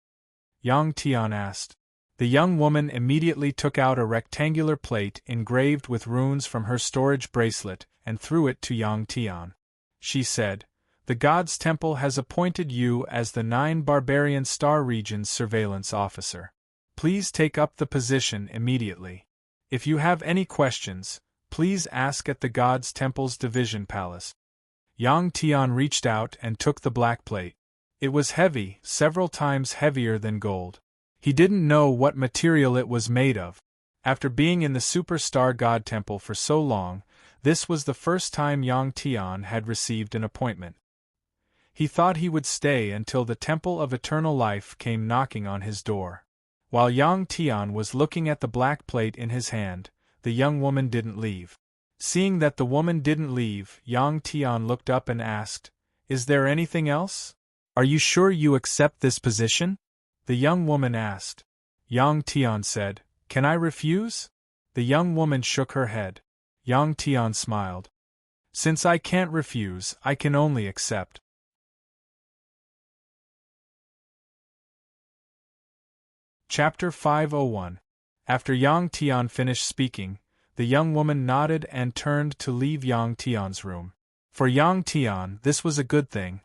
A: Yang Tian asked. The young woman immediately took out a rectangular plate engraved with runes from her storage bracelet and threw it to Yang Tian. She said, "The God's Temple has appointed you as the 9 Barbarian Star Region's surveillance officer. Please take up the position immediately. If you have any questions, please ask at the God's Temple's Division Palace." Yang Tian reached out and took the black plate. It was heavy, several times heavier than gold. He didn't know what material it was made of. After being in the Superstar God Temple for so long, this was the first time Yang Tian had received an appointment. He thought he would stay until the Temple of Eternal Life came knocking on his door. While Yang Tian was looking at the black plate in his hand, the young woman didn't leave. Seeing that the woman didn't leave, Yang Tian looked up and asked, "Is there anything else? Are you sure you accept this position?" The young woman asked. Yang Tian said, "Can I refuse?" The young woman shook her head. Yang Tian smiled. "Since I can't refuse, I can only accept." Chapter 501. After Yang Tian finished speaking, the young woman nodded and turned to leave Yang Tian's room. For Yang Tian, this was a good thing.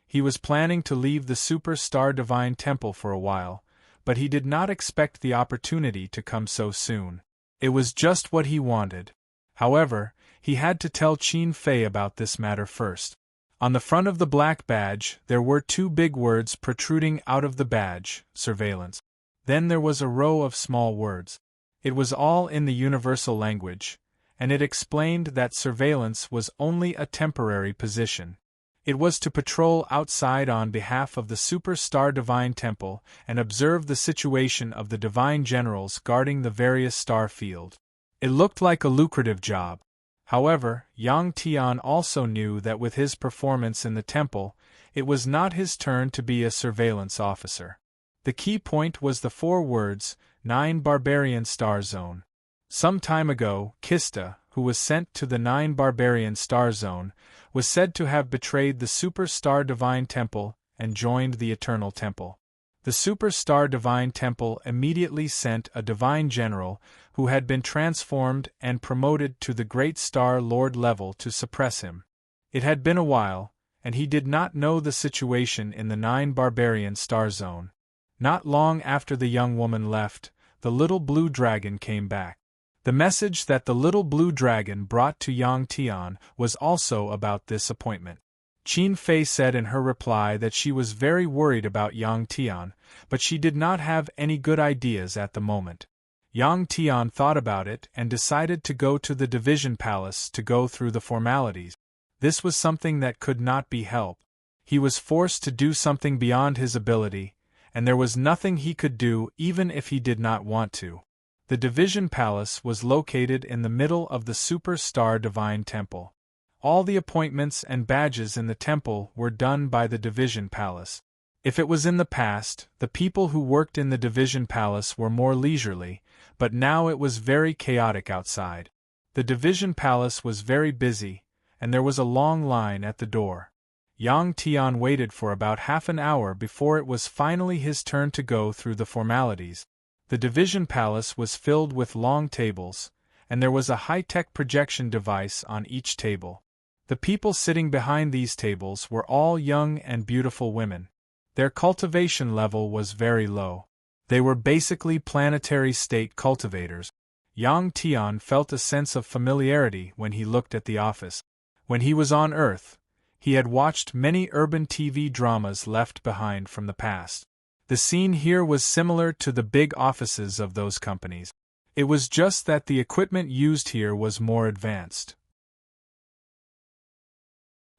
A: He was planning to leave the Superstar Divine Temple for a while, but he did not expect the opportunity to come so soon. It was just what he wanted. However, he had to tell Qin Fei about this matter first. On the front of the black badge, there were 2 big words protruding out of the badge: surveillance. Then there was a row of small words. It was all in the universal language, and it explained that surveillance was only a temporary position. It was to patrol outside on behalf of the Superstar Divine Temple and observe the situation of the Divine Generals guarding the various star field. It looked like a lucrative job. However, Yang Tian also knew that with his performance in the temple, it was not his turn to be a surveillance officer. The key point was the 4 words, 9 Barbarian Star Zone. Some time ago, Kista, who was sent to the 9 Barbarian Star Zone, was said to have betrayed the Superstar Divine Temple and joined the Eternal Temple. The Superstar Divine Temple immediately sent a Divine General who had been transformed and promoted to the Great Star Lord level to suppress him. It had been a while, and he did not know the situation in the 9 Barbarian Star Zone. Not long after the young woman left, the little blue dragon came back. The message that the little blue dragon brought to Yang Tian was also about this appointment. Qin Fei said in her reply that she was very worried about Yang Tian, but she did not have any good ideas at the moment. Yang Tian thought about it and decided to go to the Division Palace to go through the formalities. This was something that could not be helped. He was forced to do something beyond his ability, and there was nothing he could do even if he did not want to. The Division Palace was located in the middle of the Superstar Divine Temple. All the appointments and badges in the temple were done by the Division Palace. If it was in the past, the people who worked in the Division Palace were more leisurely, but now it was very chaotic outside. The Division Palace was very busy, and there was a long line at the door. Yang Tian waited for about half an hour before it was finally his turn to go through the formalities. The Division Palace was filled with long tables, and there was a high-tech projection device on each table. The people sitting behind these tables were all young and beautiful women. Their cultivation level was very low. They were basically planetary state cultivators. Yang Tian felt a sense of familiarity when he looked at the office. When he was on Earth, he had watched many urban TV dramas left behind from the past. The scene here was similar to the big offices of those companies. It was just that the equipment used here was more advanced.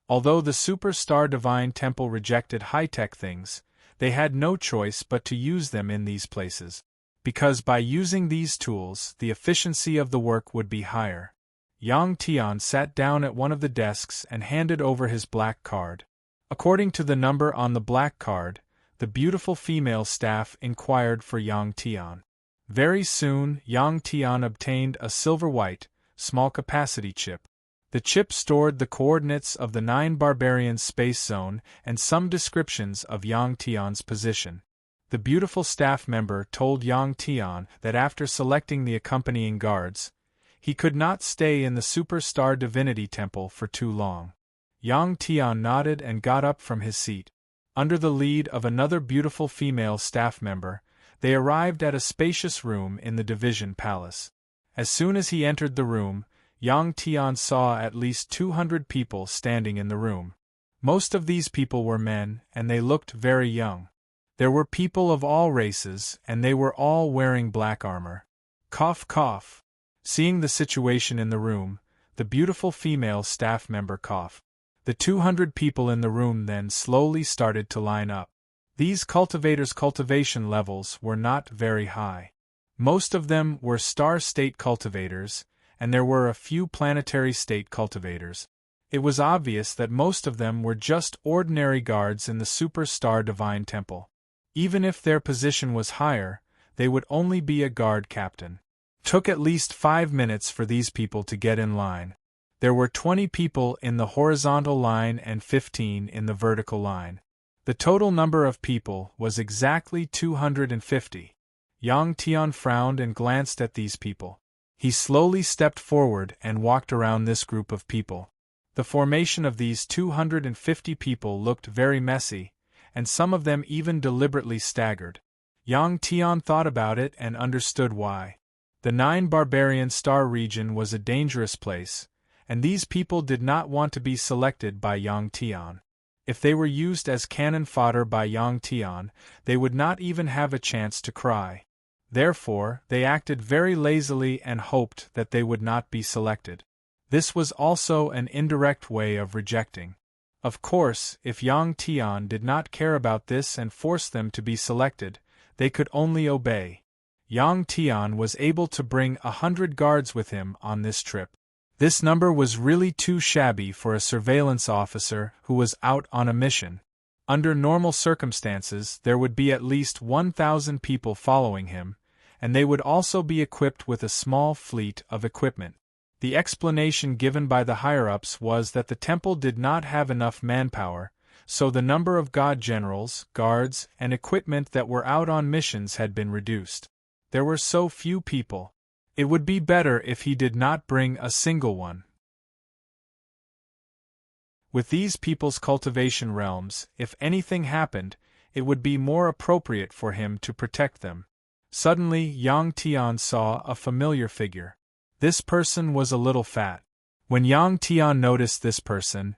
A: Although the Superstar Divine Temple rejected high-tech things, they had no choice but to use them in these places. Because by using these tools, the efficiency of the work would be higher. Yang Tian sat down at one of the desks and handed over his black card. According to the number on the black card, the beautiful female staff inquired for Yang Tian. Very soon, Yang Tian obtained a silver-white, small-capacity chip. The chip stored the coordinates of the 9 Barbarians space zone and some descriptions of Yang Tian's position. The beautiful staff member told Yang Tian that after selecting the accompanying guards, he could not stay in the Superstar Divinity Temple for too long. Yang Tian nodded and got up from his seat. Under the lead of another beautiful female staff member, they arrived at a spacious room in the Division Palace. As soon as he entered the room, Yang Tian saw at least 200 people standing in the room. Most of these people were men, and they looked very young. There were people of all races, and they were all wearing black armor. Cough, cough. Seeing the situation in the room, the beautiful female staff member coughed. The 200 people in the room then slowly started to line up. These cultivators' cultivation levels were not very high. Most of them were star-state cultivators, and there were a few planetary state cultivators. It was obvious that most of them were just ordinary guards in the Superstar Divine Temple. Even if their position was higher, they would only be a guard captain. It took at least 5 minutes for these people to get in line. There were 20 people in the horizontal line and 15 in the vertical line. The total number of people was exactly 250. Yang Tian frowned and glanced at these people. He slowly stepped forward and walked around this group of people. The formation of these 250 people looked very messy, and some of them even deliberately staggered. Yang Tian thought about it and understood why. The 9 Barbarian Star region was a dangerous place, and these people did not want to be selected by Yang Tian. If they were used as cannon fodder by Yang Tian, they would not even have a chance to cry. Therefore, they acted very lazily and hoped that they would not be selected. This was also an indirect way of rejecting. Of course, if Yang Tian did not care about this and force them to be selected, they could only obey. Yang Tian was able to bring 100 guards with him on this trip. This number was really too shabby for a surveillance officer who was out on a mission. Under normal circumstances, there would be at least 1,000 people following him, and they would also be equipped with a small fleet of equipment. The explanation given by the higher-ups was that the temple did not have enough manpower, so the number of god generals, guards, and equipment that were out on missions had been reduced. There were so few people. It would be better if he did not bring a single one. With these people's cultivation realms, if anything happened, it would be more appropriate for him to protect them. Suddenly, Yang Tian saw a familiar figure. This person was a little fat. When Yang Tian noticed this person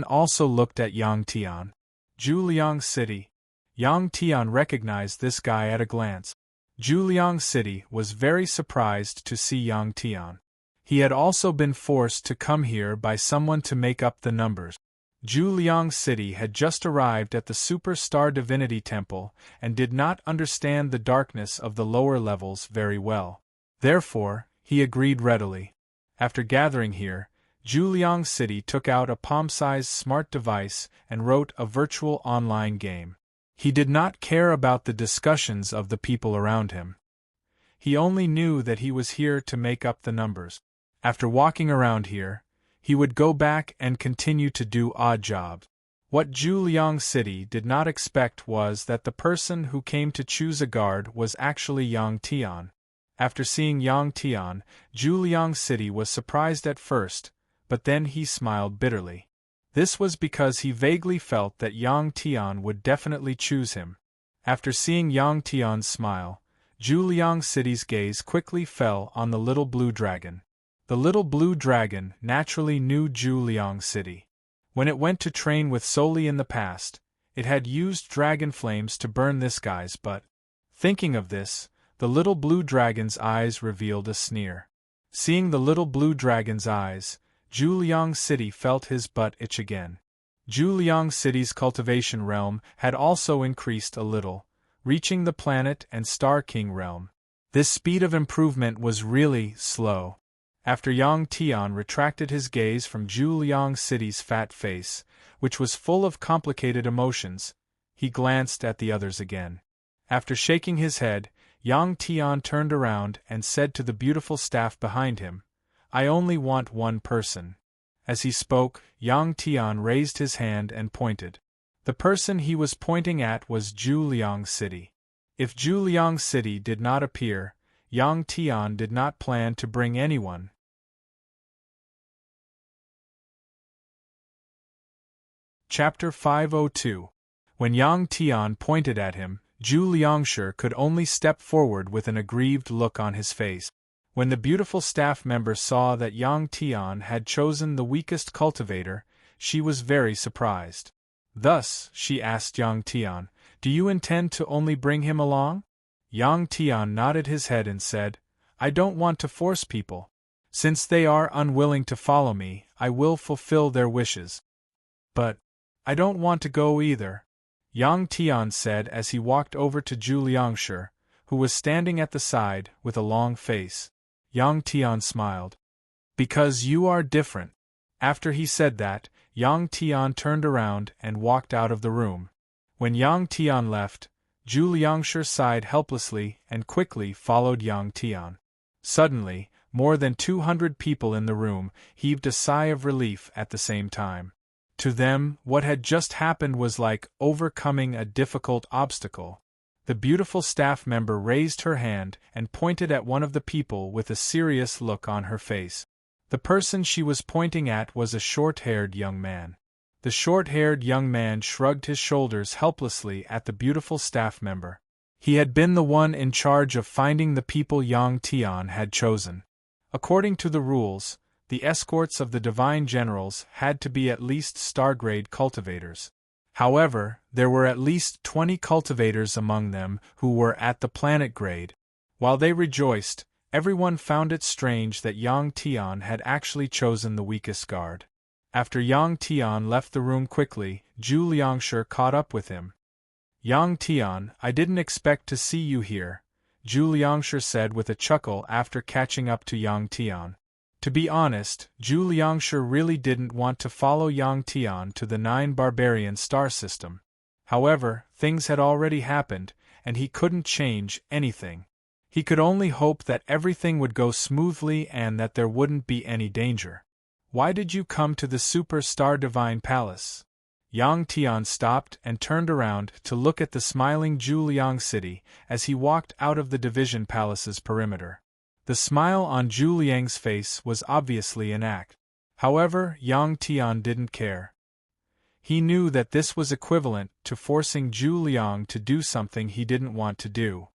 A: also looked at Yang Tian. Juliang City. Yang Tian recognized this guy at a glance. Juliang City was very surprised to see Yang Tian. He had also been forced to come here by someone to make up the numbers. Juliang City had just arrived at the Superstar Divinity Temple and did not understand the darkness of the lower levels very well. Therefore, he agreed readily. After gathering here, Juliang City took out a palm-sized smart device and wrote a virtual online game. He did not care about the discussions of the people around him. He only knew that he was here to make up the numbers. After walking around here, he would go back and continue to do odd jobs. What Juliang City did not expect was that the person who came to choose a guard was actually Yang Tian. After seeing Yang Tian, Juliang City was surprised at first, but then he smiled bitterly. This was because he vaguely felt that Yang Tian would definitely choose him. After seeing Yang Tian's smile, Zhu Liang City's gaze quickly fell on the little blue dragon. The little blue dragon naturally knew Zhu Liang City. When it went to train with Soli in the past, it had used dragon flames to burn this guy's butt. Thinking of this, the little blue dragon's eyes revealed a sneer. Seeing the little blue dragon's eyes, Zhu Liang City felt his butt itch again. Zhu Liang City's cultivation realm had also increased a little, reaching the planet and Star King realm. This speed of improvement was really slow. After Yang Tian retracted his gaze from Zhu Liang City's fat face, which was full of complicated emotions, he glanced at the others again. After shaking his head, Yang Tian turned around and said to the beautiful staff behind him, "I only want one person." As he spoke, Yang Tian raised his hand and pointed. The person he was pointing at was Zhu Liang City. If Zhu Liang City did not appear, Yang Tian did not plan to bring anyone. Chapter 502. When Yang Tian pointed at him, Zhu Liangshi could only step forward with an aggrieved look on his face. When the beautiful staff member saw that Yang Tian had chosen the weakest cultivator, she was very surprised. Thus, she asked Yang Tian, "Do you intend to only bring him along?" Yang Tian nodded his head and said, "I don't want to force people. Since they are unwilling to follow me, I will fulfill their wishes. But I don't want to go either," Yang Tian said as he walked over to Zhu Liangshi, who was standing at the side with a long face. Yang Tian smiled. "Because you are different." After he said that, Yang Tian turned around and walked out of the room. When Yang Tian left, Zhu Liangshi sighed helplessly and quickly followed Yang Tian. Suddenly, more than 200 people in the room heaved a sigh of relief at the same time. To them, what had just happened was like overcoming a difficult obstacle. The beautiful staff member raised her hand and pointed at one of the people with a serious look on her face. The person she was pointing at was a short-haired young man. The short-haired young man shrugged his shoulders helplessly at the beautiful staff member. He had been the one in charge of finding the people Yang Tian had chosen. According to the rules, the escorts of the divine generals had to be at least star-grade cultivators. However, there were at least 20 cultivators among them who were at the planet grade. While they rejoiced, everyone found it strange that Yang Tian had actually chosen the weakest guard. After Yang Tian left the room quickly, Zhu Liangshi caught up with him. "Yang Tian, I didn't expect to see you here," Zhu Liangshi said with a chuckle after catching up to Yang Tian. To be honest, Zhu Liangshi really didn't want to follow Yang Tian to the 9 barbarian star system. However, things had already happened, and he couldn't change anything. He could only hope that everything would go smoothly and that there wouldn't be any danger. "Why did you come to the Super Star Divine Palace?" Yang Tian stopped and turned around to look at the smiling Zhu Liang City as he walked out of the Division Palace's perimeter. The smile on Zhu Liang's face was obviously an act. However, Yang Tian didn't care. He knew that this was equivalent to forcing Zhu Liang to do something he didn't want to do.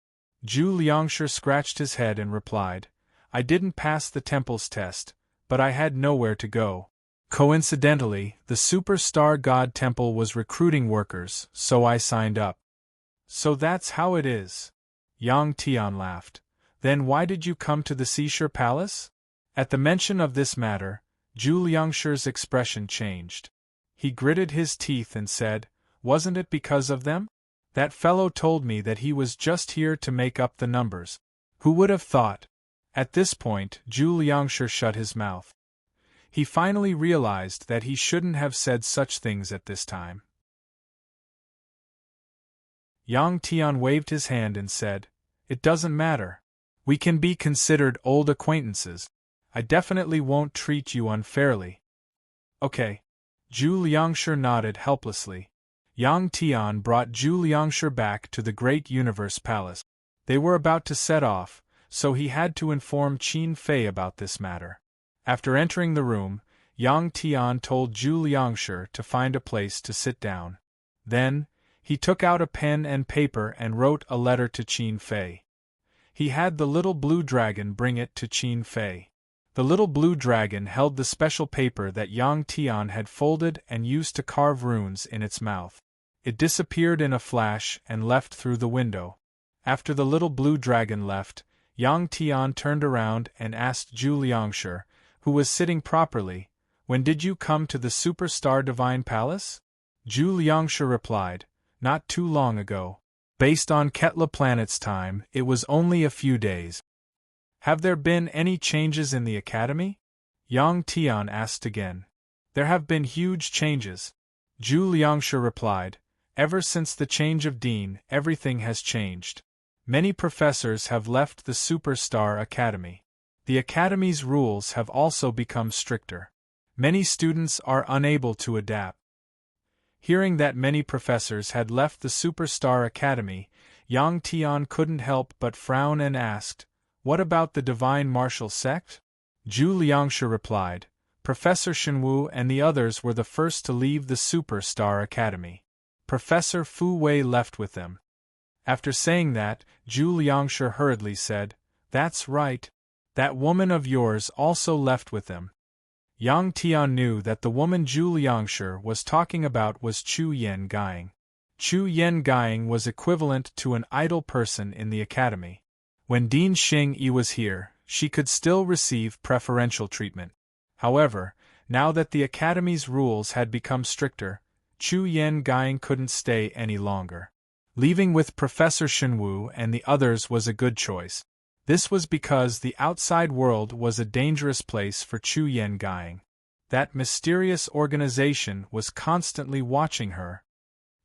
A: Zhu Liangshi scratched his head and replied, "I didn't pass the temple's test, but I had nowhere to go. Coincidentally, the Superstar God Temple was recruiting workers, so I signed up." "So that's how it is." Yang Tian laughed. "Then why did you come to the Seashore Palace?" At the mention of this matter, Zhu Liangshi's expression changed. He gritted his teeth and said, "Wasn't it because of them? That fellow told me that he was just here to make up the numbers. Who would have thought?" At this point, Zhu Liangshi shut his mouth. He finally realized that he shouldn't have said such things at this time. Yang Tian waved his hand and said, "It doesn't matter. We can be considered old acquaintances. I definitely won't treat you unfairly." "Okay." Zhu Liangshi nodded helplessly. Yang Tian brought Zhu Liangshi back to the Great Universe Palace. They were about to set off, so he had to inform Qin Fei about this matter. After entering the room, Yang Tian told Zhu Liangshi to find a place to sit down. Then, he took out a pen and paper and wrote a letter to Qin Fei. He had the little blue dragon bring it to Qin Fei. The little blue dragon held the special paper that Yang Tian had folded and used to carve runes in its mouth. It disappeared in a flash and left through the window. After the little blue dragon left, Yang Tian turned around and asked Zhu Liangshi, who was sitting properly, "When did you come to the Superstar Divine Palace?" Zhu Liangshi replied, "Not too long ago. Based on Ketla planet's time, it was only a few days." "Have there been any changes in the academy?" Yang Tian asked again. "There have been huge changes," Zhu Liangshi replied. "Ever since the change of dean, everything has changed. Many professors have left the Superstar Academy. The academy's rules have also become stricter. Many students are unable to adapt." Hearing that many professors had left the Superstar Academy, Yang Tian couldn't help but frown and asked, "What about the Divine Martial Sect?" Zhu Liangshi replied, "Professor Shenwu and the others were the first to leave the Superstar Academy. Professor Fu Wei left with them." After saying that, Zhu Liangshi hurriedly said, "That's right. That woman of yours also left with them." Yang Tian knew that the woman Zhu Liangshi was talking about was Chu Yen Guiying. Chu Yen Guiying was equivalent to an idle person in the academy. When Dean Xing Yi was here, she could still receive preferential treatment. However, now that the academy's rules had become stricter, Chu Yen Guiying couldn't stay any longer. Leaving with Professor Shenwu and the others was a good choice. This was because the outside world was a dangerous place for Chu Yen Guiying. That mysterious organization was constantly watching her.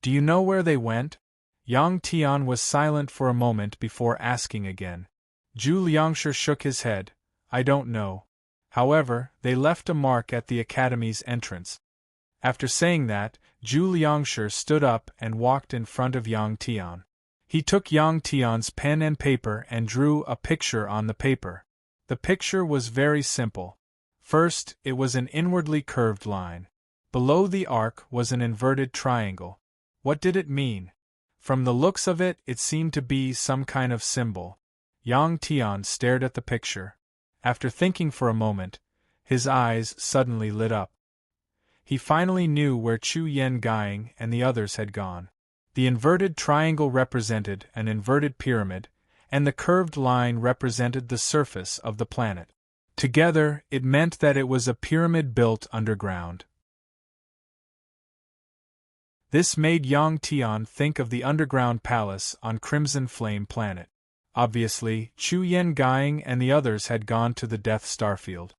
A: "Do you know where they went?" Yang Tian was silent for a moment before asking again. Zhu Liangshi shook his head. "I don't know. However, they left a mark at the academy's entrance." After saying that, Zhu Liangshi stood up and walked in front of Yang Tian. He took Yang Tian's pen and paper and drew a picture on the paper. The picture was very simple. First, it was an inwardly curved line. Below the arc was an inverted triangle. What did it mean? From the looks of it, it seemed to be some kind of symbol. Yang Tian stared at the picture. After thinking for a moment, his eyes suddenly lit up. He finally knew where Chu Yen Guiying and the others had gone. The inverted triangle represented an inverted pyramid, and the curved line represented the surface of the planet. Together, it meant that it was a pyramid built underground. This made Yang Tian think of the underground palace on Crimson Flame Planet. Obviously, Chu Yen Guiying and the others had gone to the Death Starfield.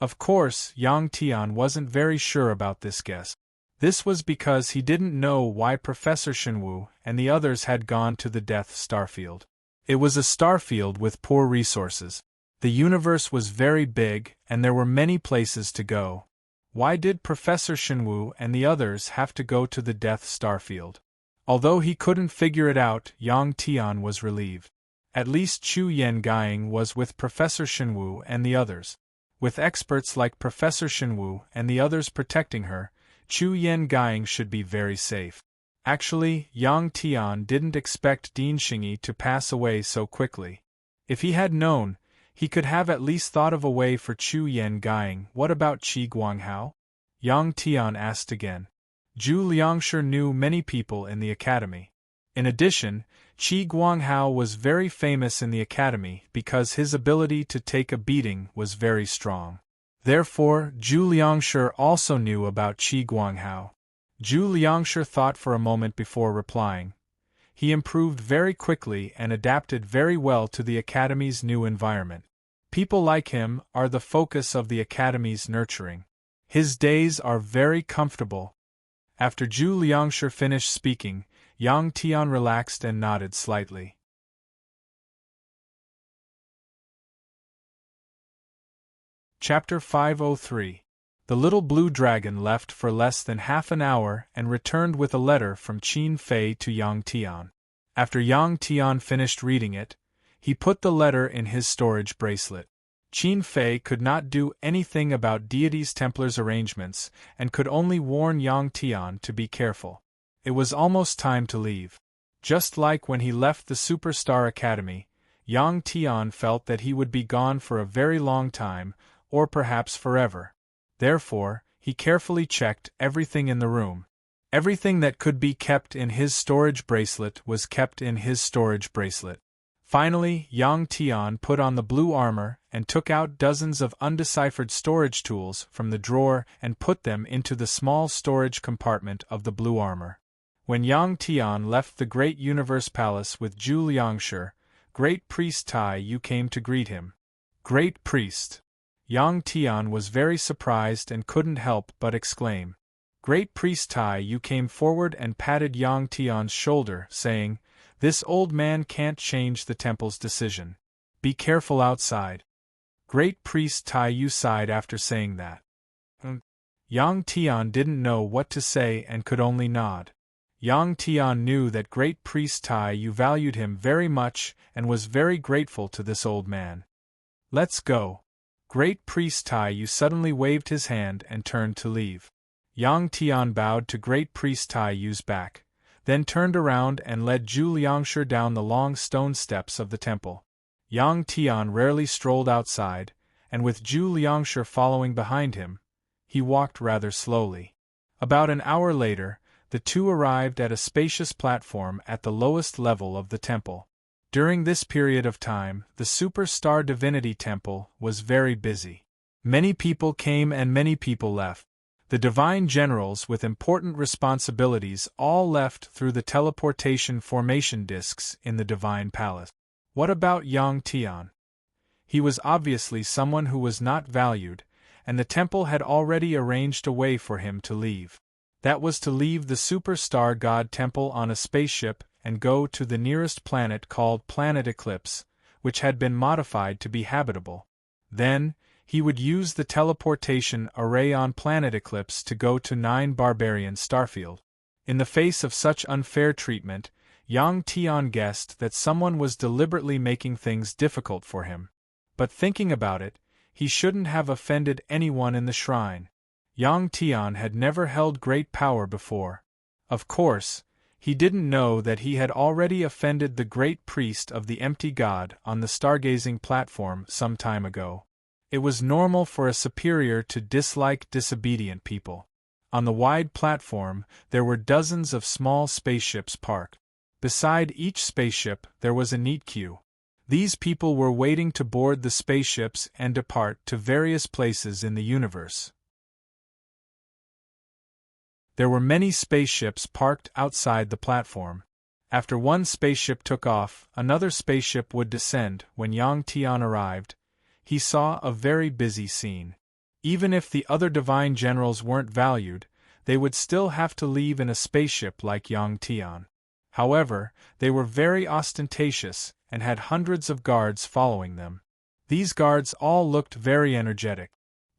A: Of course, Yang Tian wasn't very sure about this guess. This was because he didn't know why Professor Shenwu and the others had gone to the Death Starfield. It was a starfield with poor resources. The universe was very big, and there were many places to go. Why did Professor Shenwu and the others have to go to the Death Starfield? Although he couldn't figure it out, Yang Tian was relieved. At least Chu Yen Guiying was with Professor Shenwu and the others. With experts like Professor Shenwu and the others protecting her, Chu Yen Guiying should be very safe. Actually, Yang Tian didn't expect Dean Xingyi to pass away so quickly. If he had known, he could have at least thought of a way for Chu Yen Guiying. What about Qi Guanghao? Yang Tian asked again. Zhu Liangshi knew many people in the academy. In addition, Qi Guanghao was very famous in the academy because his ability to take a beating was very strong. Therefore, Zhu Liangshi also knew about Qi Guanghao. Zhu Liangshi thought for a moment before replying. He improved very quickly and adapted very well to the academy's new environment. People like him are the focus of the academy's nurturing. His days are very comfortable. After Zhu Liangshi finished speaking, Yang Tian relaxed and nodded slightly. Chapter 503. The little blue dragon left for less than half an hour and returned with a letter from Qin Fei to Yang Tian. After Yang Tian finished reading it, he put the letter in his storage bracelet. Qin Fei could not do anything about Deity's Templar's arrangements and could only warn Yang Tian to be careful. It was almost time to leave. Just like when he left the Superstar Academy, Yang Tian felt that he would be gone for a very long time, or perhaps forever. Therefore, he carefully checked everything in the room. Everything that could be kept in his storage bracelet was kept in his storage bracelet. Finally, Yang Tian put on the blue armor and took out dozens of undeciphered storage tools from the drawer and put them into the small storage compartment of the blue armor. When Yang Tian left the Great Universe Palace with Zhu Liangshi, Great Priest Tai Yu came to greet him. Great Priest! Yang Tian was very surprised and couldn't help but exclaim. Great Priest Tai Yu came forward and patted Yang Tian's shoulder, saying, "This old man can't change the temple's decision. Be careful outside." Great Priest Tai Yu sighed after saying that. Yang Tian didn't know what to say and could only nod. Yang Tian knew that Great Priest Tai Yu valued him very much and was very grateful to this old man. "Let's go." Great Priest Tai Yu suddenly waved his hand and turned to leave. Yang Tian bowed to Great Priest Tai Yu's back, then turned around and led Zhu Liangshi down the long stone steps of the temple. Yang Tian rarely strolled outside, and with Zhu Liangshi following behind him, he walked rather slowly. About an hour later, the two arrived at a spacious platform at the lowest level of the temple. During this period of time, the Superstar Divinity Temple was very busy. Many people came and many people left. The divine generals with important responsibilities all left through the teleportation formation discs in the divine palace. What about Yang Tian? He was obviously someone who was not valued, and the temple had already arranged a way for him to leave. That was to leave the Superstar God Temple on a spaceship and go to the nearest planet called Planet Eclipse, which had been modified to be habitable. Then, he would use the teleportation array on Planet Eclipse to go to 9 Barbarian Starfield. In the face of such unfair treatment, Yang Tian guessed that someone was deliberately making things difficult for him. But thinking about it, he shouldn't have offended anyone in the shrine. Yang Tian had never held great power before. Of course, he didn't know that he had already offended the great priest of the empty god on the stargazing platform some time ago. It was normal for a superior to dislike disobedient people. On the wide platform, there were dozens of small spaceships parked. Beside each spaceship, there was a neat queue. These people were waiting to board the spaceships and depart to various places in the universe. There were many spaceships parked outside the platform. After one spaceship took off, another spaceship would descend. When Yang Tian arrived, he saw a very busy scene. Even if the other divine generals weren't valued, they would still have to leave in a spaceship like Yang Tian. However, they were very ostentatious and had hundreds of guards following them. These guards all looked very energetic.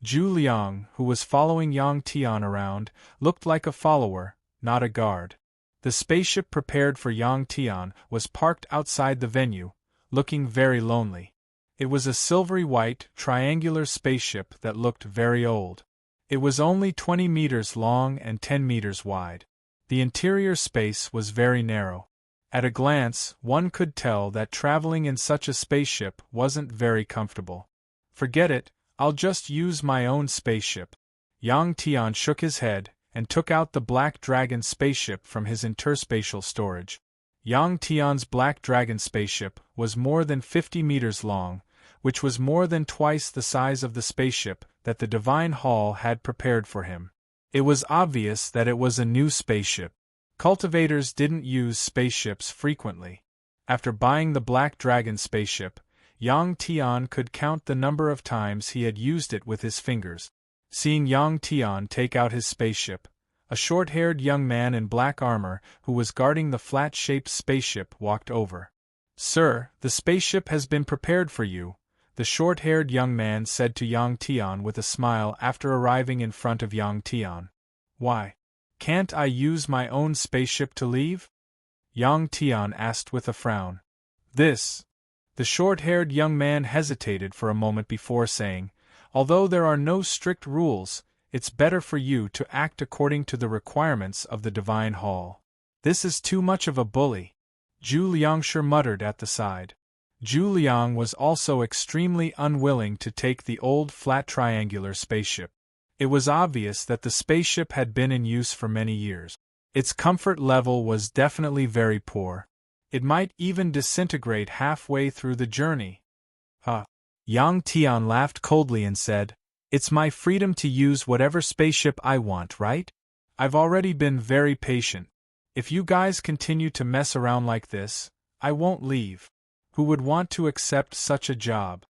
A: Zhu Liang, who was following Yang Tian around, looked like a follower, not a guard. The spaceship prepared for Yang Tian was parked outside the venue, looking very lonely. It was a silvery white, triangular spaceship that looked very old. It was only 20 meters long and 10 meters wide. The interior space was very narrow. At a glance, one could tell that traveling in such a spaceship wasn't very comfortable. "Forget it, I'll just use my own spaceship." Yang Tian shook his head and took out the Black Dragon spaceship from his interspatial storage. Yang Tian's Black Dragon spaceship was more than 50 meters long, which was more than twice the size of the spaceship that the Divine Hall had prepared for him. It was obvious that it was a new spaceship. Cultivators didn't use spaceships frequently. After buying the Black Dragon spaceship, Yang Tian could count the number of times he had used it with his fingers. Seeing Yang Tian take out his spaceship, a short-haired young man in black armor who was guarding the flat-shaped spaceship walked over. "Sir, the spaceship has been prepared for you," the short-haired young man said to Yang Tian with a smile after arriving in front of Yang Tian. "Why? Can't I use my own spaceship to leave?" Yang Tian asked with a frown. The short-haired young man hesitated for a moment before saying, "Although there are no strict rules, it's better for you to act according to the requirements of the Divine Hall." "This is too much of a bully," Zhu Liangshi muttered at the side. Zhu Liang was also extremely unwilling to take the old flat triangular spaceship. It was obvious that the spaceship had been in use for many years. Its comfort level was definitely very poor. It might even disintegrate halfway through the journey. Yang Tian laughed coldly and said, "It's my freedom to use whatever spaceship I want, right? I've already been very patient. If you guys continue to mess around like this, I won't leave. Who would want to accept such a job?"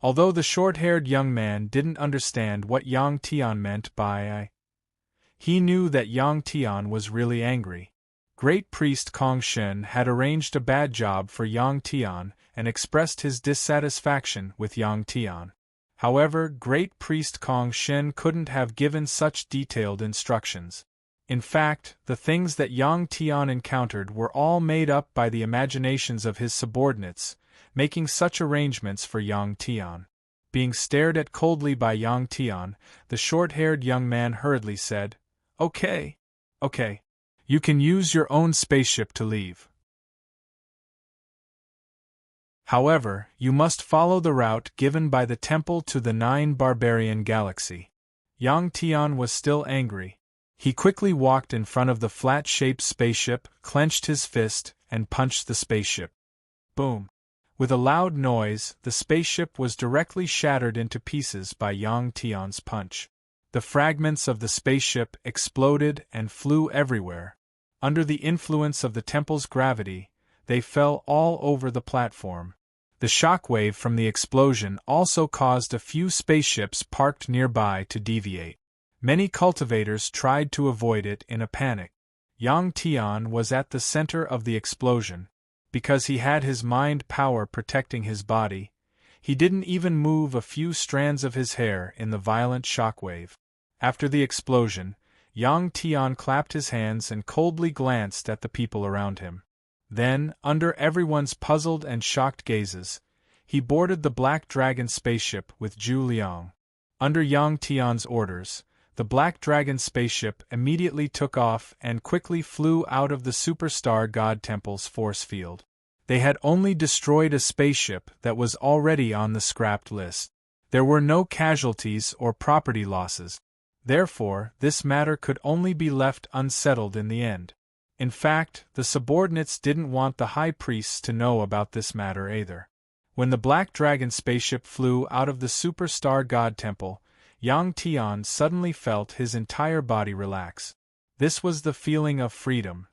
A: Although the short-haired young man didn't understand what Yang Tian meant by "I," he knew that Yang Tian was really angry. Great Priest Kong Shen had arranged a bad job for Yang Tian and expressed his dissatisfaction with Yang Tian. However, Great Priest Kong Shen couldn't have given such detailed instructions. In fact, the things that Yang Tian encountered were all made up by the imaginations of his subordinates, making such arrangements for Yang Tian. Being stared at coldly by Yang Tian, the short-haired young man hurriedly said, Okay. You can use your own spaceship to leave. However, you must follow the route given by the temple to the 9 Barbarian Galaxy." Yang Tian was still angry. He quickly walked in front of the flat-shaped spaceship, clenched his fist, and punched the spaceship. Boom! With a loud noise, the spaceship was directly shattered into pieces by Yang Tian's punch. The fragments of the spaceship exploded and flew everywhere. Under the influence of the temple's gravity, they fell all over the platform. The shockwave from the explosion also caused a few spaceships parked nearby to deviate. Many cultivators tried to avoid it in a panic. Yang Tian was at the center of the explosion. Because he had his mind power protecting his body, he didn't even move a few strands of his hair in the violent shockwave. After the explosion, Yang Tian clapped his hands and coldly glanced at the people around him. Then, under everyone's puzzled and shocked gazes, he boarded the Black Dragon spaceship with Zhu Liang. Under Yang Tian's orders, the Black Dragon spaceship immediately took off and quickly flew out of the Superstar God Temple's force field. They had only destroyed a spaceship that was already on the scrapped list. There were no casualties or property losses. Therefore, this matter could only be left unsettled in the end. In fact, the subordinates didn't want the high priests to know about this matter either. When the Black Dragon spaceship flew out of the Superstar God Temple, Yang Tian suddenly felt his entire body relax. This was the feeling of freedom.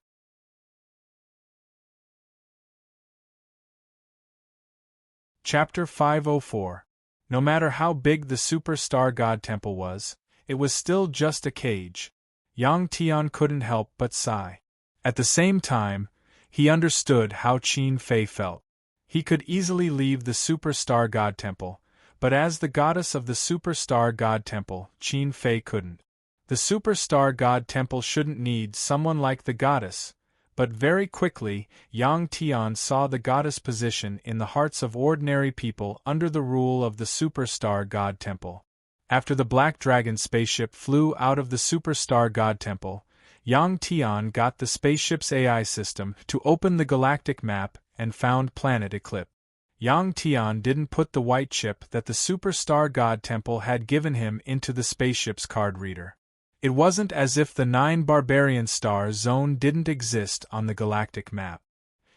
A: Chapter 504. No matter how big the Superstar God Temple was, it was still just a cage. Yang Tian couldn't help but sigh. At the same time, he understood how Qin Fei felt. He could easily leave the Superstar God Temple, but as the goddess of the Superstar God Temple, Qin Fei couldn't. The Superstar God Temple shouldn't need someone like the goddess, but very quickly, Yang Tian saw the goddess position in the hearts of ordinary people under the rule of the Superstar God Temple. After the Black Dragon spaceship flew out of the Superstar God Temple, Yang Tian got the spaceship's AI system to open the galactic map and found planet Eclipse. Yang Tian didn't put the white chip that the Superstar God Temple had given him into the spaceship's card reader. It wasn't as if the 9 Barbarian Star Zone didn't exist on the galactic map.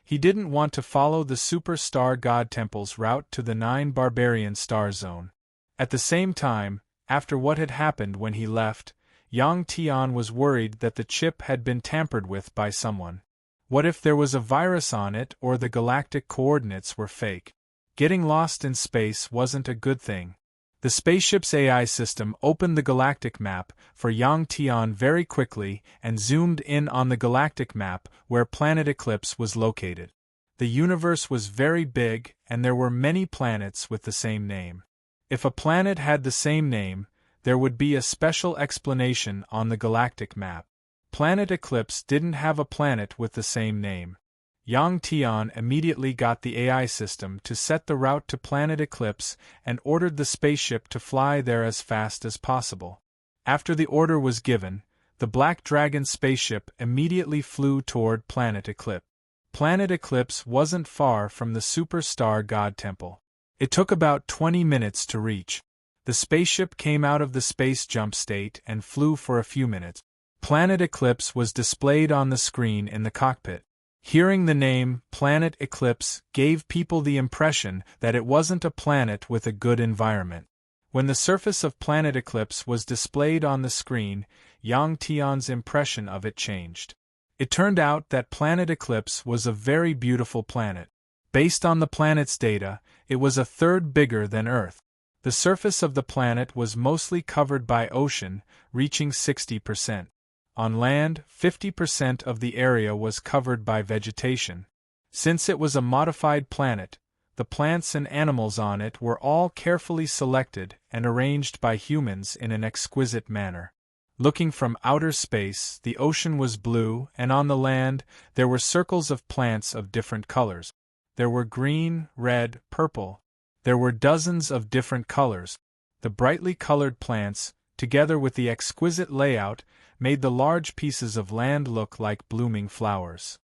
A: He didn't want to follow the Superstar God Temple's route to the 9 Barbarian Star Zone. At the same time, after what had happened when he left, Yang Tian was worried that the chip had been tampered with by someone. What if there was a virus on it or the galactic coordinates were fake? Getting lost in space wasn't a good thing. The spaceship's AI system opened the galactic map for Yang Tian very quickly and zoomed in on the galactic map where planet Eclipse was located. The universe was very big and there were many planets with the same name. If a planet had the same name, there would be a special explanation on the galactic map. Planet Eclipse didn't have a planet with the same name. Yang Tian immediately got the AI system to set the route to planet Eclipse and ordered the spaceship to fly there as fast as possible. After the order was given, the Black Dragon spaceship immediately flew toward planet Eclipse. Planet Eclipse wasn't far from the superstar god temple. It took about 20 minutes to reach. The spaceship came out of the space jump state and flew for a few minutes. Planet Eclipse was displayed on the screen in the cockpit. Hearing the name Planet Eclipse gave people the impression that it wasn't a planet with a good environment. When the surface of Planet Eclipse was displayed on the screen, Yang Tian's impression of it changed. It turned out that Planet Eclipse was a very beautiful planet. Based on the planet's data, it was a third bigger than Earth. The surface of the planet was mostly covered by ocean, reaching 60%. On land, 50% of the area was covered by vegetation. Since it was a modified planet, the plants and animals on it were all carefully selected and arranged by humans in an exquisite manner. Looking from outer space, the ocean was blue, and on the land, there were circles of plants of different colors. There were green, red, purple. There were dozens of different colors. The brightly colored plants, together with the exquisite layout, made the large pieces of land look like blooming flowers.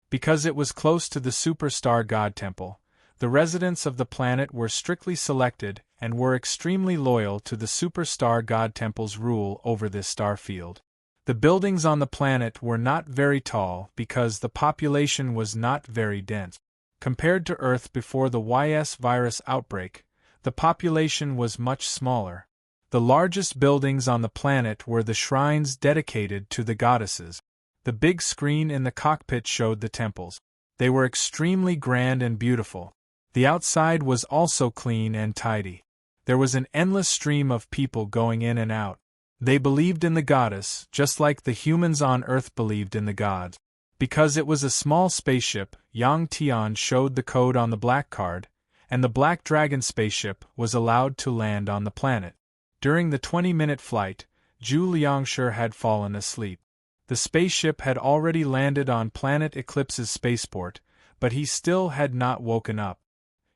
A: Because it was close to the superstar god temple, the residents of the planet were strictly selected and were extremely loyal to the superstar god temple's rule over this star field. The buildings on the planet were not very tall because the population was not very dense. Compared to Earth before the YS virus outbreak, the population was much smaller. The largest buildings on the planet were the shrines dedicated to the goddesses. The big screen in the cockpit showed the temples. They were extremely grand and beautiful. The outside was also clean and tidy. There was an endless stream of people going in and out. They believed in the goddess, just like the humans on Earth believed in the gods. Because it was a small spaceship, Yang Tian showed the code on the black card, and the Black Dragon spaceship was allowed to land on the planet. During the 20-minute flight, Zhu Liangshi had fallen asleep. The spaceship had already landed on Planet Eclipse's spaceport, but he still had not woken up.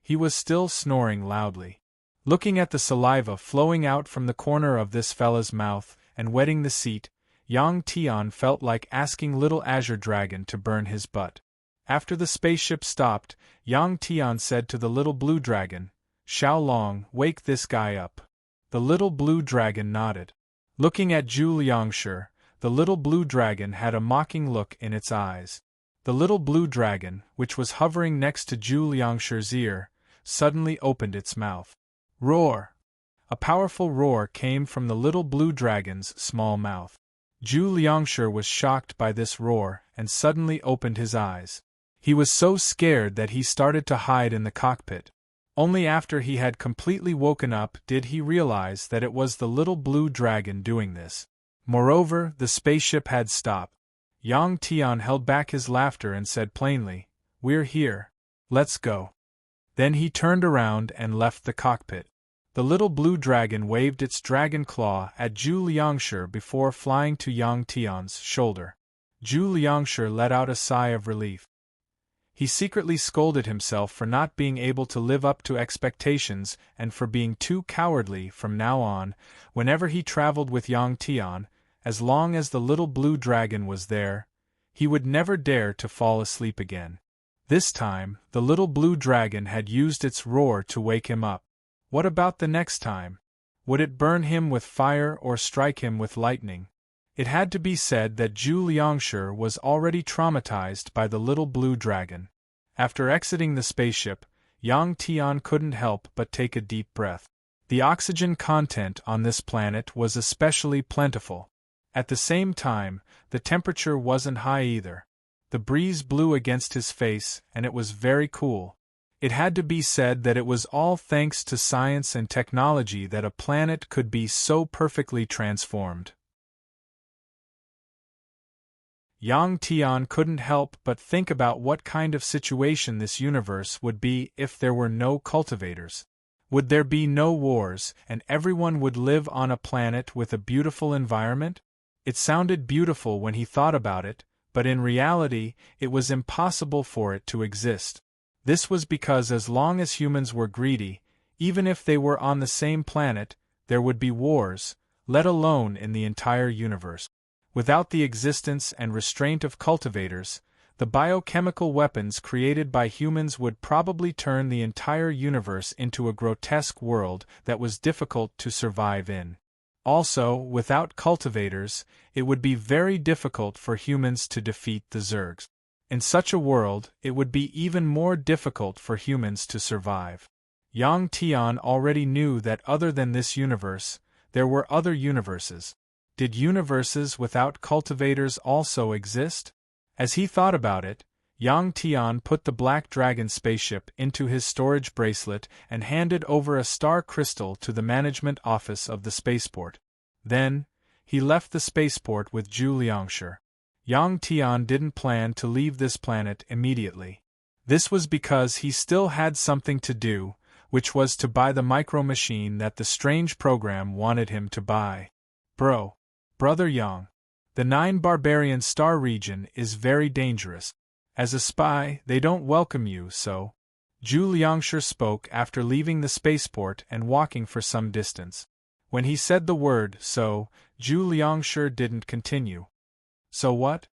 A: He was still snoring loudly. Looking at the saliva flowing out from the corner of this fella's mouth and wetting the seat, Yang Tian felt like asking little Azure Dragon to burn his butt. After the spaceship stopped, Yang Tian said to the little blue dragon, "Xiao Long, wake this guy up." The little blue dragon nodded. Looking at Zhu Liangshi, the little blue dragon had a mocking look in its eyes. The little blue dragon, which was hovering next to Zhu Liangshi's ear, suddenly opened its mouth. Roar! A powerful roar came from the little blue dragon's small mouth. Zhu Liangshi was shocked by this roar and suddenly opened his eyes. He was so scared that he started to hide in the cockpit. Only after he had completely woken up did he realize that it was the little blue dragon doing this. Moreover, the spaceship had stopped. Yang Tian held back his laughter and said plainly, "We're here. Let's go." Then he turned around and left the cockpit. The little blue dragon waved its dragon claw at Zhu Liangshi before flying to Yang Tian's shoulder. Zhu Liangshi let out a sigh of relief. He secretly scolded himself for not being able to live up to expectations and for being too cowardly from now on, whenever he traveled with Yang Tian. As long as the little blue dragon was there, he would never dare to fall asleep again. This time, the little blue dragon had used its roar to wake him up. What about the next time? Would it burn him with fire or strike him with lightning? It had to be said that Zhu Liangshi was already traumatized by the little blue dragon. After exiting the spaceship, Yang Tian couldn't help but take a deep breath. The oxygen content on this planet was especially plentiful. At the same time, the temperature wasn't high either. The breeze blew against his face, and it was very cool. It had to be said that it was all thanks to science and technology that a planet could be so perfectly transformed. Yang Tian couldn't help but think about what kind of situation this universe would be if there were no cultivators. Would there be no wars, and everyone would live on a planet with a beautiful environment? It sounded beautiful when he thought about it, but in reality, it was impossible for it to exist. This was because as long as humans were greedy, even if they were on the same planet, there would be wars, let alone in the entire universe. Without the existence and restraint of cultivators, the biochemical weapons created by humans would probably turn the entire universe into a grotesque world that was difficult to survive in. Also, without cultivators, it would be very difficult for humans to defeat the Zergs. In such a world, it would be even more difficult for humans to survive. Yang Tian already knew that other than this universe, there were other universes. Did universes without cultivators also exist? As he thought about it, Yang Tian put the Black Dragon spaceship into his storage bracelet and handed over a star crystal to the management office of the spaceport. Then, he left the spaceport with Zhu Liangshi. Yang Tian didn't plan to leave this planet immediately. This was because he still had something to do, which was to buy the micro-machine that the strange program wanted him to buy. Brother Yang, the 9 Barbarian Star region is very dangerous. As a spy, they don't welcome you, so. Zhu Liangshi spoke after leaving the spaceport and walking for some distance. When he said the word so, Zhu Liangshi didn't continue. So what?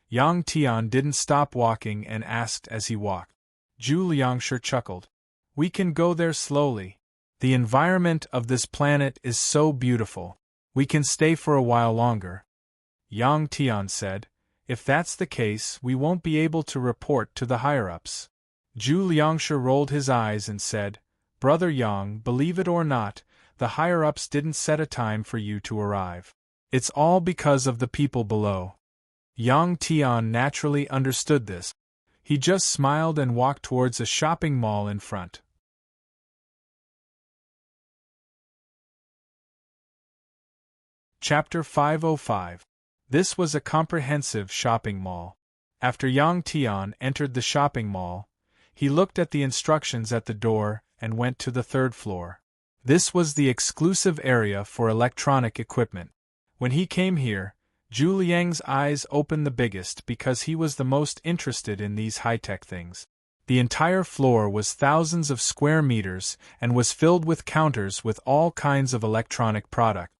A: Yang Tian didn't stop walking and asked as he walked. Zhu Liangshi chuckled. We can go there slowly. The environment of this planet is so beautiful. We can stay for a while longer. Yang Tian said, if that's the case, we won't be able to report to the higher-ups. Zhu Liangshi rolled his eyes and said, Brother Yang, believe it or not, the higher-ups didn't set a time for you to arrive. It's all because of the people below. Yang Tian naturally understood this. He just smiled and walked towards a shopping mall in front. Chapter 505. This was a comprehensive shopping mall. After Yang Tian entered the shopping mall, he looked at the instructions at the door and went to the 3rd floor. This was the exclusive area for electronic equipment. When he came here, Zhu Liang's eyes opened the biggest because he was the most interested in these high-tech things. The entire floor was thousands of square meters and was filled with counters with all kinds of electronic products.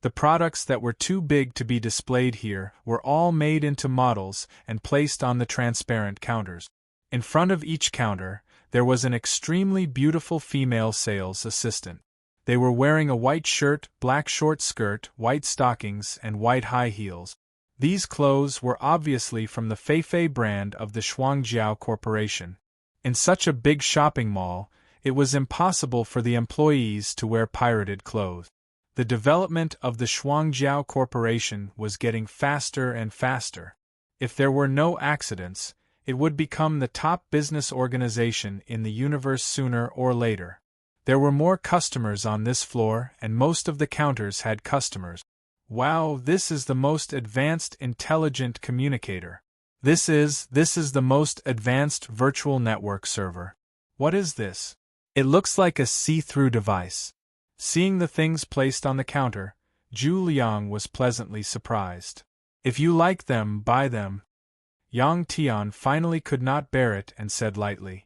A: The products that were too big to be displayed here were all made into models and placed on the transparent counters. In front of each counter, there was an extremely beautiful female sales assistant. They were wearing a white shirt, black short skirt, white stockings, and white high heels. These clothes were obviously from the Feifei brand of the Shuangjiao Corporation. In such a big shopping mall, it was impossible for the employees to wear pirated clothes. The development of the Shuangjiao Corporation was getting faster and faster. If there were no accidents, it would become the top business organization in the universe sooner or later. There were more customers on this floor, and most of the counters had customers. Wow, this is the most advanced intelligent communicator. This is the most advanced virtual network server. What is this? It looks like a see-through device. Seeing the things placed on the counter, Zhu Liang was pleasantly surprised. If you like them, buy them. Yang Tian finally could not bear it and said lightly.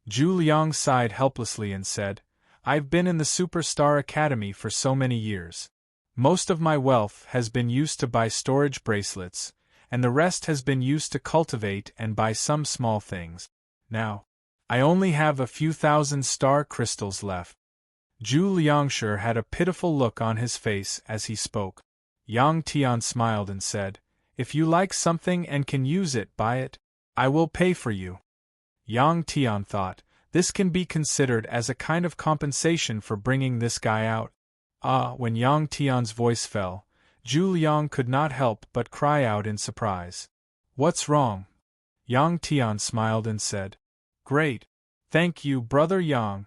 A: Zhu Liang sighed helplessly and said, I've been in the Superstar Academy for so many years. Most of my wealth has been used to buy storage bracelets, and the rest has been used to cultivate and buy some small things. Now, I only have a few thousand star crystals left. Zhu Liangshi had a pitiful look on his face as he spoke. Yang Tian smiled and said, If you like something and can use it, buy it. I will pay for you. Yang Tian thought, this can be considered as a kind of compensation for bringing this guy out. When Yang Tian's voice fell, Zhu Liang could not help but cry out in surprise. What's wrong? Yang Tian smiled and said, Great. Thank you, Brother Yang.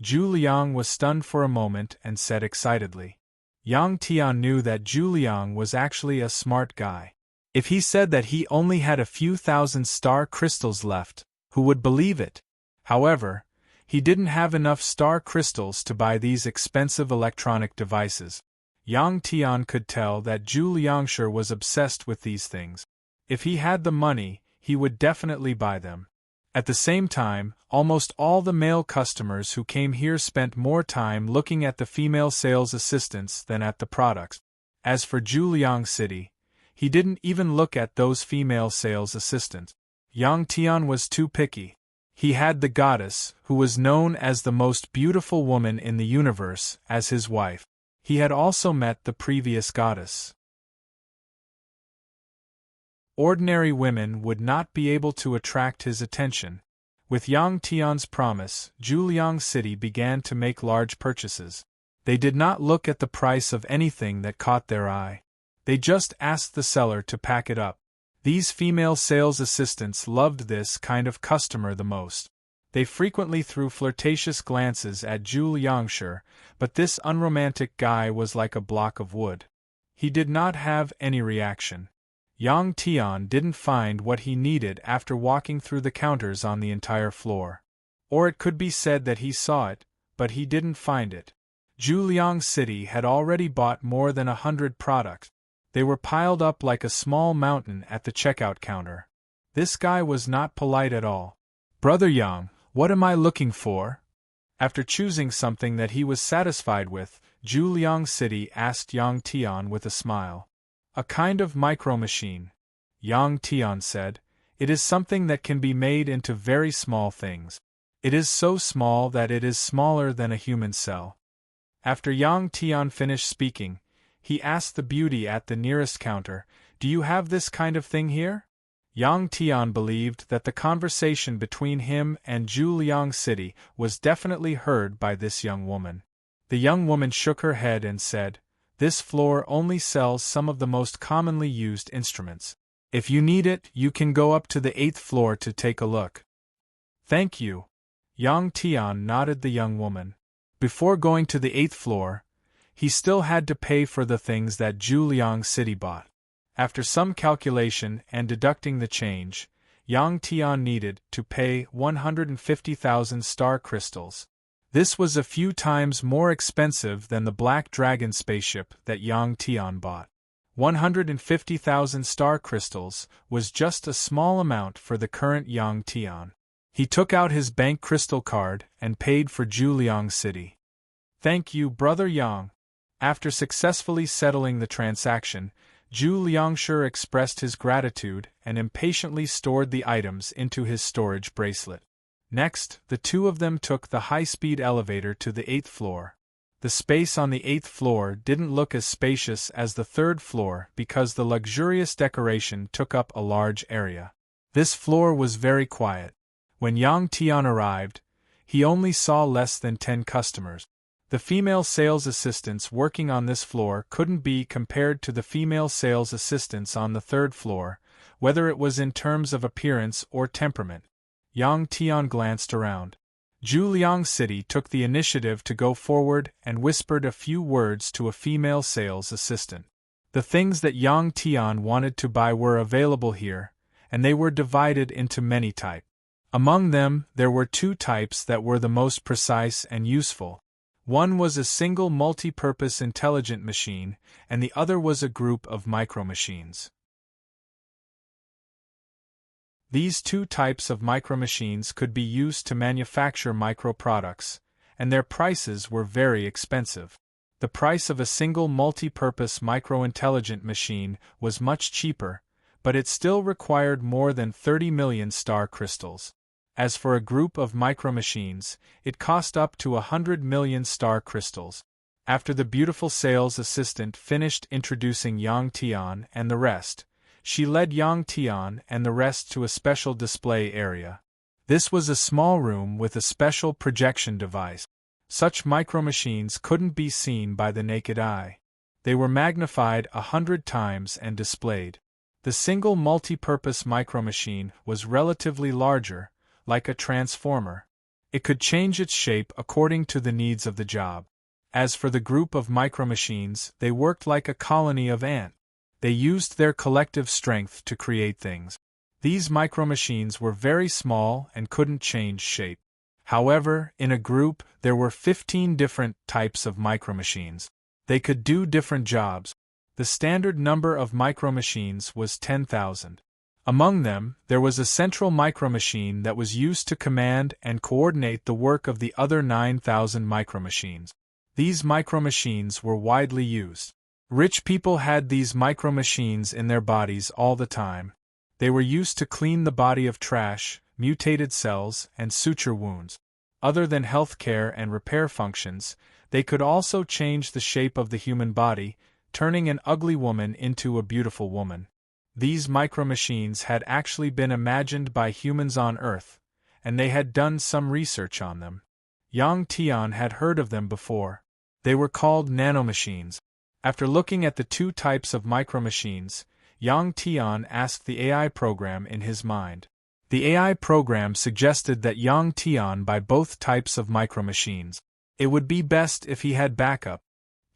A: Zhu Liang was stunned for a moment and said excitedly. Yang Tian knew that Zhu Liang was actually a smart guy. If he said that he only had a few thousand star crystals left, who would believe it? However, he didn't have enough star crystals to buy these expensive electronic devices. Yang Tian could tell that Zhu Liangshi was obsessed with these things. If he had the money, he would definitely buy them. At the same time, almost all the male customers who came here spent more time looking at the female sales assistants than at the products. As for Zhu Liang City, He didn't even look at those female sales assistants. Yang Tian was too picky. He had the goddess, who was known as the most beautiful woman in the universe, as his wife. He had also met the previous goddess. Ordinary women would not be able to attract his attention. With Yang Tian's promise, Juliang City began to make large purchases. They did not look at the price of anything that caught their eye. They just asked the seller to pack it up. These female sales assistants loved this kind of customer the most. They frequently threw flirtatious glances at Zhu Liangshi, but this unromantic guy was like a block of wood. He did not have any reaction. Yang Tian didn't find what he needed after walking through the counters on the entire floor. Or it could be said that he saw it, but he didn't find it. Juliang City had already bought more than 100 products. They were piled up like a small mountain at the checkout counter. This guy was not polite at all. "Brother Yang, what am I looking for?" After choosing something that he was satisfied with, Juliang City asked Yang Tian with a smile. "A kind of micro-machine," Yang Tian said. "It is something that can be made into very small things. It is so small that it is smaller than a human cell." After Yang Tian finished speaking, he asked the beauty at the nearest counter, "Do you have this kind of thing here?" Yang Tian believed that the conversation between him and Juliang City was definitely heard by this young woman. The young woman shook her head and said, "This floor only sells some of the most commonly used instruments. If you need it, you can go up to the 8th floor to take a look." "Thank you." Yang Tian nodded the young woman. Before going to the 8th floor, he still had to pay for the things that Juliang City bought. After some calculation and deducting the change, Yang Tian needed to pay 150,000 star crystals. This was a few times more expensive than the Black Dragon spaceship that Yang Tian bought. 150,000 star crystals was just a small amount for the current Yang Tian. He took out his bank crystal card and paid for Juliang City. "Thank you, Brother Yang." After successfully settling the transaction, Zhu Liangshi expressed his gratitude and impatiently stored the items into his storage bracelet. Next, the two of them took the high-speed elevator to the 8th floor. The space on the 8th floor didn't look as spacious as the 3rd floor because the luxurious decoration took up a large area. This floor was very quiet. When Yang Tian arrived, he only saw less than 10 customers. The female sales assistants working on this floor couldn't be compared to the female sales assistants on the 3rd floor, whether it was in terms of appearance or temperament. Yang Tian glanced around. Juliang City took the initiative to go forward and whispered a few words to a female sales assistant. The things that Yang Tian wanted to buy were available here, and they were divided into many types. Among them, there were 2 types that were the most precise and useful. One was a single multi-purpose intelligent machine, and the other was a group of micro-machines. These 2 types of micro-machines could be used to manufacture micro-products, and their prices were very expensive. The price of a single multi-purpose micro-intelligent machine was much cheaper, but it still required more than 30 million star crystals. As for a group of micro-machines, it cost up to 100 million star crystals. After the beautiful sales assistant finished introducing Yang Tian and the rest, she led Yang Tian and the rest to a special display area. This was a small room with a special projection device. Such micro-machines couldn't be seen by the naked eye. They were magnified 100 times and displayed. The single multi-purpose micro-machine was relatively larger, like a transformer. It could change its shape according to the needs of the job. As for the group of micro-machines, they worked like a colony of ants. They used their collective strength to create things. These micro-machines were very small and couldn't change shape. However, in a group, there were 15 different types of micro-machines. They could do different jobs. The standard number of micro-machines was 10,000. Among them, there was a central micro-machine that was used to command and coordinate the work of the other 9,000 micro-machines. These micro-machines were widely used. Rich people had these micro-machines in their bodies all the time. They were used to clean the body of trash, mutated cells, and suture wounds. Other than health care and repair functions, they could also change the shape of the human body, turning an ugly woman into a beautiful woman. These micro-machines had actually been imagined by humans on Earth, and they had done some research on them. Yang Tian had heard of them before. They were called nanomachines. After looking at the two types of micro-machines, Yang Tian asked the AI program in his mind. The AI program suggested that Yang Tian buy both types of micro-machines. It would be best if he had backup.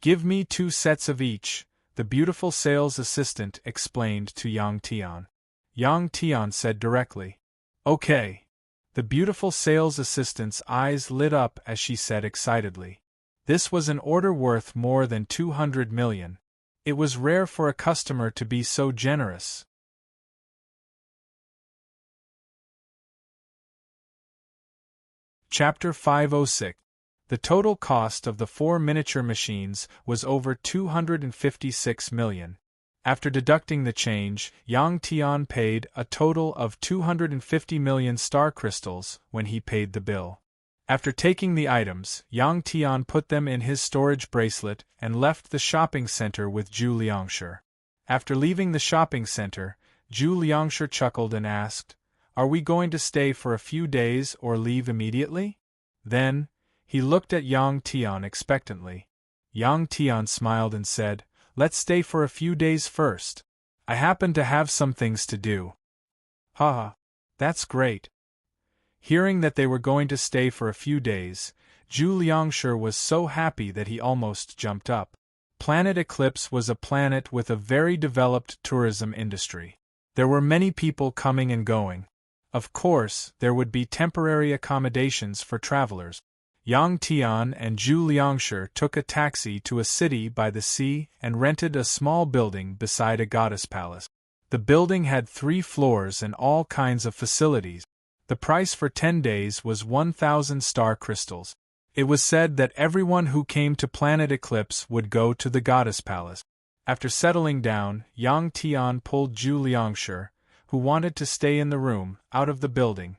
A: "Give me 2 sets of each," the beautiful sales assistant explained to Yang Tian. Yang Tian said directly, "Okay." The beautiful sales assistant's eyes lit up as she said excitedly. This was an order worth more than 200 million. It was rare for a customer to be so generous. Chapter 506. The total cost of the 4 miniature machines was over 256 million. After deducting the change, Yang Tian paid a total of 250 million star crystals when he paid the bill. After taking the items, Yang Tian put them in his storage bracelet and left the shopping center with Zhu Liangshi. After leaving the shopping center, Zhu Liangshi chuckled and asked, "Are we going to stay for a few days or leave immediately?" Then, he looked at Yang Tian expectantly. Yang Tian smiled and said, "Let's stay for a few days first. I happen to have some things to do." "Haha, that's great." Hearing that they were going to stay for a few days, Zhu Liangshi was so happy that he almost jumped up. Planet Eclipse was a planet with a very developed tourism industry. There were many people coming and going. Of course, there would be temporary accommodations for travelers. Yang Tian and Zhu Liangshi took a taxi to a city by the sea and rented a small building beside a goddess palace. The building had 3 floors and all kinds of facilities. The price for 10 days was 1,000 star crystals. It was said that everyone who came to Planet Eclipse would go to the Goddess Palace. After settling down, Yang Tian pulled Zhu Liangshi, who wanted to stay in the room, out of the building.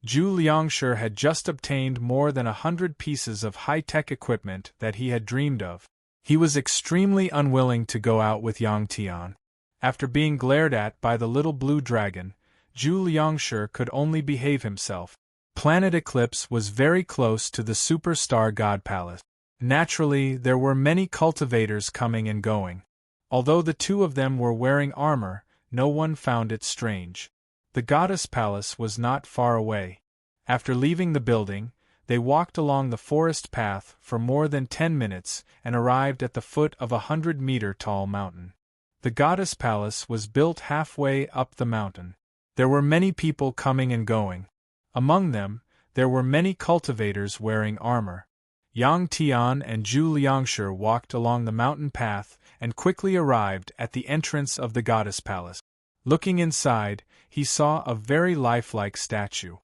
A: Zhu Liangshi had just obtained more than 100 pieces of high-tech equipment that he had dreamed of. He was extremely unwilling to go out with Yang Tian. After being glared at by the little blue dragon, Zhu Liangshi could only behave himself. Planet Eclipse was very close to the Superstar God Palace. Naturally, there were many cultivators coming and going. Although the 2 of them were wearing armor, no one found it strange. The Goddess Palace was not far away. After leaving the building, they walked along the forest path for more than 10 minutes and arrived at the foot of a 100-meter-tall mountain. The Goddess Palace was built halfway up the mountain. There were many people coming and going. Among them, there were many cultivators wearing armor. Yang Tian and Zhu Liangshi walked along the mountain path and quickly arrived at the entrance of the Goddess Palace. Looking inside, he saw a very lifelike statue.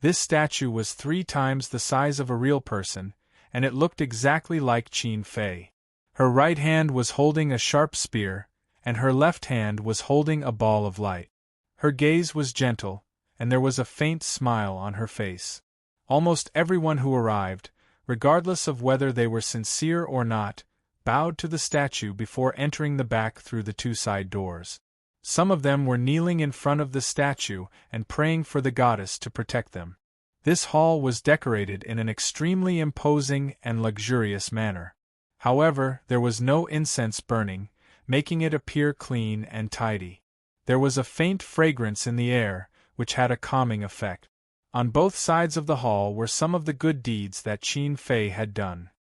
A: This statue was 3 times the size of a real person, and it looked exactly like Qin Fei. Her right hand was holding a sharp spear, and her left hand was holding a ball of light. Her gaze was gentle, and there was a faint smile on her face. Almost everyone who arrived, regardless of whether they were sincere or not, bowed to the statue before entering the back through the 2 side doors. Some of them were kneeling in front of the statue and praying for the goddess to protect them. This hall was decorated in an extremely imposing and luxurious manner. However, there was no incense burning, making it appear clean and tidy. There was a faint fragrance in the air, which had a calming effect. On both sides of the hall were some of the good deeds that Qin Fei had done.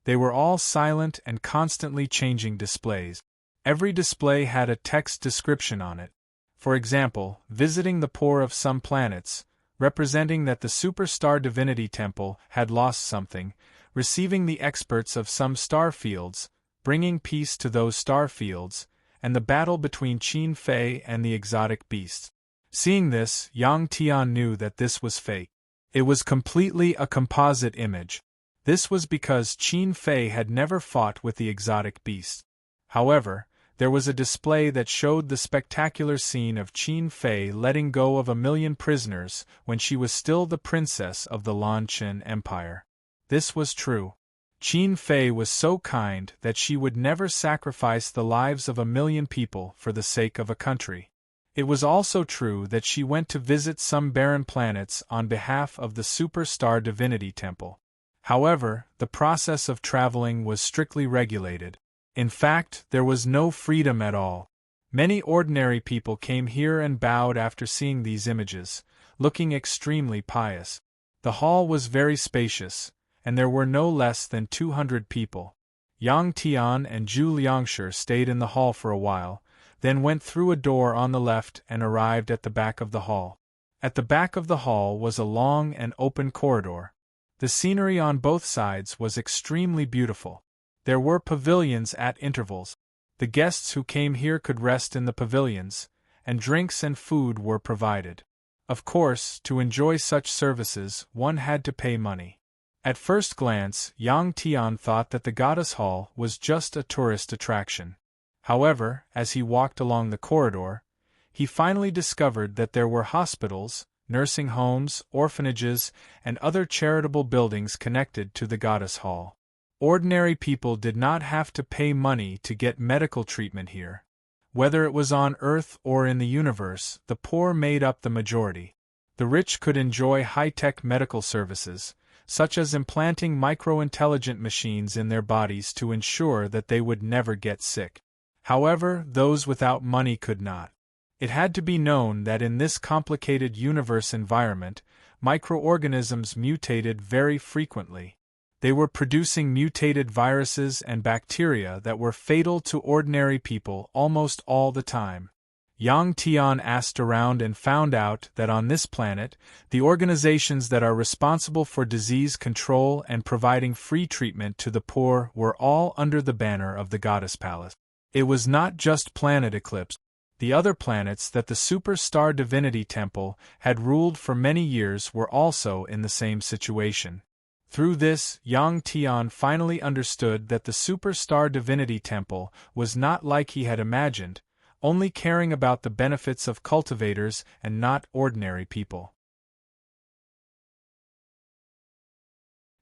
A: They were all silent and constantly changing displays. Every display had a text description on it. For example, visiting the poor of some planets, representing that the Superstar Divinity Temple had lost something, receiving the experts of some star fields, bringing peace to those star fields, and the battle between Qin Fei and the exotic beasts. Seeing this, Yang Tian knew that this was fake. It was completely a composite image. This was because Qin Fei had never fought with the exotic beast. However, there was a display that showed the spectacular scene of Qin Fei letting go of 1,000,000 prisoners when she was still the princess of the Lan Qin Empire. This was true. Qin Fei was so kind that she would never sacrifice the lives of 1,000,000 people for the sake of a country. It was also true that she went to visit some barren planets on behalf of the Superstar Divinity Temple. However, the process of traveling was strictly regulated. In fact, there was no freedom at all. Many ordinary people came here and bowed after seeing these images, looking extremely pious. The hall was very spacious, and there were no less than 200 people. Yang Tian and Zhu Liangshi stayed in the hall for a while, then went through a door on the left and arrived at the back of the hall. At the back of the hall was a long and open corridor. The scenery on both sides was extremely beautiful. There were pavilions at intervals. The guests who came here could rest in the pavilions, and drinks and food were provided. Of course, to enjoy such services, one had to pay money. At first glance, Yang Tian thought that the Goddess Hall was just a tourist attraction. However, as he walked along the corridor, he finally discovered that there were hospitals, nursing homes, orphanages, and other charitable buildings connected to the Goddess Hall. Ordinary people did not have to pay money to get medical treatment here. Whether it was on Earth or in the universe, the poor made up the majority. The rich could enjoy high-tech medical services, such as implanting micro-intelligent machines in their bodies to ensure that they would never get sick. However, those without money could not. It had to be known that in this complicated universe environment, microorganisms mutated very frequently. They were producing mutated viruses and bacteria that were fatal to ordinary people almost all the time. Yang Tian asked around and found out that on this planet, the organizations that are responsible for disease control and providing free treatment to the poor were all under the banner of the Goddess Palace. It was not just Planet Eclipse. The other planets that the Superstar Divinity Temple had ruled for many years were also in the same situation. Through this, Yang Tian finally understood that the Superstar Divinity Temple was not like he had imagined, only caring about the benefits of cultivators and not ordinary people.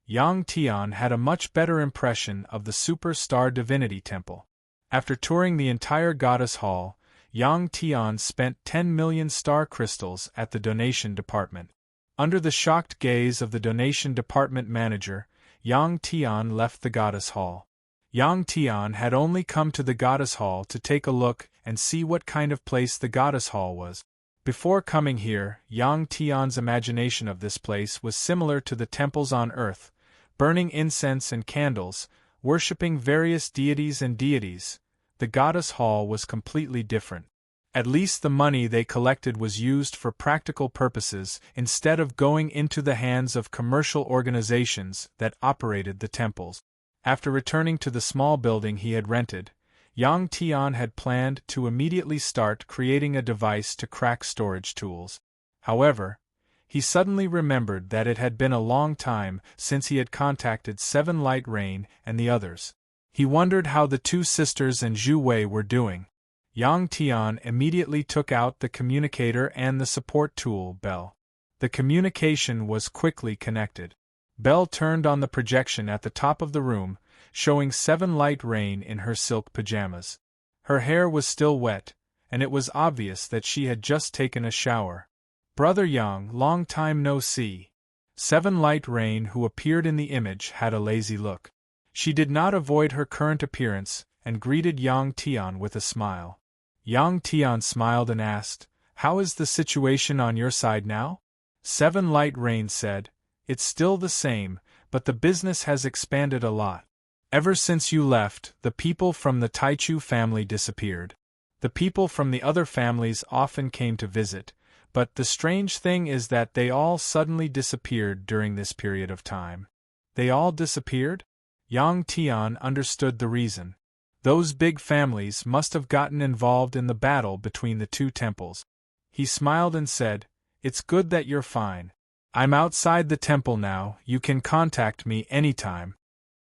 A: Yang Tian had a much better impression of the Superstar Divinity Temple. After touring the entire Goddess Hall, Yang Tian spent 10 million star crystals at the donation department. Under the shocked gaze of the donation department manager, Yang Tian left the Goddess Hall. Yang Tian had only come to the Goddess Hall to take a look and see what kind of place the Goddess Hall was. Before coming here, Yang Tian's imagination of this place was similar to the temples on Earth, burning incense and candles, worshipping various deities and deities. The Goddess Hall was completely different. At least the money they collected was used for practical purposes instead of going into the hands of commercial organizations that operated the temples. After returning to the small building he had rented, Yang Tian had planned to immediately start creating a device to crack storage tools. However, he suddenly remembered that it had been a long time since he had contacted Seven Light Rain and the others. He wondered how the two sisters and Zhu Wei were doing. Yang Tian immediately took out the communicator and the support tool, Bell. The communication was quickly connected. Bell turned on the projection at the top of the room, showing Seven Light Rain in her silk pajamas. Her hair was still wet, and it was obvious that she had just taken a shower. "Brother Yang, long time no see." Seven Light Rain, who appeared in the image, had a lazy look. She did not avoid her current appearance and greeted Yang Tian with a smile. Yang Tian smiled and asked, "How is the situation on your side now?" Seven Light Rain said, "It's still the same, but the business has expanded a lot. Ever since you left, the people from the Taichu family disappeared. The people from the other families often came to visit, but the strange thing is that they all suddenly disappeared during this period of time." "They all disappeared?" Yang Tian understood the reason. Those big families must have gotten involved in the battle between the two temples. He smiled and said, "It's good that you're fine. I'm outside the temple now, you can contact me anytime.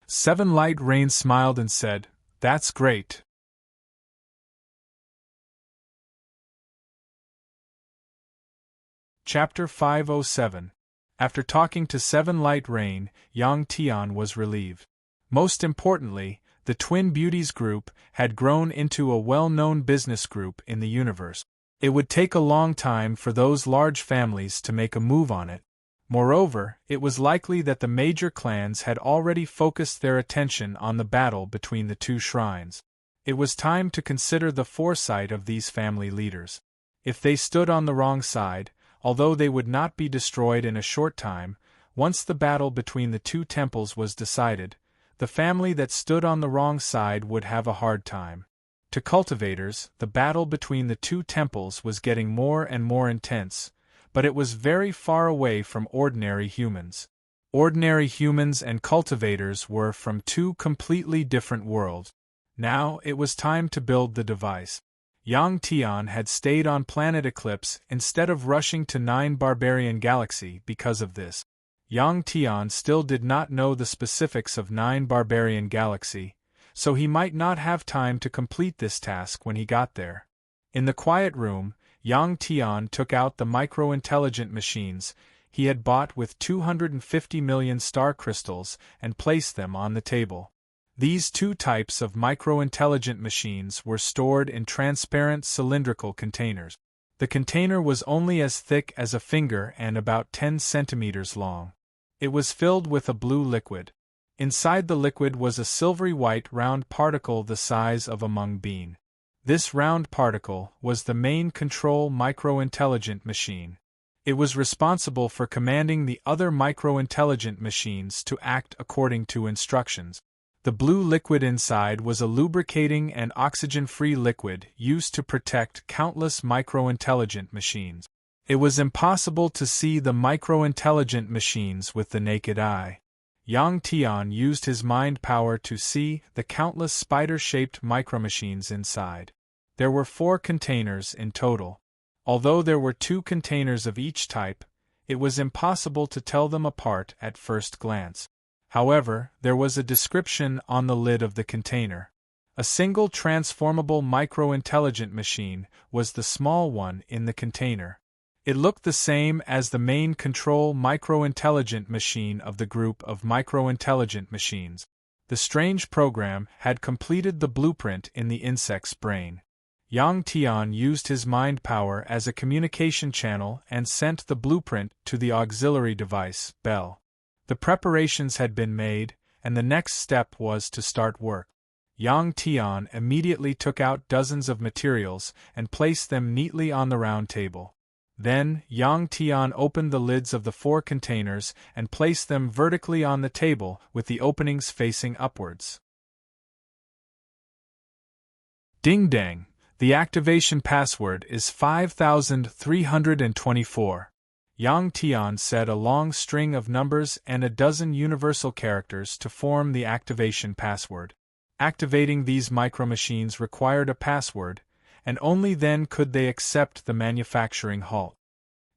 A: Seven Light Rain smiled and said, That's great. Chapter 507. After talking to Seven Light Rain, Yang Tian was relieved. Most importantly, the Twin Beauties group had grown into a well-known business group in the universe. It would take a long time for those large families to make a move on it. Moreover, it was likely that the major clans had already focused their attention on the battle between the two shrines. It was time to consider the foresight of these family leaders. If they stood on the wrong side, although they would not be destroyed in a short time, once the battle between the two temples was decided, the family that stood on the wrong side would have a hard time. To cultivators, the battle between the two temples was getting more and more intense, but it was very far away from ordinary humans. Ordinary humans and cultivators were from two completely different worlds. Now it was time to build the device. Yang Tian had stayed on planet Eclipse instead of rushing to 9 Barbarian Galaxy because of this. Yang Tian still did not know the specifics of 9 Barbarian Galaxy, so he might not have time to complete this task when he got there. In the quiet room, Yang Tian took out the micro-intelligent machines he had bought with 250 million star crystals and placed them on the table. These two types of micro-intelligent machines were stored in transparent cylindrical containers. The container was only as thick as a finger and about 10 centimeters long. It was filled with a blue liquid. Inside the liquid was a silvery white round particle the size of a mung bean. This round particle was the main control micro-intelligent machine. It was responsible for commanding the other micro-intelligent machines to act according to instructions. The blue liquid inside was a lubricating and oxygen-free liquid used to protect countless micro-intelligent machines. It was impossible to see the micro-intelligent machines with the naked eye. Yang Tian used his mind power to see the countless spider-shaped micromachines inside. There were 4 containers in total. Although there were 2 containers of each type, it was impossible to tell them apart at first glance. However, there was a description on the lid of the container. A single transformable micro-intelligent machine was the small one in the container. It looked the same as the main control micro-intelligent machine of the group of micro-intelligent machines. The strange program had completed the blueprint in the insect's brain. Yang Tian used his mind power as a communication channel and sent the blueprint to the auxiliary device, Bell. The preparations had been made, and the next step was to start work. Yang Tian immediately took out dozens of materials and placed them neatly on the round table. Then, Yang Tian opened the lids of the 4 containers and placed them vertically on the table with the openings facing upwards. Ding dang! The activation password is 5324. Yang Tian said a long string of numbers and a dozen universal characters to form the activation password. Activating these micromachines required a password, and only then could they accept the manufacturing halt.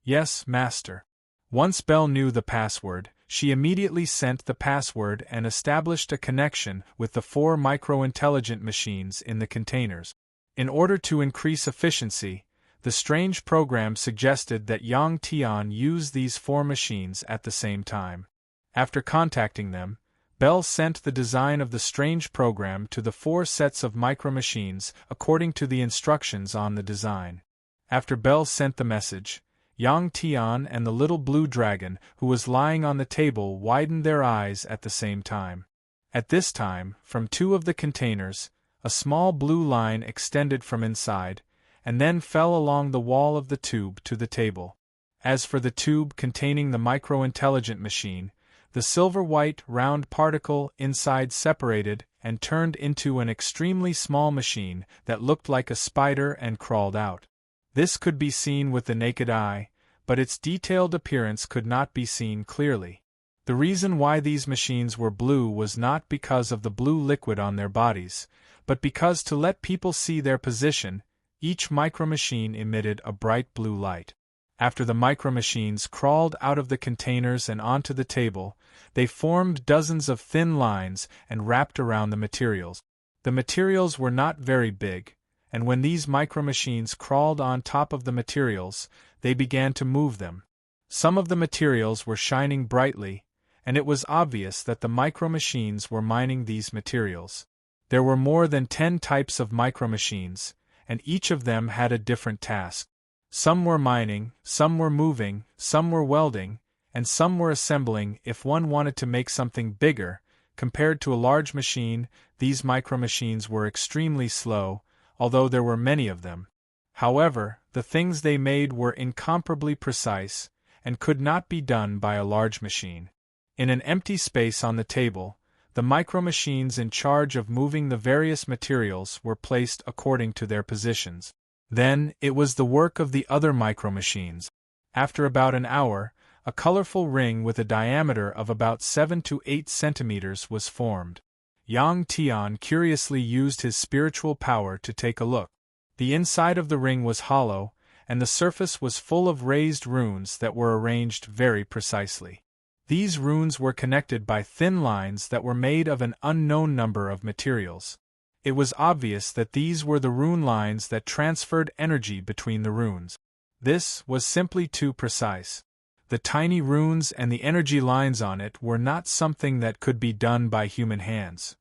A: Yes, master. Once Belle knew the password, she immediately sent the password and established a connection with the 4 micro-intelligent machines in the containers. In order to increase efficiency, the strange program suggested that Yang Tian use these 4 machines at the same time. After contacting them, Bell sent the design of the strange program to the 4 sets of micromachines according to the instructions on the design. After Bell sent the message, Yang Tian and the little blue dragon who was lying on the table widened their eyes at the same time. At this time, from 2 of the containers, a small blue line extended from inside, and then fell along the wall of the tube to the table. As for the tube containing the micro-intelligent machine, the silver-white round particle inside separated and turned into an extremely small machine that looked like a spider and crawled out. This could be seen with the naked eye, but its detailed appearance could not be seen clearly. The reason why these machines were blue was not because of the blue liquid on their bodies, but because to let people see their position, each micromachine emitted a bright blue light. After the micromachines crawled out of the containers and onto the table, they formed dozens of thin lines and wrapped around the materials. The materials were not very big, and when these micromachines crawled on top of the materials, they began to move them. Some of the materials were shining brightly, and it was obvious that the micromachines were mining these materials. There were more than 10 types of micromachines, and each of them had a different task. Some were mining, some were moving, some were welding, and some were assembling. If one wanted to make something bigger, compared to a large machine, these micromachines were extremely slow, although there were many of them. However, the things they made were incomparably precise, and could not be done by a large machine. In an empty space on the table, the micromachines in charge of moving the various materials were placed according to their positions. Then, it was the work of the other micromachines. After about an hour, a colorful ring with a diameter of about 7 to 8 centimeters was formed. Yang Tian curiously used his spiritual power to take a look. The inside of the ring was hollow, and the surface was full of raised runes that were arranged very precisely. These runes were connected by thin lines that were made of an unknown number of materials. It was obvious that these were the rune lines that transferred energy between the runes. This was simply too precise. The tiny runes and the energy lines on it were not something that could be done by human hands.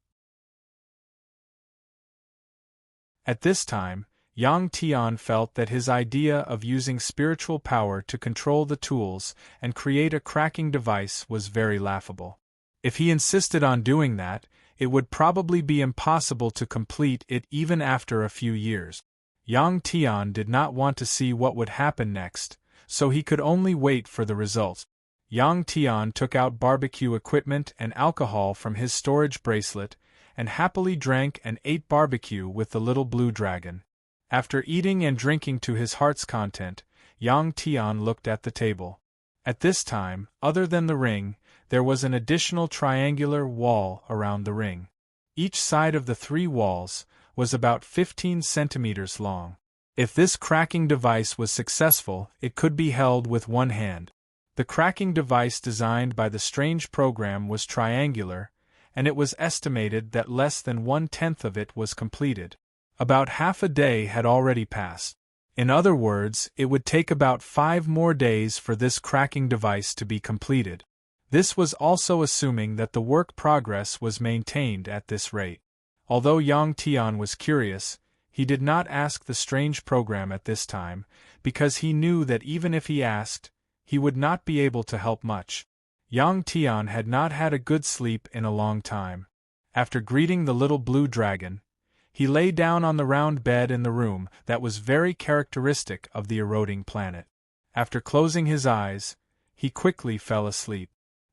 A: At this time, Yang Tian felt that his idea of using spiritual power to control the tools and create a cracking device was very laughable. If he insisted on doing that, it would probably be impossible to complete it even after a few years. Yang Tian did not want to see what would happen next, so he could only wait for the results. Yang Tian took out barbecue equipment and alcohol from his storage bracelet and happily drank and ate barbecue with the little blue dragon. After eating and drinking to his heart's content, Yang Tian looked at the table. At this time, other than the ring, there was an additional triangular wall around the ring. Each side of the 3 walls was about 15 centimeters long. If this cracking device was successful, it could be held with one hand. The cracking device designed by the strange program was triangular, and it was estimated that less than 1/10 of it was completed. About half a day had already passed. In other words, it would take about 5 more days for this cracking device to be completed. This was also assuming that the work progress was maintained at this rate. Although Yang Tian was curious, he did not ask the strange program at this time, because he knew that even if he asked, he would not be able to help much. Yang Tian had not had a good sleep in a long time. After greeting the little blue dragon, he lay down on the round bed in the room that was very characteristic of the eroding planet. After closing his eyes, he quickly fell asleep.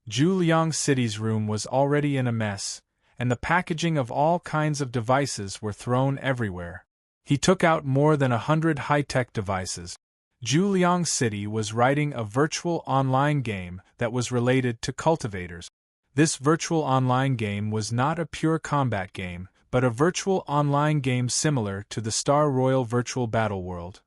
A: Zhuliang City's room was already in a mess, and the packaging of all kinds of devices were thrown everywhere. He took out more than 100 high-tech devices. Zhuliang City was writing a virtual online game that was related to cultivators. This virtual online game was not a pure combat game, but a virtual online game similar to the Star Royal Virtual Battle World.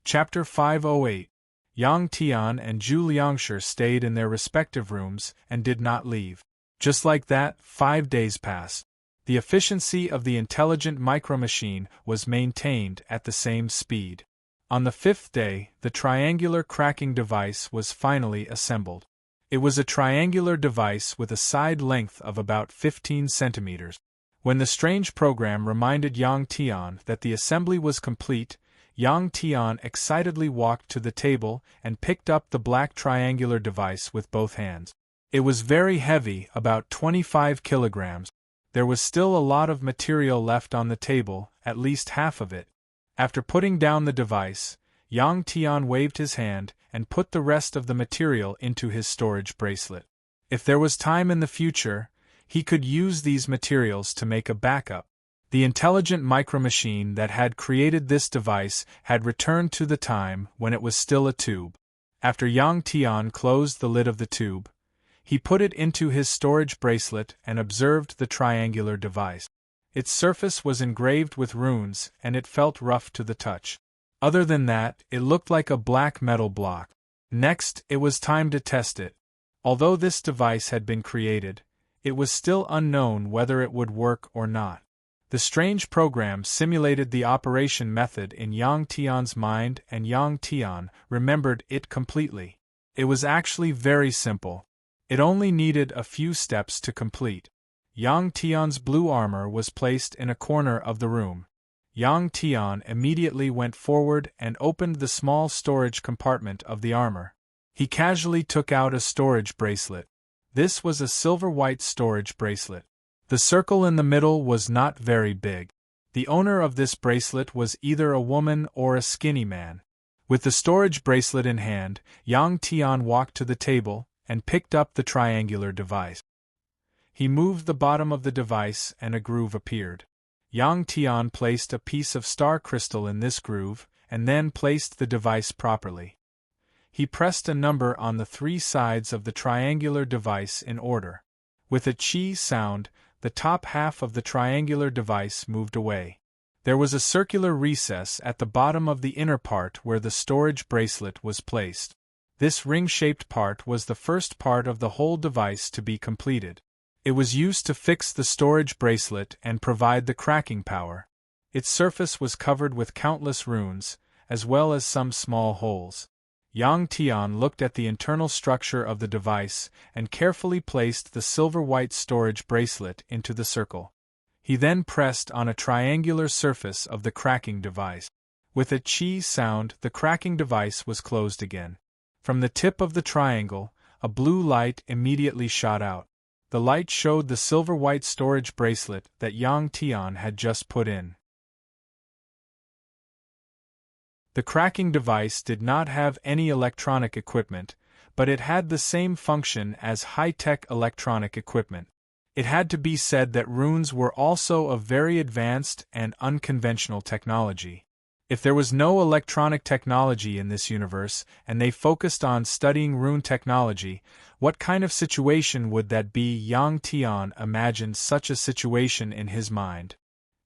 A: Chapter 508. Yang Tian and Zhu Liangshi stayed in their respective rooms and did not leave. Just like that, 5 days passed. The efficiency of the intelligent micromachine was maintained at the same speed. On the 5th day, the triangular cracking device was finally assembled. It was a triangular device with a side length of about 15 centimeters. When the strange program reminded Yang Tian that the assembly was complete, Yang Tian excitedly walked to the table and picked up the black triangular device with both hands. It was very heavy, about 25 kilograms. There was still a lot of material left on the table, at least half of it. After putting down the device, Yang Tian waved his hand and put the rest of the material into his storage bracelet. If there was time in the future, he could use these materials to make a backup. The intelligent micromachine that had created this device had returned to the time when it was still a tube. After Yang Tian closed the lid of the tube, he put it into his storage bracelet and observed the triangular device. Its surface was engraved with runes and it felt rough to the touch. Other than that, it looked like a black metal block. Next, it was time to test it. Although this device had been created, it was still unknown whether it would work or not. The strange program simulated the operation method in Yang Tian's mind, and Yang Tian remembered it completely. It was actually very simple. It only needed a few steps to complete. Yang Tian's blue armor was placed in a corner of the room. Yang Tian immediately went forward and opened the small storage compartment of the armor. He casually took out a storage bracelet. This was a silver-white storage bracelet. The circle in the middle was not very big. The owner of this bracelet was either a woman or a skinny man. With the storage bracelet in hand, Yang Tian walked to the table and picked up the triangular device. He moved the bottom of the device and a groove appeared. Yang Tian placed a piece of star crystal in this groove and then placed the device properly. He pressed a number on the three sides of the triangular device in order. With a chi sound, the top half of the triangular device moved away. There was a circular recess at the bottom of the inner part where the storage bracelet was placed. This ring-shaped part was the first part of the whole device to be completed. It was used to fix the storage bracelet and provide the cracking power. Its surface was covered with countless runes, as well as some small holes. Yang Tian looked at the internal structure of the device and carefully placed the silver-white storage bracelet into the circle. He then pressed on a triangular surface of the cracking device. With a chi sound, the cracking device was closed again. From the tip of the triangle, a blue light immediately shot out. The light showed the silver-white storage bracelet that Yang Tian had just put in. The cracking device did not have any electronic equipment, but it had the same function as high-tech electronic equipment. It had to be said that runes were also a very advanced and unconventional technology. If there was no electronic technology in this universe, and they focused on studying rune technology, what kind of situation would that be? Yang Tian imagined such a situation in his mind.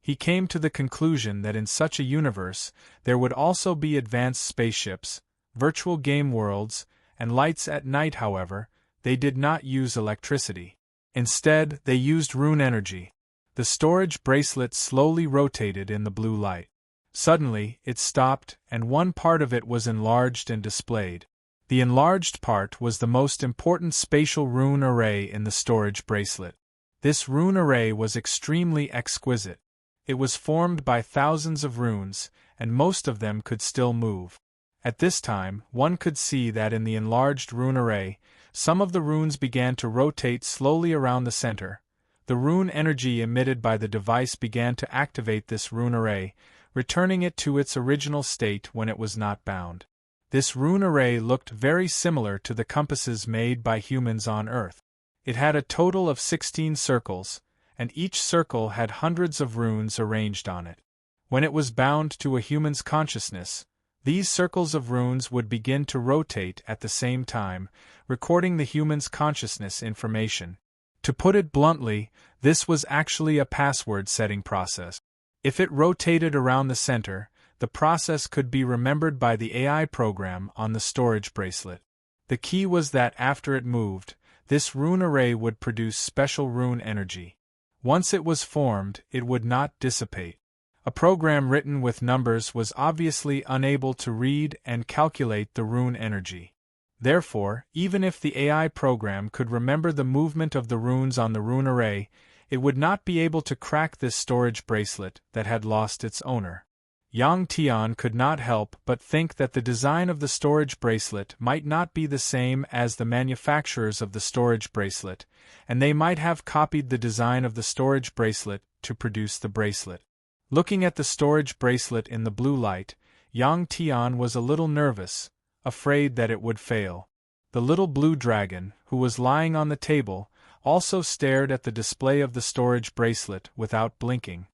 A: He came to the conclusion that in such a universe, there would also be advanced spaceships, virtual game worlds, and lights at night. However, they did not use electricity. Instead, they used rune energy. The storage bracelet slowly rotated in the blue light. Suddenly, it stopped, and one part of it was enlarged and displayed. The enlarged part was the most important spatial rune array in the storage bracelet. This rune array was extremely exquisite. It was formed by thousands of runes, and most of them could still move. At this time, one could see that in the enlarged rune array, some of the runes began to rotate slowly around the center. The rune energy emitted by the device began to activate this rune array, returning it to its original state when it was not bound. This rune array looked very similar to the compasses made by humans on Earth. It had a total of 16 circles, and each circle had hundreds of runes arranged on it. When it was bound to a human's consciousness, these circles of runes would begin to rotate at the same time, recording the human's consciousness information. To put it bluntly, this was actually a password-setting process. If it rotated around the center, the process could be remembered by the AI program on the storage bracelet. The key was that after it moved, this rune array would produce special rune energy. Once it was formed, it would not dissipate. A program written with numbers was obviously unable to read and calculate the rune energy. Therefore, even if the AI program could remember the movement of the runes on the rune array, it would not be able to crack this storage bracelet that had lost its owner. Yang Tian could not help but think that the design of the storage bracelet might not be the same as the manufacturers of the storage bracelet, and they might have copied the design of the storage bracelet to produce the bracelet. Looking at the storage bracelet in the blue light, Yang Tian was a little nervous, afraid that it would fail. The little blue dragon, who was lying on the table, also stared at the display of the storage bracelet without blinking.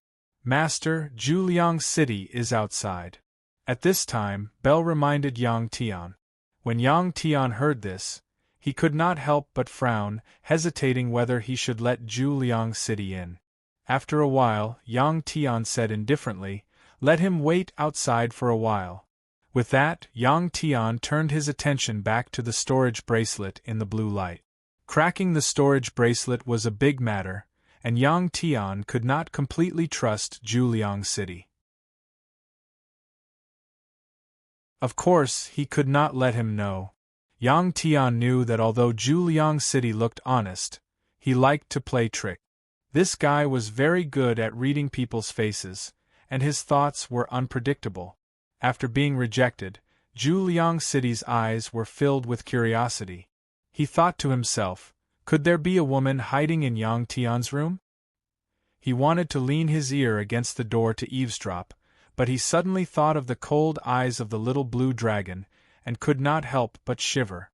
A: "Master, Zhuliang City is outside." At this time, Bell reminded Yang Tian. When Yang Tian heard this, he could not help but frown, hesitating whether he should let Zhuliang City in. After a while, Yang Tian said indifferently, "Let him wait outside for a while." With that, Yang Tian turned his attention back to the storage bracelet in the blue light. Cracking the storage bracelet was a big matter, and Yang Tian could not completely trust Juliang City. Of course, he could not let him know. Yang Tian knew that although Juliang City looked honest, he liked to play trick. This guy was very good at reading people's faces, and his thoughts were unpredictable. After being rejected, Juliang City's eyes were filled with curiosity. He thought to himself, could there be a woman hiding in Yang Tian's room? He wanted to lean his ear against the door to eavesdrop, but he suddenly thought of the cold eyes of the little blue dragon, and could not help but shiver.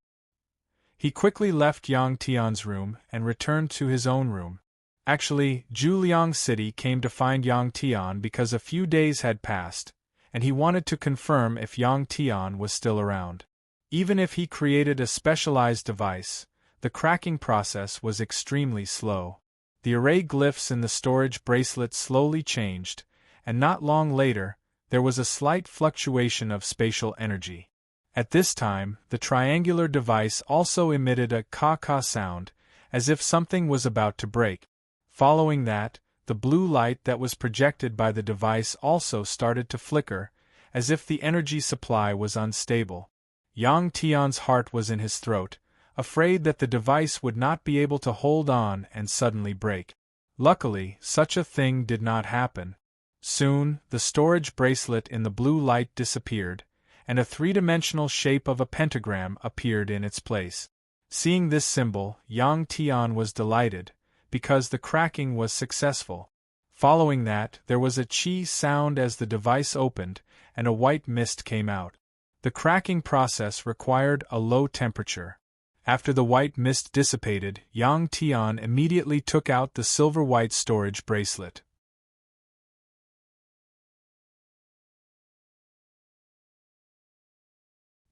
A: He quickly left Yang Tian's room and returned to his own room. Actually, Juliang City came to find Yang Tian because a few days had passed, and he wanted to confirm if Yang Tian was still around. Even if he created a specialized device, the cracking process was extremely slow. The array glyphs in the storage bracelet slowly changed, and not long later, there was a slight fluctuation of spatial energy. At this time, the triangular device also emitted a ka-ka sound, as if something was about to break. Following that, the blue light that was projected by the device also started to flicker, as if the energy supply was unstable. Yang Tian's heart was in his throat, afraid that the device would not be able to hold on and suddenly break. Luckily, such a thing did not happen. Soon, the storage bracelet in the blue light disappeared, and a three-dimensional shape of a pentagram appeared in its place. Seeing this symbol, Yang Tian was delighted, because the cracking was successful. Following that, there was a chi sound as the device opened, and a white mist came out. The cracking process required a low temperature. After the white mist dissipated, Yang Tian immediately took out the silver-white storage bracelet.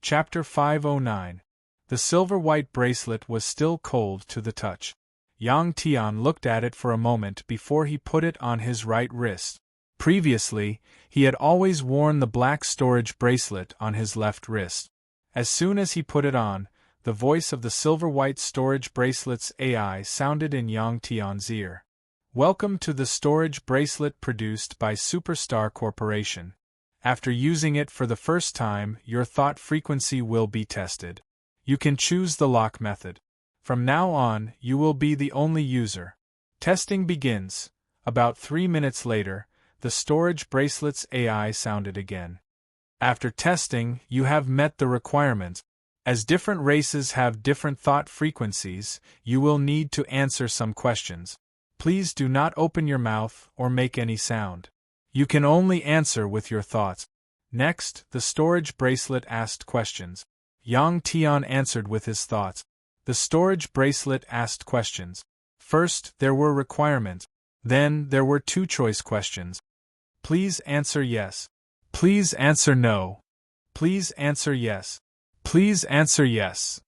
A: Chapter 509. The silver-white bracelet was still cold to the touch. Yang Tian looked at it for a moment before he put it on his right wrist. Previously, he had always worn the black storage bracelet on his left wrist. As soon as he put it on, the voice of the silver-white storage bracelet's AI sounded in Yang Tian's ear. "Welcome to the storage bracelet produced by Superstar Corporation. After using it for the first time, your thought frequency will be tested. You can choose the lock method. From now on, you will be the only user. Testing begins." About 3 minutes later, the storage bracelet's AI sounded again. "After testing, you have met the requirements. As different races have different thought frequencies, you will need to answer some questions. Please do not open your mouth or make any sound. You can only answer with your thoughts." Next, the storage bracelet asked questions. Yang Tian answered with his thoughts. The storage bracelet asked questions. First, there were requirements. Then, there were two choice questions. Please answer yes. Please answer no. Please answer yes. Please answer yes.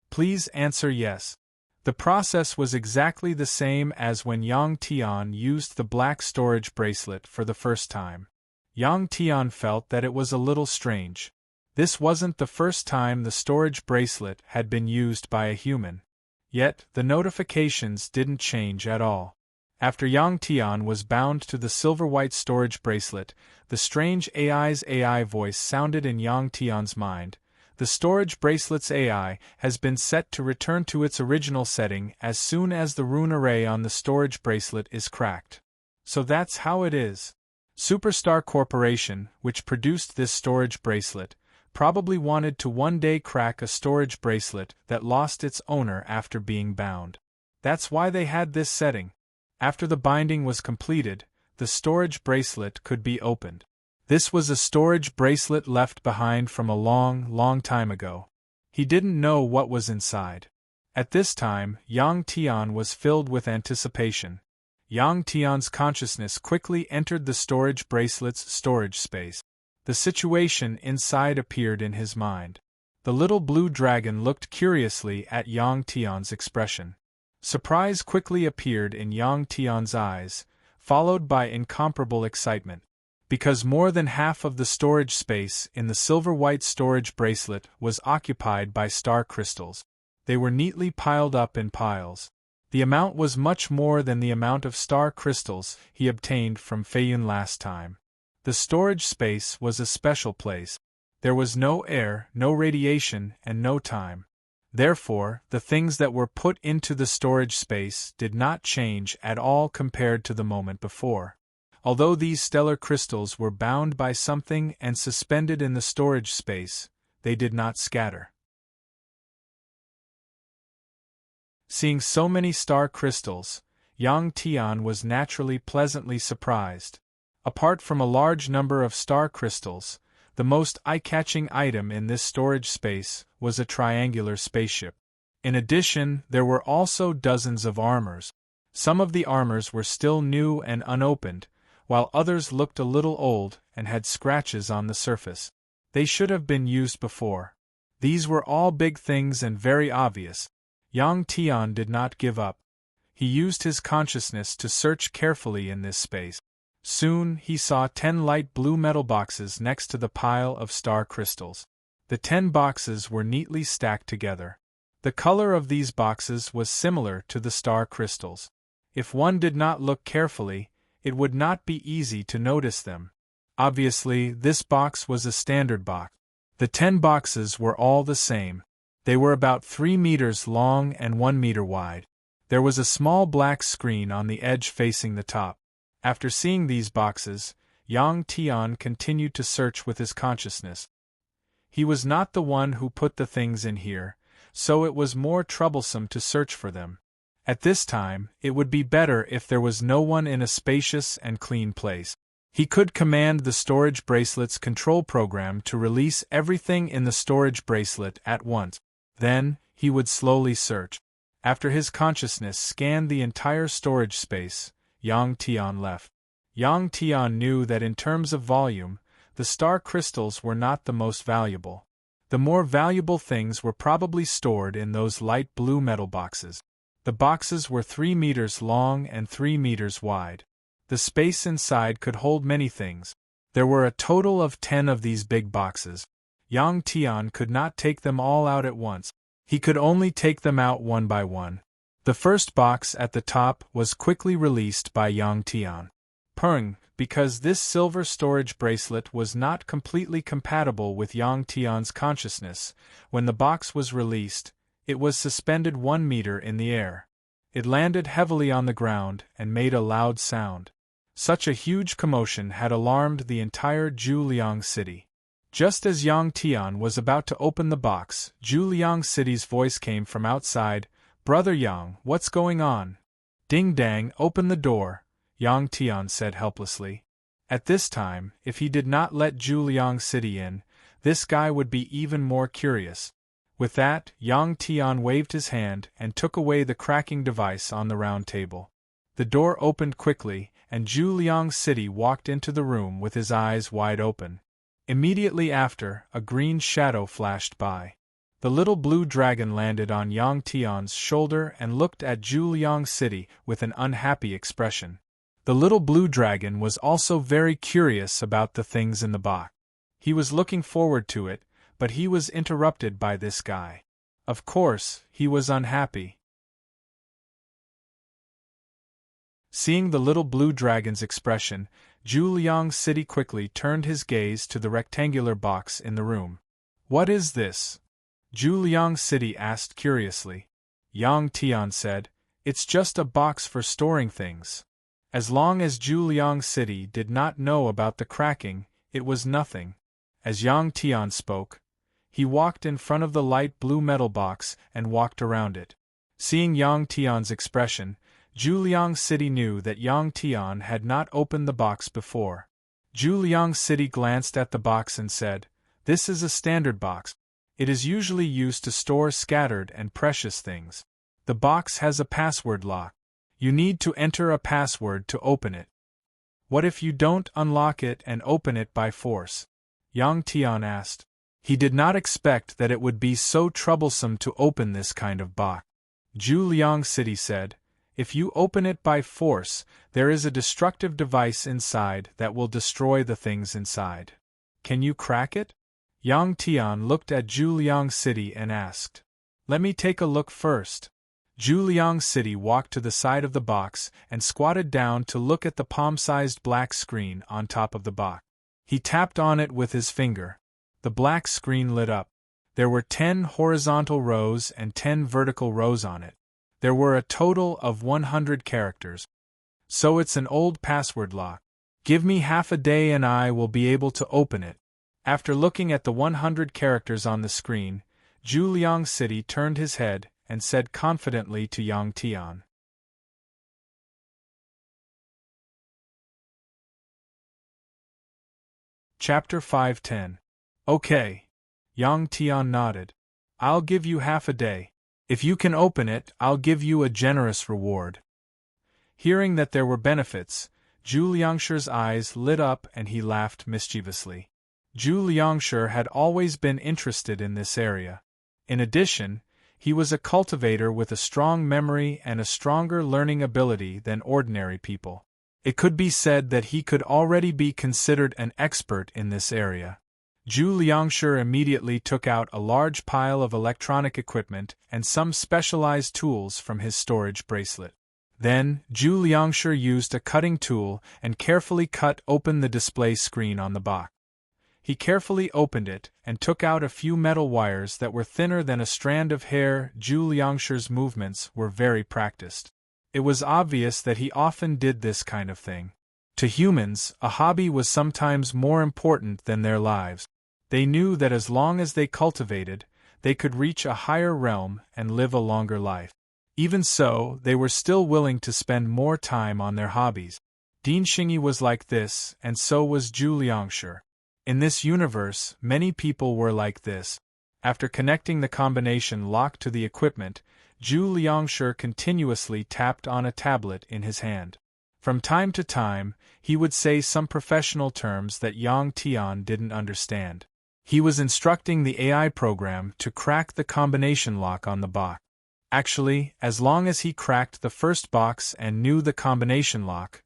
A: Please answer yes. The process was exactly the same as when Yang Tian used the black storage bracelet for the first time. Yang Tian felt that it was a little strange. This wasn't the first time the storage bracelet had been used by a human. Yet, the notifications didn't change at all. After Yang Tian was bound to the silver-white storage bracelet, the strange AI's AI voice sounded in Yang Tian's mind. The storage bracelet's AI has been set to return to its original setting as soon as the rune array on the storage bracelet is cracked. So that's how it is. Superstar Corporation, which produced this storage bracelet, probably wanted to one day crack a storage bracelet that lost its owner after being bound. That's why they had this setting. After the binding was completed, the storage bracelet could be opened. This was a storage bracelet left behind from a long time ago. He didn't know what was inside. At this time, Yang Tian was filled with anticipation. Yang Tian's consciousness quickly entered the storage bracelet's storage space. The situation inside appeared in his mind. The little blue dragon looked curiously at Yang Tian's expression. Surprise quickly appeared in Yang Tian's eyes, followed by incomparable excitement. Because more than half of the storage space in the silver-white storage bracelet was occupied by star crystals. They were neatly piled up in piles. The amount was much more than the amount of star crystals he obtained from Feiyun last time. The storage space was a special place. There was no air, no radiation, and no time. Therefore, the things that were put into the storage space did not change at all compared to the moment before. Although these stellar crystals were bound by something and suspended in the storage space, they did not scatter. Seeing so many star crystals, Yang Tian was naturally pleasantly surprised. Apart from a large number of star crystals, the most eye-catching item in this storage space was a triangular spaceship. In addition, there were also dozens of armors. Some of the armors were still new and unopened, while others looked a little old and had scratches on the surface. They should have been used before. These were all big things and very obvious. Yang Tian did not give up. He used his consciousness to search carefully in this space. Soon he saw 10 light blue metal boxes next to the pile of star crystals. The 10 boxes were neatly stacked together. The color of these boxes was similar to the star crystals. If one did not look carefully, it would not be easy to notice them. Obviously, this box was a standard box. The 10 boxes were all the same. They were about 3 meters long and 1 meter wide. There was a small black screen on the edge facing the top. After seeing these boxes, Yang Tian continued to search with his consciousness. He was not the one who put the things in here, so it was more troublesome to search for them. At this time, it would be better if there was no one in a spacious and clean place. He could command the storage bracelet's control program to release everything in the storage bracelet at once. Then, he would slowly search. After his consciousness scanned the entire storage space, Yang Tian left. Yang Tian knew that in terms of volume, the star crystals were not the most valuable. The more valuable things were probably stored in those light blue metal boxes. The boxes were 3 meters long and 3 meters wide. The space inside could hold many things. There were a total of 10 of these big boxes. Yang Tian could not take them all out at once. He could only take them out one by one. The first box at the top was quickly released by Yang Tian. Purring, because this silver storage bracelet was not completely compatible with Yang Tian's consciousness, when the box was released, it was suspended 1 meter in the air. It landed heavily on the ground and made a loud sound. Such a huge commotion had alarmed the entire Zhuliang city. Just as Yang Tian was about to open the box, Zhuliang city's voice came from outside. "Brother Yang, what's going on?" "Ding dang, open the door," Yang Tian said helplessly. At this time, if he did not let Zhuliang city in, this guy would be even more curious. With that, Yang Tian waved his hand and took away the cracking device on the round table. The door opened quickly, and Zhuliang city walked into the room with his eyes wide open. Immediately after, a green shadow flashed by. The little blue dragon landed on Yang Tian's shoulder and looked at Zhuliang city with an unhappy expression. The little blue dragon was also very curious about the things in the box. He was looking forward to it, but he was interrupted by this guy. Of course, he was unhappy. Seeing the little blue dragon's expression, Zhuliang city quickly turned his gaze to the rectangular box in the room. "What is this?" Zhuliang city asked curiously. Yang Tian said, "It's just a box for storing things." As long as Zhuliang city did not know about the cracking, it was nothing. As Yang Tian spoke, he walked in front of the light blue metal box and walked around it. Seeing Yang Tian's expression, Zhuliang city knew that Yang Tian had not opened the box before. Zhuliang city glanced at the box and said, "This is a standard box. It is usually used to store scattered and precious things. The box has a password lock. You need to enter a password to open it. What if you don't unlock it and open it by force?" Yang Tian asked. He did not expect that it would be so troublesome to open this kind of box. Zhuliang city said, If you open it by force, there is a destructive device inside that will destroy the things inside. Can you crack it? Yang Tian looked at Zhuliang City and asked. Let me take a look first. Zhuliang City walked to the side of the box and squatted down to look at the palm-sized black screen on top of the box. He tapped on it with his finger. The black screen lit up. There were 10 horizontal rows and 10 vertical rows on it. There were a total of 100 characters. So it's an old password lock. Give me half a day and I will be able to open it. After looking at the 100 characters on the screen, Zhuliang City turned his head and said confidently to Yang Tian. Chapter 510. Okay. Yang Tian nodded. I'll give you half a day. If you can open it, I'll give you a generous reward. Hearing that there were benefits, Zhu Liangshi's eyes lit up and he laughed mischievously. Zhu Liangshi had always been interested in this area. In addition, he was a cultivator with a strong memory and a stronger learning ability than ordinary people. It could be said that he could already be considered an expert in this area. Zhu Liangshi immediately took out a large pile of electronic equipment and some specialized tools from his storage bracelet. Then, Zhu Liangshi used a cutting tool and carefully cut open the display screen on the box. He carefully opened it and took out a few metal wires that were thinner than a strand of hair. Zhu Liangshi's movements were very practiced. It was obvious that he often did this kind of thing. To humans, a hobby was sometimes more important than their lives. They knew that as long as they cultivated, they could reach a higher realm and live a longer life. Even so, they were still willing to spend more time on their hobbies. Ding Xingyi was like this, and so was Zhu Liangshi. In this universe, many people were like this. After connecting the combination lock to the equipment, Zhu Liangshi continuously tapped on a tablet in his hand. From time to time, he would say some professional terms that Yang Tian didn't understand. He was instructing the AI program to crack the combination lock on the box. Actually, as long as he cracked the first box and knew the combination lock,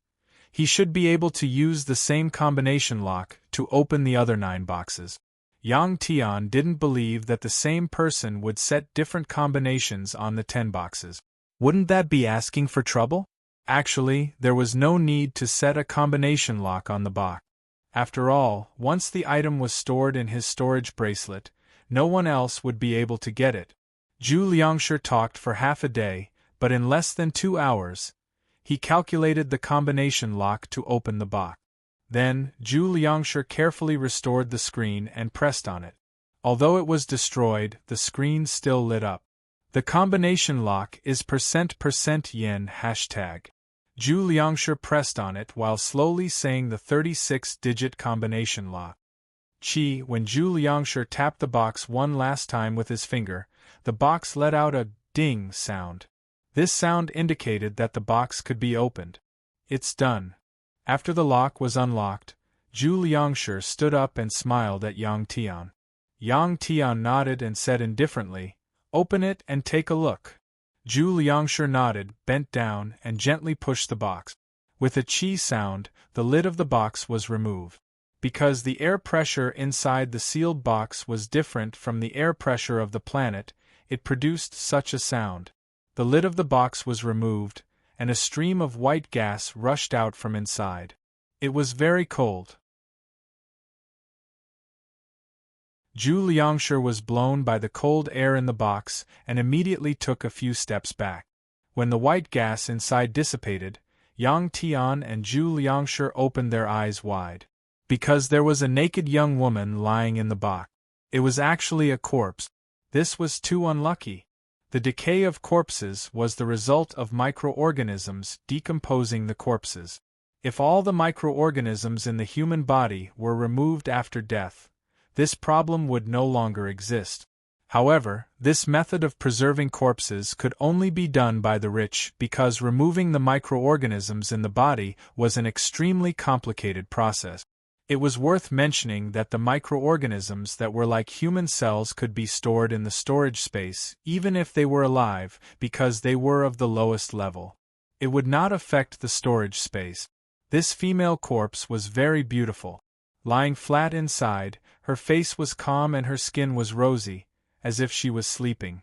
A: he should be able to use the same combination lock to open the other 9 boxes. Yang Tian didn't believe that the same person would set different combinations on the 10 boxes. Wouldn't that be asking for trouble? Actually, there was no need to set a combination lock on the box. After all, once the item was stored in his storage bracelet, no one else would be able to get it. Zhu Liangshi talked for half a day, but in less than 2 hours, he calculated the combination lock to open the box. Then, Zhu Liangshi carefully restored the screen and pressed on it. Although it was destroyed, the screen still lit up. The combination lock is %%yen hashtag. Zhu Liangshi pressed on it while slowly saying the 36-digit combination lock. When Zhu Liangshi tapped the box one last time with his finger, the box let out a ding sound. This sound indicated that the box could be opened. It's done. After the lock was unlocked, Zhu Liangshi stood up and smiled at Yang Tian. Yang Tian nodded and said indifferently, "Open it and take a look." Zhu Liangshi nodded, bent down, and gently pushed the box. With a chi sound, the lid of the box was removed. Because the air pressure inside the sealed box was different from the air pressure of the planet, it produced such a sound. The lid of the box was removed, and a stream of white gas rushed out from inside. It was very cold. Zhu Liangshi was blown by the cold air in the box and immediately took a few steps back. When the white gas inside dissipated, Yang Tian and Zhu Liangshi opened their eyes wide. Because there was a naked young woman lying in the box. It was actually a corpse. This was too unlucky. The decay of corpses was the result of microorganisms decomposing the corpses. If all the microorganisms in the human body were removed after death, this problem would no longer exist. However, this method of preserving corpses could only be done by the rich because removing the microorganisms in the body was an extremely complicated process. It was worth mentioning that the microorganisms that were like human cells could be stored in the storage space even if they were alive because they were of the lowest level. It would not affect the storage space. This female corpse was very beautiful. Lying flat inside, her face was calm and her skin was rosy, as if she was sleeping.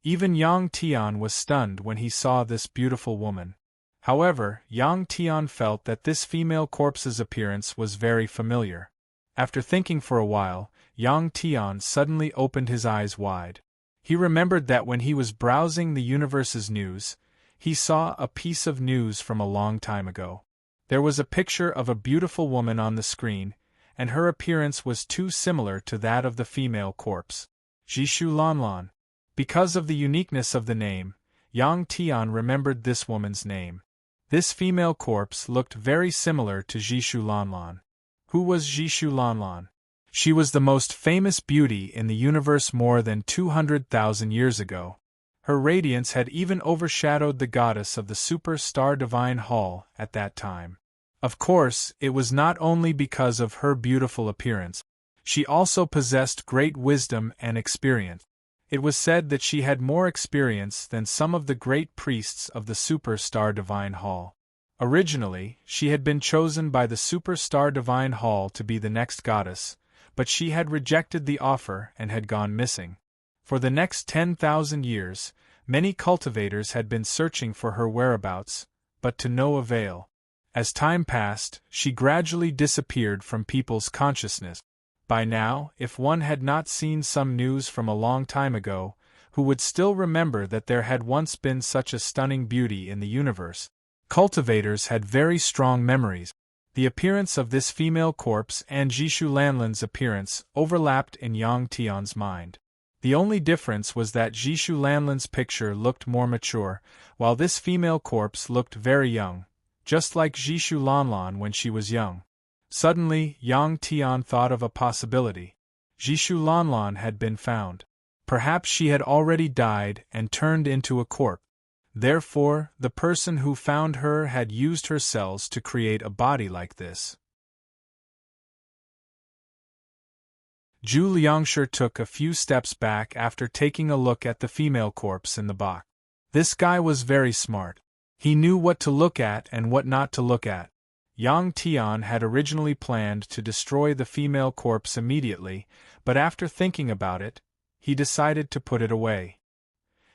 A: Even Yang Tian was stunned when he saw this beautiful woman. However, Yang Tian felt that this female corpse's appearance was very familiar. After thinking for a while, Yang Tian suddenly opened his eyes wide. He remembered that when he was browsing the universe's news, he saw a piece of news from a long time ago. There was a picture of a beautiful woman on the screen, and her appearance was too similar to that of the female corpse. Jishu Lanlan. Because of the uniqueness of the name, Yang Tian remembered this woman's name. This female corpse looked very similar to Jishu Lanlan. Who was Jishu Lanlan? She was the most famous beauty in the universe more than 200,000 years ago. Her radiance had even overshadowed the goddess of the Super-Star Divine Hall at that time. Of course, it was not only because of her beautiful appearance. She also possessed great wisdom and experience. It was said that she had more experience than some of the great priests of the Super-Star Divine Hall. Originally, she had been chosen by the Super-Star Divine Hall to be the next goddess, but she had rejected the offer and had gone missing. For the next 10,000 years, many cultivators had been searching for her whereabouts, but to no avail. As time passed, she gradually disappeared from people's consciousness. By now, if one had not seen some news from a long time ago, who would still remember that there had once been such a stunning beauty in the universe? Cultivators had very strong memories. The appearance of this female corpse and Jishu Lanlan's appearance overlapped in Yang Tian's mind. The only difference was that Jishu Lanlan's picture looked more mature, while this female corpse looked very young, just like Jishu Lanlan when she was young. Suddenly, Yang Tian thought of a possibility. Jishu Lanlan had been found. Perhaps she had already died and turned into a corpse. Therefore, the person who found her had used her cells to create a body like this. Zhu Liangshi took a few steps back after taking a look at the female corpse in the box. This guy was very smart. He knew what to look at and what not to look at. Yang Tian had originally planned to destroy the female corpse immediately, but after thinking about it, he decided to put it away.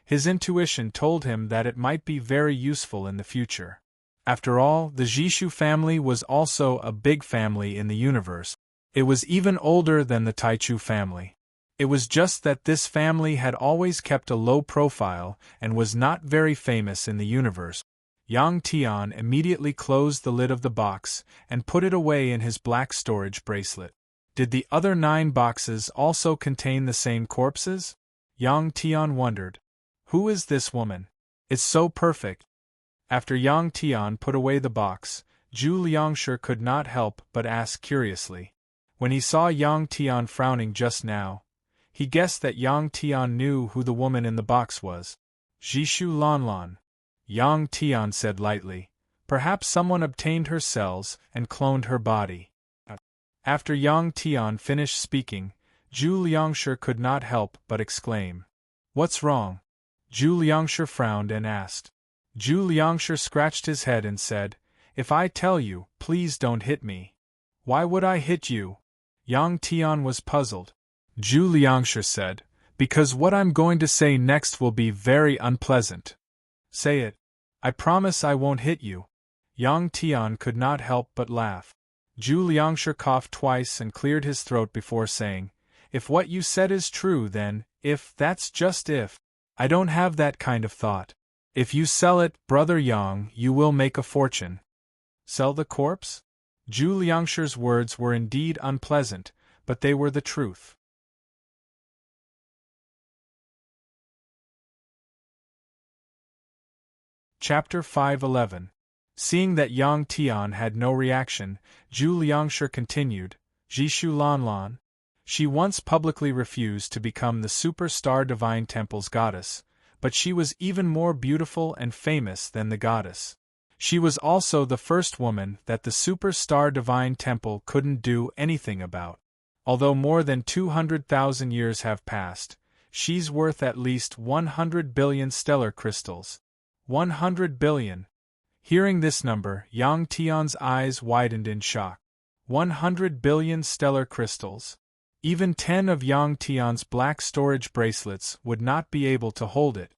A: His intuition told him that it might be very useful in the future. After all, the Jishu family was also a big family in the universe. It was even older than the Taichu family. It was just that this family had always kept a low profile and was not very famous in the universe. Yang Tian immediately closed the lid of the box and put it away in his black storage bracelet. Did the other 9 boxes also contain the same corpses? Yang Tian wondered. Who is this woman? It's so perfect. After Yang Tian put away the box, Zhu Liangshi could not help but ask curiously. When he saw Yang Tian frowning just now, he guessed that Yang Tian knew who the woman in the box was. Jishu Lanlan. Yang Tian said lightly. Perhaps someone obtained her cells and cloned her body. After Yang Tian finished speaking, Zhu Liangshi could not help but exclaim. What's wrong? Zhu Liangshi frowned and asked. Zhu Liangshi scratched his head and said, If I tell you, please don't hit me. Why would I hit you? Yang Tian was puzzled. Zhu Liangshi said, Because what I'm going to say next will be very unpleasant. Say it. I promise I won't hit you. Yang Tian could not help but laugh. Zhu Liangshi coughed twice and cleared his throat before saying, If what you said is true then, if that's just if. I don't have that kind of thought. If you sell it, Brother Yang, you will make a fortune. Sell the corpse? Zhu Liangshi's words were indeed unpleasant, but they were the truth. Chapter 511. Seeing that Yang Tian had no reaction, Zhu Liangshi continued, Jishu Lanlan. She once publicly refused to become the Super-Star Divine Temple's goddess, but she was even more beautiful and famous than the goddess. She was also the first woman that the Super-Star Divine Temple couldn't do anything about. Although more than 200,000 years have passed, she's worth at least 100 billion stellar crystals. 100 billion. Hearing this number, Yang Tian's eyes widened in shock. 100 billion stellar crystals. Even 10 of Yang Tian's black storage bracelets would not be able to hold it.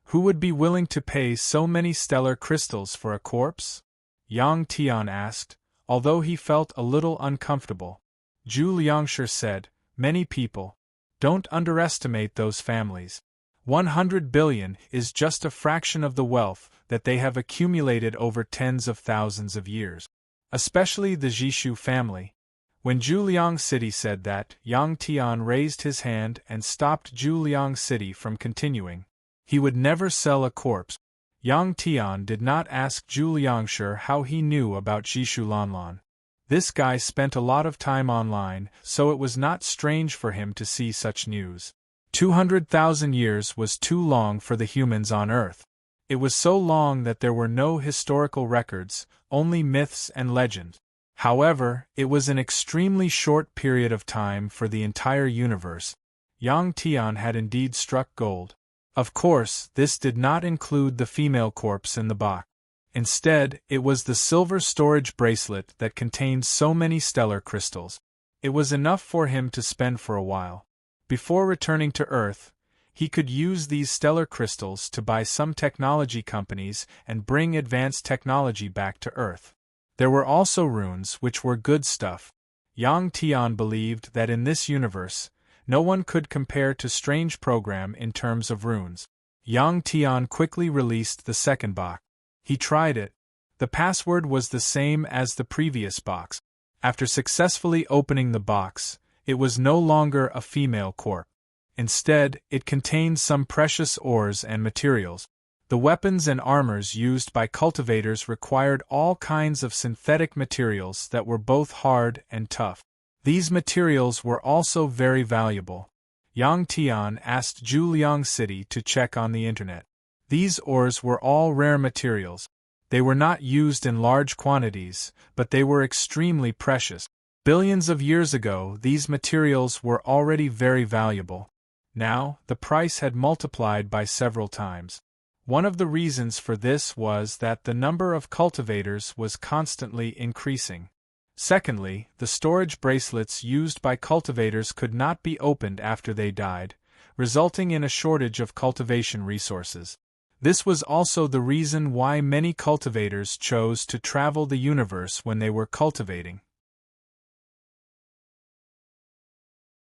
A: Who would be willing to pay so many stellar crystals for a corpse? Yang Tian asked, although he felt a little uncomfortable. Zhu Liangshi said, many people. Don't underestimate those families. 100 billion is just a fraction of the wealth that they have accumulated over tens of thousands of years. Especially the Jishu family. When Zhuliang City said that, Yang Tian raised his hand and stopped Zhuliang City from continuing. He would never sell a corpse. Yang Tian did not ask Zhuliangshi how he knew about Jishu Lanlan. This guy spent a lot of time online, so it was not strange for him to see such news. 200,000 years was too long for the humans on Earth. It was so long that there were no historical records, only myths and legends. However, it was an extremely short period of time for the entire universe. Yang Tian had indeed struck gold. Of course, this did not include the female corpse in the box. Instead, it was the silver storage bracelet that contained so many stellar crystals. It was enough for him to spend for a while. Before returning to Earth, he could use these stellar crystals to buy some technology companies and bring advanced technology back to Earth. There were also runes, which were good stuff. Yang Tian believed that in this universe, no one could compare to Strange Program in terms of runes. Yang Tian quickly released the second box. He tried it. The password was the same as the previous box. After successfully opening the box, it was no longer a female corpse. Instead, it contained some precious ores and materials. The weapons and armors used by cultivators required all kinds of synthetic materials that were both hard and tough. These materials were also very valuable. Yang Tian asked Zhuliang City to check on the internet. These ores were all rare materials. They were not used in large quantities, but they were extremely precious. Billions of years ago, these materials were already very valuable. Now, the price had multiplied by several times. One of the reasons for this was that the number of cultivators was constantly increasing. Secondly, the storage bracelets used by cultivators could not be opened after they died, resulting in a shortage of cultivation resources. This was also the reason why many cultivators chose to travel the universe when they were cultivating.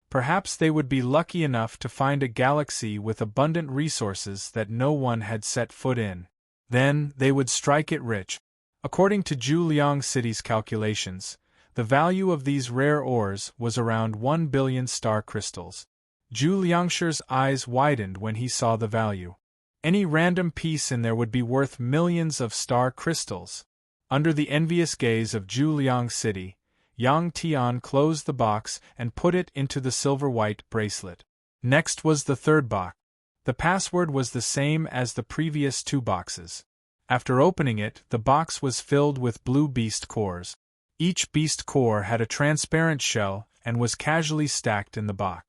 A: Perhaps they would be lucky enough to find a galaxy with abundant resources that no one had set foot in. Then, they would strike it rich. According to Zhuliang City's calculations, the value of these rare ores was around 1 billion star crystals. Zhuliangshi's eyes widened when he saw the value. Any random piece in there would be worth millions of star crystals. Under the envious gaze of Zhuliang City, Yang Tian closed the box and put it into the silver-white bracelet. Next was the third box. The password was the same as the previous two boxes. After opening it, the box was filled with blue beast cores. Each beast core had a transparent shell and was casually stacked in the box.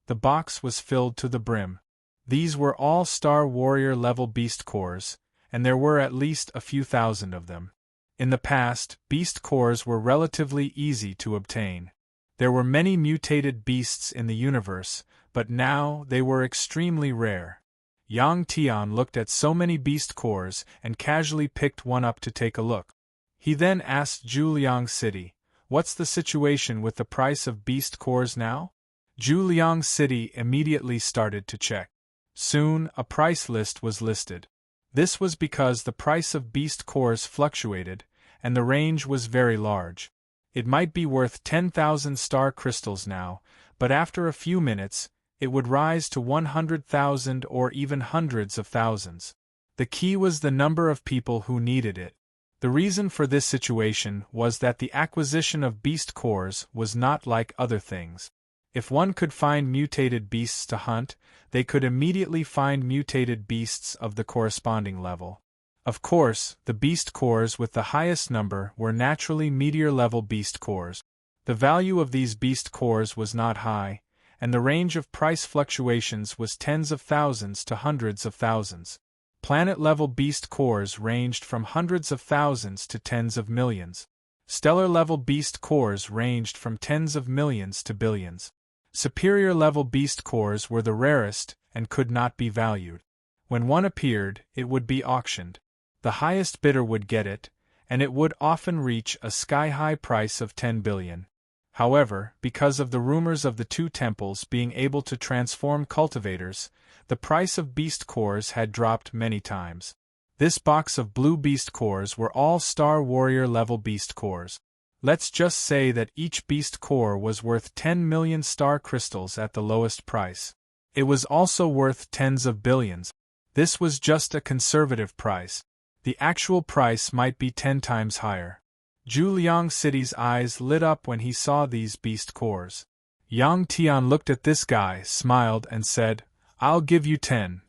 A: The box was filled to the brim. These were all Star Warrior level beast cores, and there were at least a few thousand of them. In the past, beast cores were relatively easy to obtain. There were many mutated beasts in the universe, but now they were extremely rare. Yang Tian looked at so many beast cores and casually picked one up to take a look. He then asked Zhuliang City, "What's the situation with the price of beast cores now?" Zhuliang City immediately started to check. Soon, a price list was listed. This was because the price of beast cores fluctuated, and the range was very large. It might be worth 10,000 star crystals now, but after a few minutes, it would rise to 100,000 or even hundreds of thousands. The key was the number of people who needed it. The reason for this situation was that the acquisition of beast cores was not like other things. If one could find mutated beasts to hunt, they could immediately find mutated beasts of the corresponding level. Of course, the beast cores with the highest number were naturally meteor-level beast cores. The value of these beast cores was not high, and the range of price fluctuations was tens of thousands to hundreds of thousands. Planet-level beast cores ranged from hundreds of thousands to tens of millions. Stellar-level beast cores ranged from tens of millions to billions. Superior-level beast cores were the rarest and could not be valued. When one appeared, it would be auctioned. The highest bidder would get it, and it would often reach a sky-high price of 10 billion. However, because of the rumors of the two temples being able to transform cultivators, the price of beast cores had dropped many times. This box of blue beast cores were all Star Warrior level beast cores. Let's just say that each beast core was worth 10 million star crystals at the lowest price. It was also worth tens of billions. This was just a conservative price. The actual price might be 10 times higher. Zhu Liang City's eyes lit up when he saw these beast cores. Yang Tian looked at this guy, smiled, and said, "I'll give you 10.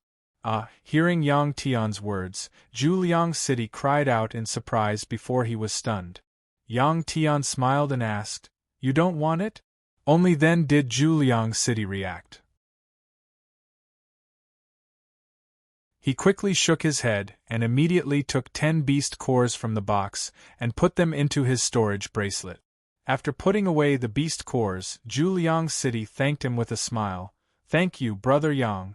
A: Hearing Yang Tian's words, Zhu Liang City cried out in surprise before he was stunned. Yang Tian smiled and asked, "You don't want it?" Only then did Zhu Liang City react. He quickly shook his head and immediately took 10 beast cores from the box and put them into his storage bracelet. After putting away the beast cores, Zhu Liang City thanked him with a smile. "Thank you, Brother Yang.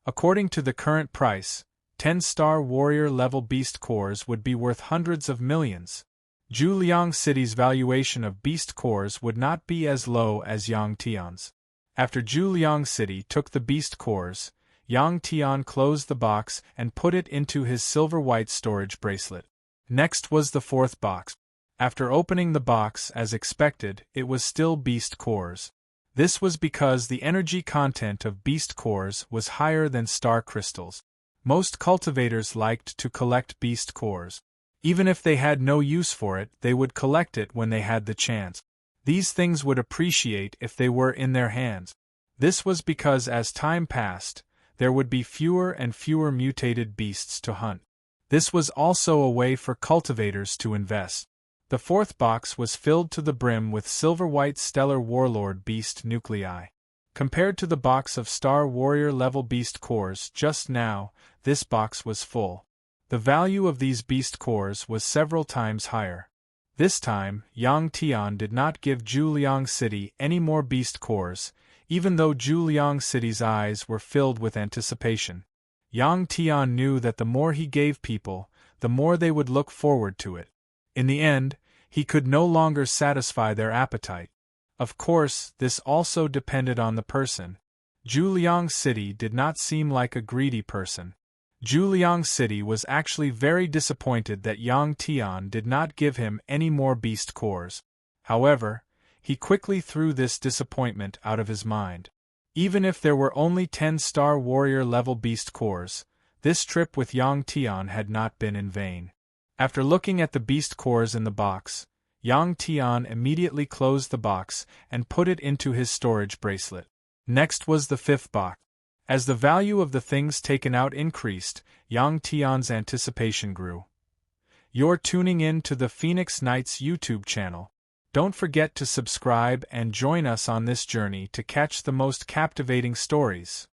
A: According to the current price, 10 Star Warrior level beast cores would be worth hundreds of millions." Zhu Liang City's valuation of beast cores would not be as low as Yang Tian's. After Zhu Liang City took the beast cores, Yang Tian closed the box and put it into his silver-white storage bracelet. Next was the fourth box. After opening the box as expected, it was still beast cores. This was because the energy content of beast cores was higher than star crystals. Most cultivators liked to collect beast cores. Even if they had no use for it, they would collect it when they had the chance. These things would appreciate if they were in their hands. This was because as time passed, there would be fewer and fewer mutated beasts to hunt. This was also a way for cultivators to invest. The fourth box was filled to the brim with silver-white stellar warlord beast nuclei. Compared to the box of Star Warrior level beast cores just now, this box was full. The value of these beast cores was several times higher. This time, Yang Tian did not give Zhu Liang City any more beast cores, even though Zhu Liang City's eyes were filled with anticipation. Yang Tian knew that the more he gave people, the more they would look forward to it. In the end, he could no longer satisfy their appetite. Of course, this also depended on the person. Zhu Liang City did not seem like a greedy person. Zhu Liang City was actually very disappointed that Yang Tian did not give him any more beast cores. However, he quickly threw this disappointment out of his mind. Even if there were only 10 Star Warrior level beast cores, this trip with Yang Tian had not been in vain. After looking at the beast cores in the box, Yang Tian immediately closed the box and put it into his storage bracelet. Next was the fifth box. As the value of the things taken out increased, Yang Tian's anticipation grew. You're tuning in to the Phoenix Knights YouTube channel. Don't forget to subscribe and join us on this journey to catch the most captivating stories.